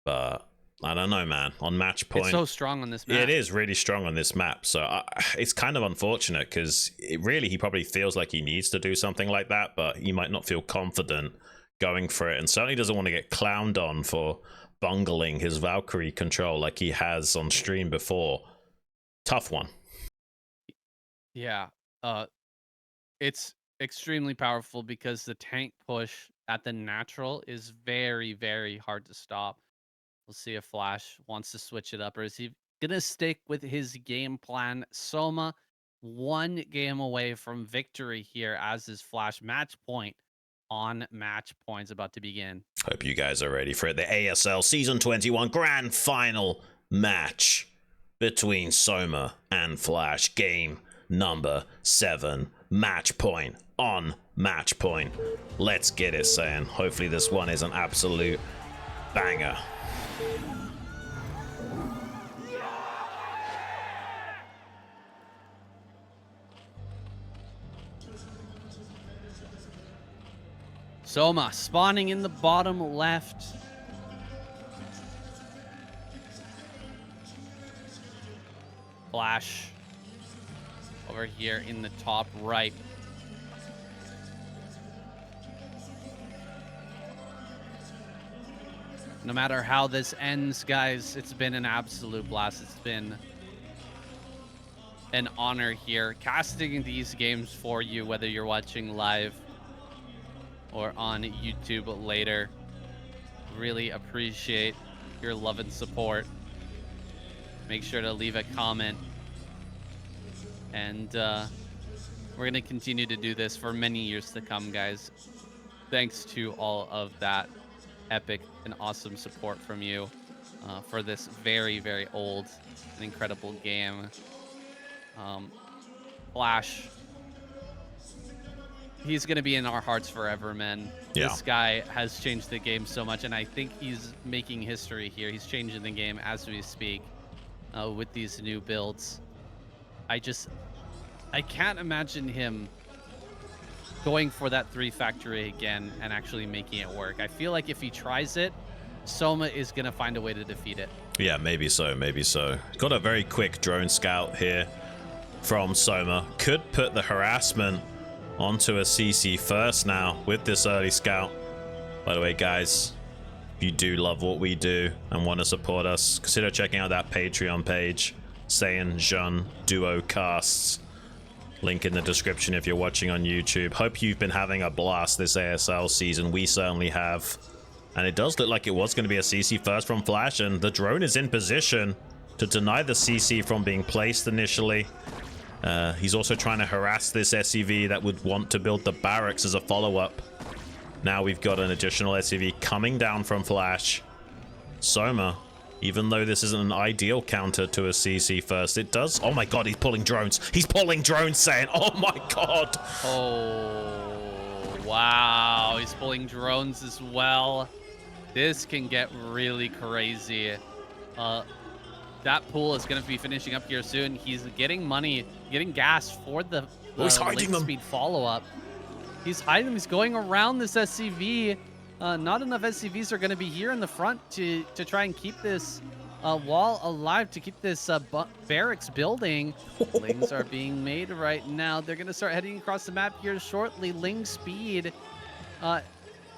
But I don't know, man. On match point, it's so strong on this map. Yeah, it is really strong on this map. So it's kind of unfortunate because he probably feels like he needs to do something like that, but he might not feel confident going for it, and certainly doesn't want to get clowned on for bungling his Valkyrie control like he has on stream before. Tough one. Yeah, it's extremely powerful because the tank push at the natural is very, very hard to stop. We'll see if Flash wants to switch it up, or is he gonna stick with his game plan? Soma, 1 game away from victory here as his Flash match point on match points about to begin. Hope you guys are ready for it. The ASL Season 21 Grand Final match between Soma and Flash. Game number 7. Match point on match point. Let's get it, Saiyan. Hopefully this one is an absolute banger. Soma spawning in the bottom left. Flash over here in the top right. No matter how this ends, guys, it's been an absolute blast. It's been an honor here casting these games for you, whether you're watching live or on YouTube later. really appreciate your love and support. Make sure to leave a comment. And we're going to continue to do this for many years to come, guys. Thanks to all of that epic and awesome support from you for this very, very old and incredible game. Flash, he's going to be in our hearts forever, man. Yeah. This guy has changed the game so much, and I think he's making history here. He's changing the game as we speak with these new builds. I can't imagine him going for that 3 factory again and actually making it work. I feel like if he tries it, Soma is going to find a way to defeat it. Yeah, maybe so, maybe so. Got a very quick drone scout here from Soma. Could put the harassment onto a CC first now with this early scout. By the way, guys, if you do love what we do and want to support us, consider checking out that Patreon page, Saiyan Xun Duo Casts. Link in the description if you're watching on YouTube. Hope you've been having a blast this ASL season. We certainly have. And it does look like it was going to be a CC first from Flash, and the drone is in position to deny the CC from being placed initially. He's also trying to harass this SCV that would want to build the barracks as a follow-up. Now we've got an additional SCV coming down from Flash. Soma, even though this isn't an ideal counter to a CC first, it does. Oh my god, he's pulling drones. He's pulling drones, saying, oh my god. Oh, wow. He's pulling drones as well. This can get really crazy. That pool is going to be finishing up here soon. He's getting money, getting gas for the he's hiding them. speed follow-up. He's hiding them. He's going around this SCV. Not enough SCVs are going to be here in the front to try and keep this wall alive, to keep this barracks building. Lings are being made right now. They're going to start heading across the map here shortly. Ling speed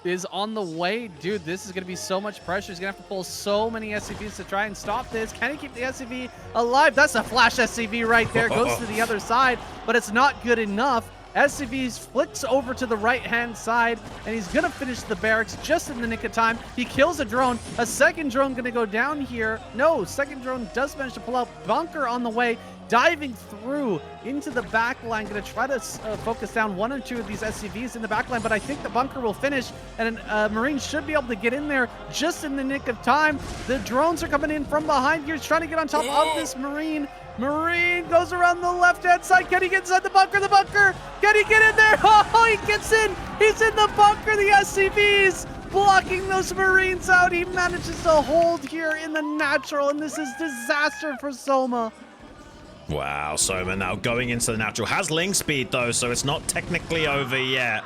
is on the way. Dude, this is going to be so much pressure. He's going to have to pull so many SCVs to try and stop this. Can he keep the SCV alive? That's a Flash SCV right there. Goes to the other side, but it's not good enough. SCV flicks over to the right-hand side, and he's going to finish the barracks just in the nick of time. He kills a drone. A second drone going to go down here. No, second drone does manage to pull out. Bunker on the way, diving through into the back line. Going to try to focus down 1 or 2 of these SCVs in the back line, but I think the bunker will finish, and Marine should be able to get in there just in the nick of time. The drones are coming in from behind here. He's trying to get on top of this Marine. Marine goes around the left-hand side. Can he get inside the bunker? The bunker! Can he get in there? Oh, he gets in! He's in the bunker! The SCVs blocking those Marines out. He manages to hold here in the natural, and this is disaster for Soma. Wow, Soma now going into the natural. Has Ling speed, though, so it's not technically over yet.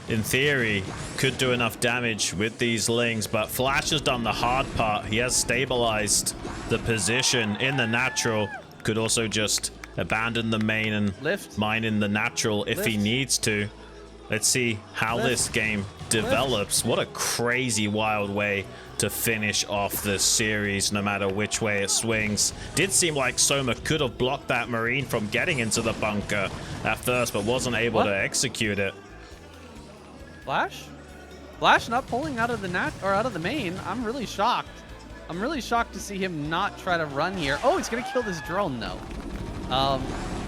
In theory, could do enough damage with these Lings, but Flash has done the hard part. He has stabilized the position in the natural. Could also just abandon the main and mine in the natural if he needs to. Let's see how this game develops. What a crazy, wild way to finish off this series, no matter which way it swings. Did seem like Soma could have blocked that Marine from getting into the bunker at first, but wasn't able to execute it. Flash? Flash not pulling out of the out of the main. I'm really shocked. I'm really shocked to see him not try to run here. Oh, he's gonna kill this drone though.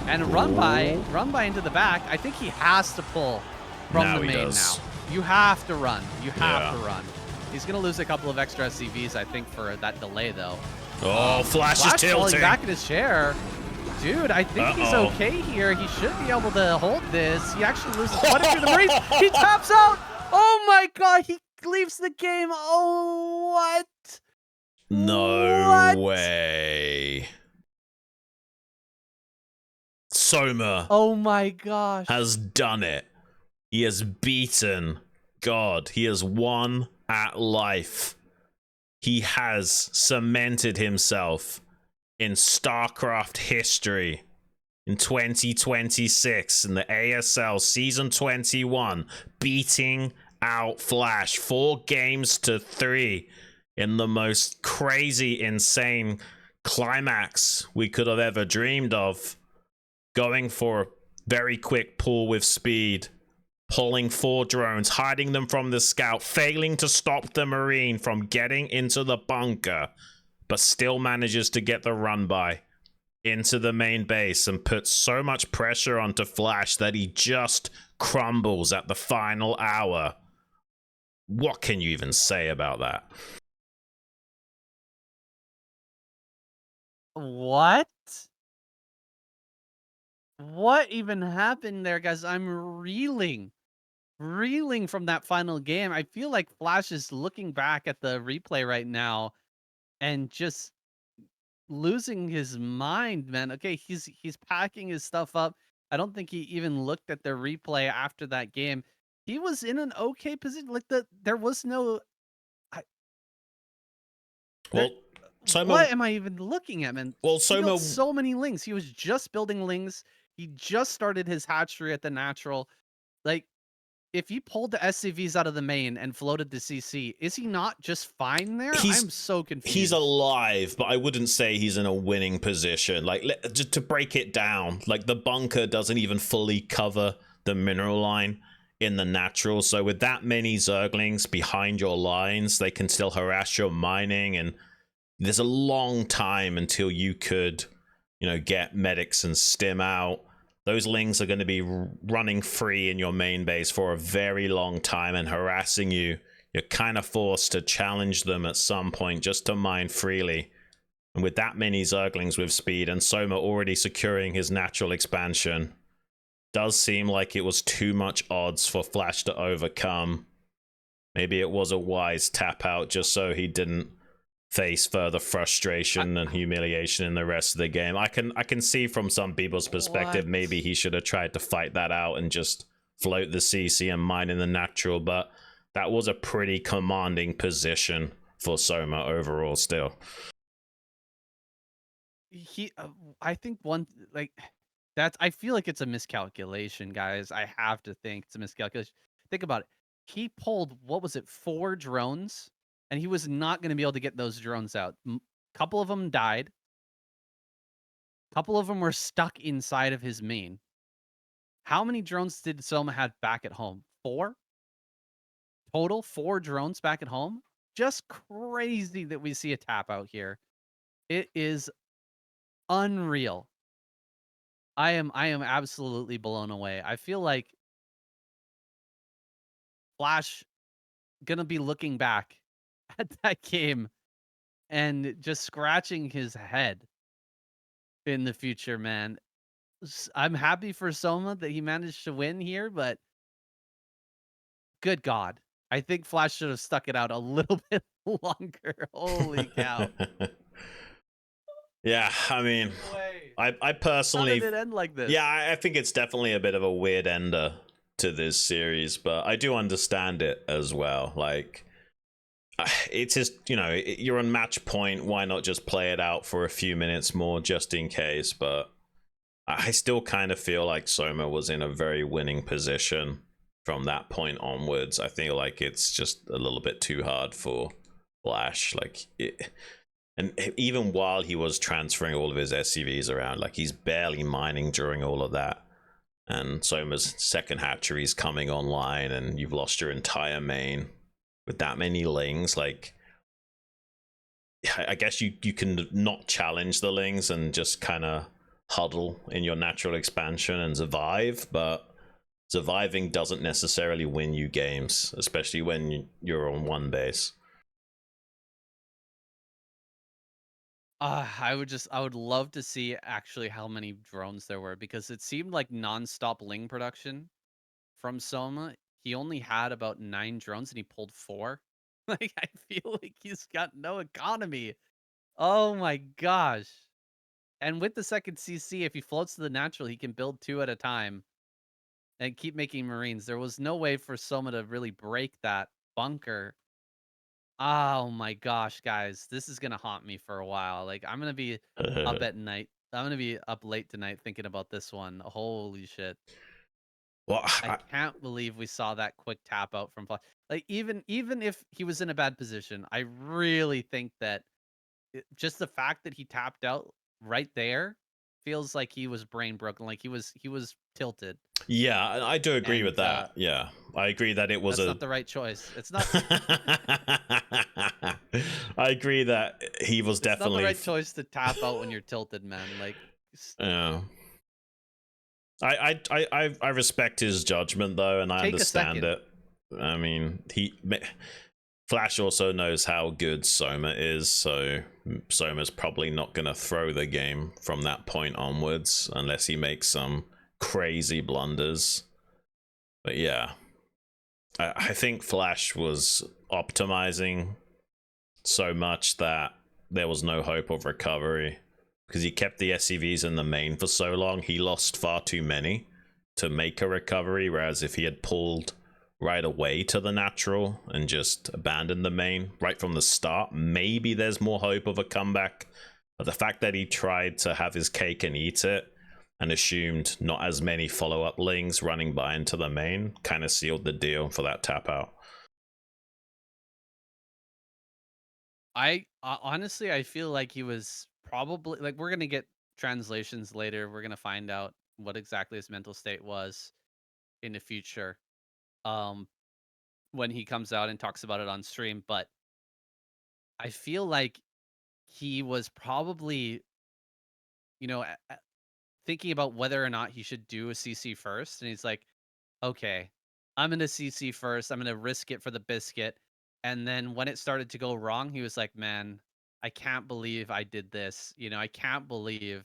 And run by into the back. I think he has to pull from the main now. You have to run. You have to run. He's gonna lose a couple of extra SCVs, I think, for that delay though. Oh, Flash is tilting. Falling back in his chair. Dude, I think he's okay here. He should be able to hold this. He actually loses 22 the Marines. He taps out. Oh my god, he leaves the game. Oh, what? No way. Soma. Oh my gosh. Has done it. He has beaten God. He has won at life. He has cemented himself in StarCraft history in 2026 in the ASL Season 21, beating out Flash 4 games to 3 in the most crazy, insane climax we could have ever dreamed of. Going for a very quick pull with speed, pulling 4 drones, hiding them from the scout, failing to stop the Marine from getting into the bunker, but still manages to get the run by into the main base and puts so much pressure onto Flash that he just crumbles at the final hour. What can you even say about that? What? What even happened there, guys? I'm reeling from that final game. I feel like Flash is looking back at the replay right now and just losing his mind, man. Okay, he's packing his stuff up. I don't think he even looked at the replay after that game. He was in an okay position. Like there was no there, Well, Soma. what am I even looking at, man? Well, He built Soma. so many lings. He was just building lings. He just started his hatchery at the natural. Like, if he pulled the SCVs out of the main and floated to CC, is he not just fine there? I'm so confused. He's alive, but I wouldn't say he's in a winning position. Like, just to break it down, like the bunker doesn't even fully cover the mineral line in the natural. So with that many Zerglings behind your lines, they can still harass your mining, and there's a long time until you could, you know, get medics and stim out. Those lings are going to be running free in your main base for a very long time and harassing you. You're kind of forced to challenge them at some point just to mine freely. And with that many Zerglings with speed and Soma already securing his natural expansion, does seem like it was too much odds for Flash to overcome. Maybe it was a wise tap out just so he didn't face further frustration and humiliation in the rest of the game. I can see from some people's perspective, maybe he should have tried to fight that out and just float the CC and mine in the natural, but that was a pretty commanding position for Soma overall still. I think I feel like it's a miscalculation, guys. I have to think it's a miscalculation. Think about it. He pulled, what was it, 4 drones? And he was not going to be able to get those drones out. Couple of them died. Couple of them were stuck inside of his main. How many drones did Soma have back at home? 4? Total 4 drones back at home? Just crazy that we see a tap out here. It is unreal. I am absolutely blown away. I feel like Flash gonna be looking back at that game and just scratching his head in the future, man. I'm happy for Soma that he managed to win here, but good God. I think Flash should have stuck it out a little bit longer. Holy cow. Yeah, I mean, I personally... How did it end like this? Yeah, I think it's definitely a bit of a weird ender to this series, but I do understand it as well. Like, it's just, you know, you're on match point. Why not just play it out for a few minutes more just in case? But I still kind of feel like Soma was in a very winning position from that point onwards. I feel like it's just a little bit too hard for Flash. Like, and even while he was transferring all of his SCVs around, like, he's barely mining during all of that. And Soma's second hatchery is coming online, and you've lost your entire main with that many lings. Like, I guess you can not challenge the lings and just kind of huddle in your natural expansion and survive, but surviving doesn't necessarily win you games, especially when you're on one base. I would love to see actually how many drones there were, because it seemed like nonstop ling production from Soma. He only had about 9 drones and he pulled 4. Like, I feel like he's got no economy. Oh my gosh. And with the second CC, if he floats to the natural, he can build 2 at a time and keep making Marines. There was no way for Soma to really break that bunker. Oh my gosh, guys, this is gonna haunt me for a while. Like, I'm gonna be up at night. I'm gonna be up late tonight thinking about this one. Holy shit. Well, I can't believe we saw that quick tap out from Flash. Like, even if he was in a bad position, I really think that just the fact that he tapped out right there feels like he was brain broken, like he was tilted. Yeah, I do agree And with that. Yeah, I agree that it was that's not the right choice. It's not. I agree that he was It's not the definitely right choice to tap out when you're tilted, man. Like, yeah. I respect his judgment though, and I take a understand second. it. I mean, Flash also knows how good Soma is, so Soma's probably not gonna throw the game from that point onwards unless he makes some crazy blunders. But yeah, I think Flash was optimizing so much that there was no hope of recovery because he kept the SCVs in the main for so long. He lost far too many to make a recovery, whereas if he had pulled right away to the natural and just abandoned the main right from the start, maybe there's more hope of a comeback. But the fact that he tried to have his cake and eat it and assumed not as many follow-up lings running by into the main kind of sealed the deal for that tap out. I honestly, I feel like he was probably like, we're gonna get translations later. We're gonna find out what exactly his mental state was in the future, um, when he comes out and talks about it on stream. But I feel like he was probably, you know, thinking about whether or not he should do a CC first, and he's like, okay, I'm gonna CC first. I'm gonna risk it for the biscuit. And then when it started to go wrong, he was like, man, I can't believe I did this. You know, I can't believe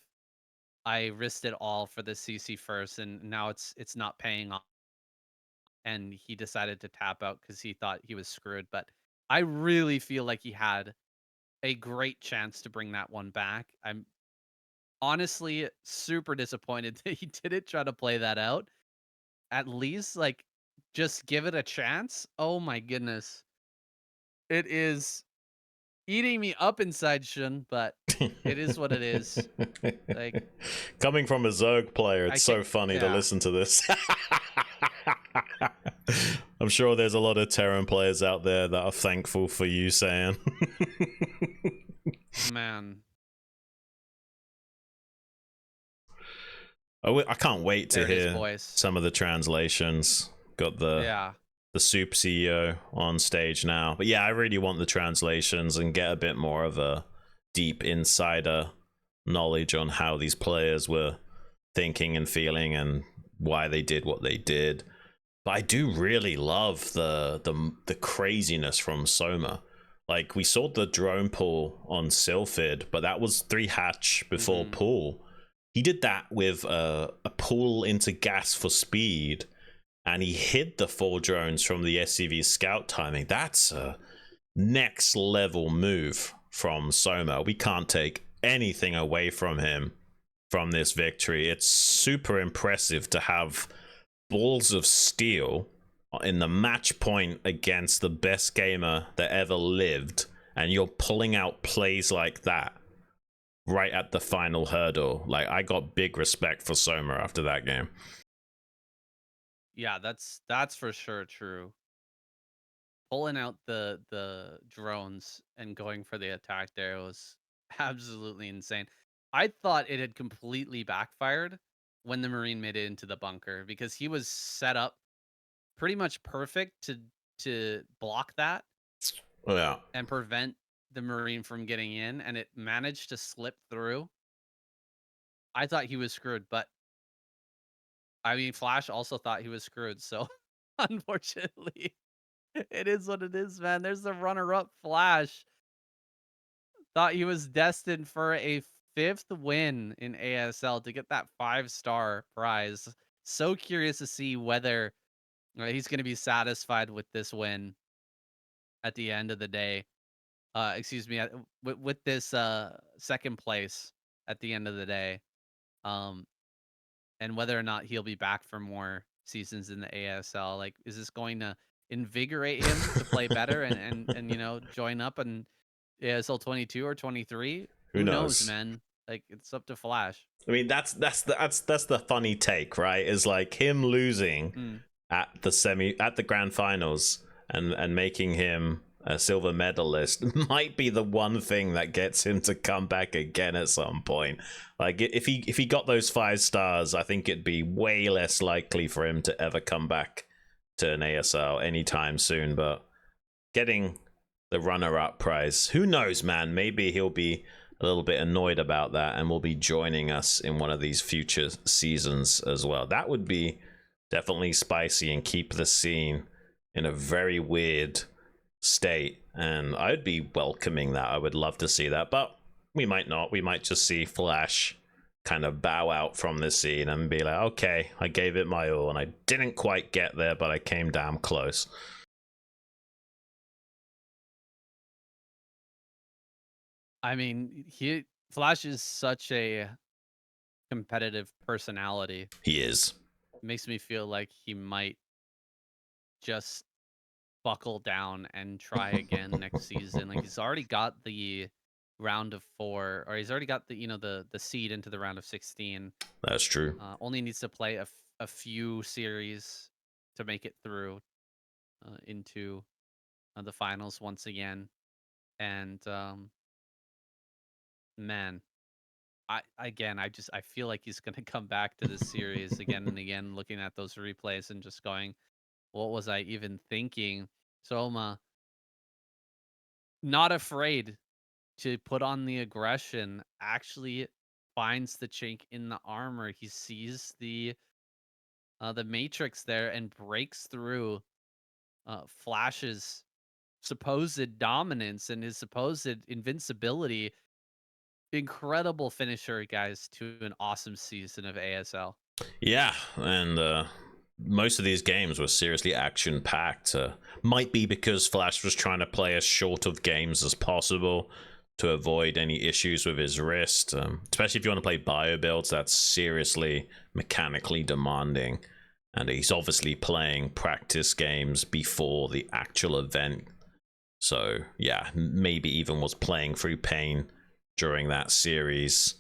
I risked it all for the CC first, and now it's not paying off. And he decided to tap out because he thought he was screwed. But I really feel like he had a great chance to bring that one back. I'm honestly super disappointed that he didn't try to play that out. At least, like, just give it a chance. Oh my goodness. It is eating me up inside, Xun, but it is what it is. Like, coming from a Zerg player, I it's can't. so funny to Yeah, listen to this. I'm sure there's a lot of Terran players out there that are thankful for you saying. man. I can't wait to There it is, hear boys. some of the translations. Got the Soup CEO on stage now. But yeah, I really want the translations and get a bit more of a deep insider knowledge on how these players were thinking and feeling and why they did what they did. But I do really love the craziness from Soma. Like, we saw the drone pull on Sylphid, but that was 3 hatch before pull. He did that with a pull into gas for speed, and he hid the 4 drones from the SCV scout timing. That's a next level move from Soma. We can't take anything away from him from this victory. It's super impressive to have balls of steel in the match point against the best gamer that ever lived, and you're pulling out plays like that right at the final hurdle. Like, I got big respect for Soma after that game. Yeah, that's for sure true. Pulling out the drones and going for the attack there was absolutely insane. I thought it had completely backfired when the Marine made it into the bunker because he was set up pretty much perfect to block that Yeah. and prevent the Marine from getting in, and it managed to slip through. I thought he was screwed, but I mean, Flash also thought he was screwed. So unfortunately, it is what it is, man. There's the runner-up Flash. Thought he was destined for a 5th win in ASL to get that 5-star prize. So curious to see whether he's going to be satisfied with this win at the end of the day. Excuse me, with this second place at the end of the day. Um, and whether or not he'll be back for more seasons in the ASL. Like, is this going to invigorate him to play better and join up in ASL 22 or 23? Who Who knows, knows? man? Like, it's up to Flash. I mean, that's the funny take, right? Is like him losing Mm. at the grand finals and making him a silver medalist, might be the one thing that gets him to come back again at some point. Like, if he got those 5 stars, I think it'd be way less likely for him to ever come back to an ASL anytime soon. But getting the runner-up prize, who knows, man? Maybe he'll be a little bit annoyed about that and will be joining us in one of these future seasons as well. That would be definitely spicy and keep the scene in a very weird state, and I'd be welcoming that. I would love to see that, but we might not. We might just see Flash kind of bow out from the scene and be like, okay, I gave it my all and I didn't quite get there, but I came damn close. I mean, Flash is such a competitive personality. He is. It makes me feel like he might just buckle down and try again next season. Like, he's already got the round of 4, or he's already got the, you know, the seed into the round of 16. That's true. Only needs to play a few series to make it through into the finals once again. And man, I feel like he's gonna come back to this series again and again, looking at those replays and just going, what was I even thinking? Soma, not afraid to put on the aggression, actually finds the chink in the armor. He sees the matrix there and breaks through Flash's supposed dominance and his supposed invincibility. Incredible finisher, guys, to an awesome season of ASL. Yeah, and most of these games were seriously action-packed. Might be because Flash was trying to play as short of games as possible to avoid any issues with his wrist. Especially if you want to play bio builds, that's seriously mechanically demanding. And he's obviously playing practice games before the actual event. So yeah, maybe even was playing through pain during that series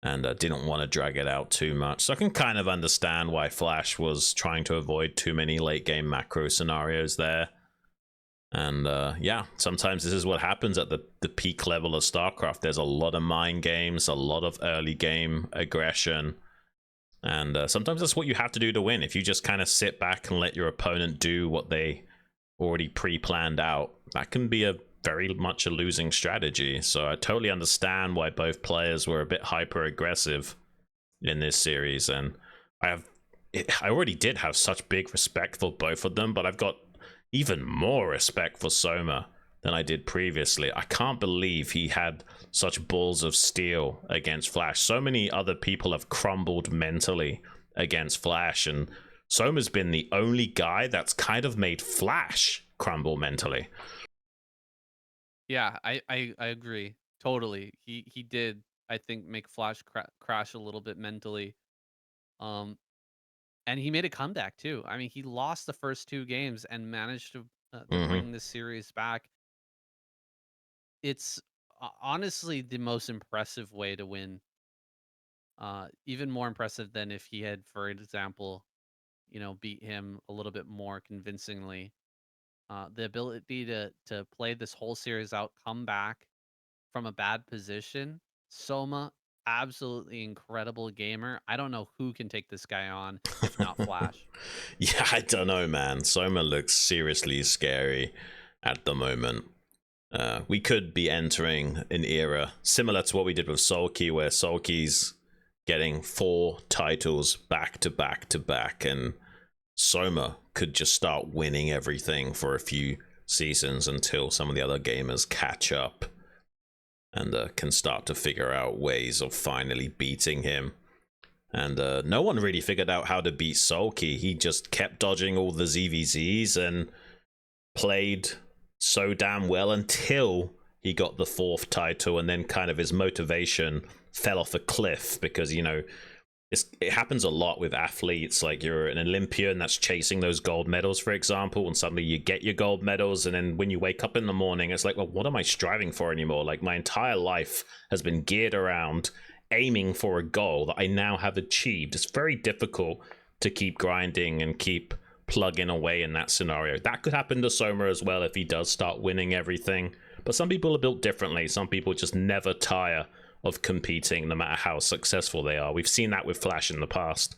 and didn't want to drag it out too much. So I can kind of understand why Flash was trying to avoid too many late game macro scenarios there. And yeah, sometimes this is what happens at the peak level of StarCraft. There's a lot of mind games, a lot of early game aggression. And sometimes that's what you have to do to win. If you just kind of sit back and let your opponent do what they already pre-planned out, that can be a very much a losing strategy. So I totally understand why both players were a bit hyper aggressive in this series. And I already did have such big respect for both of them, but I've got even more respect for Soma than I did previously. I can't believe he had such balls of steel against Flash. So many other people have crumbled mentally against Flash, and Soma's been the only guy that's kind of made Flash crumble mentally. Yeah, I agree totally. He did, I think, make Flash crash a little bit mentally. And he made a comeback too. I mean, he lost the first 2 games and managed to bring this series back. It's honestly the most impressive way to win. Even more impressive than if he had, for example, you know, beat him a little bit more convincingly. The ability to play this whole series out, come back from a bad position. Soma, absolutely incredible gamer. I don't know who can take this guy on if not Flash. Yeah, I don't know, man. Soma looks seriously scary at the moment. We could be entering an era similar to what we did with Sulky, where Sulky's getting 4 titles back to back to back, and Soma could just start winning everything for a few seasons until some of the other gamers catch up and can start to figure out ways of finally beating him. And no one really figured out how to beat Sulky. He just kept dodging all the ZVZs and played so damn well until he got the 4th title, and then kind of his motivation fell off a cliff because, you know, it happens a lot with athletes. Like, you're an Olympian that's chasing those gold medals, for example, and suddenly you get your gold medals, and then when you wake up in the morning, it's like, well, what am I striving for anymore? Like, my entire life has been geared around aiming for a goal that I now have achieved. It's very difficult to keep grinding and keep plugging away in that scenario. That could happen to Soma as well if he does start winning everything. But some people are built differently. Some people just never tire of competing no matter how successful they are. We've seen that with Flash in the past.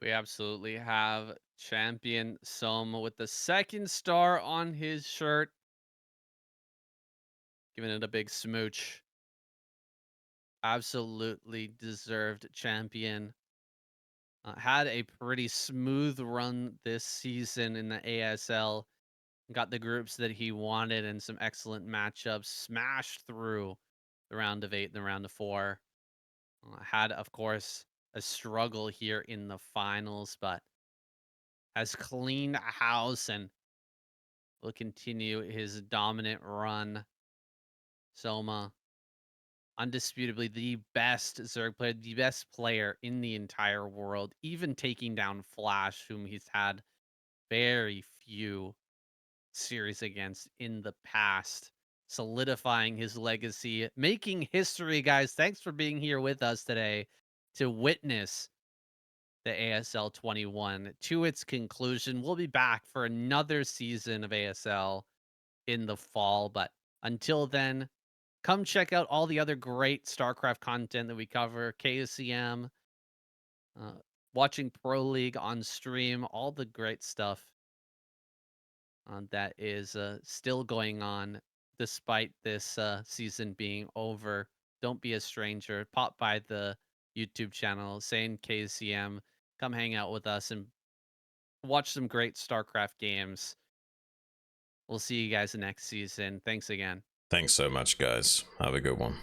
We absolutely have champion Soma with the second star on his shirt. Giving it a big smooch. Absolutely deserved champion. Had a pretty smooth run this season in the ASL. Got the groups that he wanted and some excellent matchups. Smashed through the round of 8 and the round of 4. Had, of course, a struggle here in the finals, but has cleaned house and will continue his dominant run. Soma, undisputably the best Zerg player, the best player in the entire world, even taking down Flash, whom he's had very few series against in the past, solidifying his legacy, making history, guys. Thanks for being here with us today to witness the ASL 21 to its conclusion. We'll be back for another season of ASL in the fall, but until then, come check out all the other great StarCraft content that we cover, KSCM, uh, watching Pro League on stream, all the great stuff that is still going on despite this season being over. Don't be a stranger. Pop by the YouTube channel, saying KCM. Come hang out with us and watch some great StarCraft games. We'll see you guys next season. Thanks again. Thanks so much, guys. Have a good one.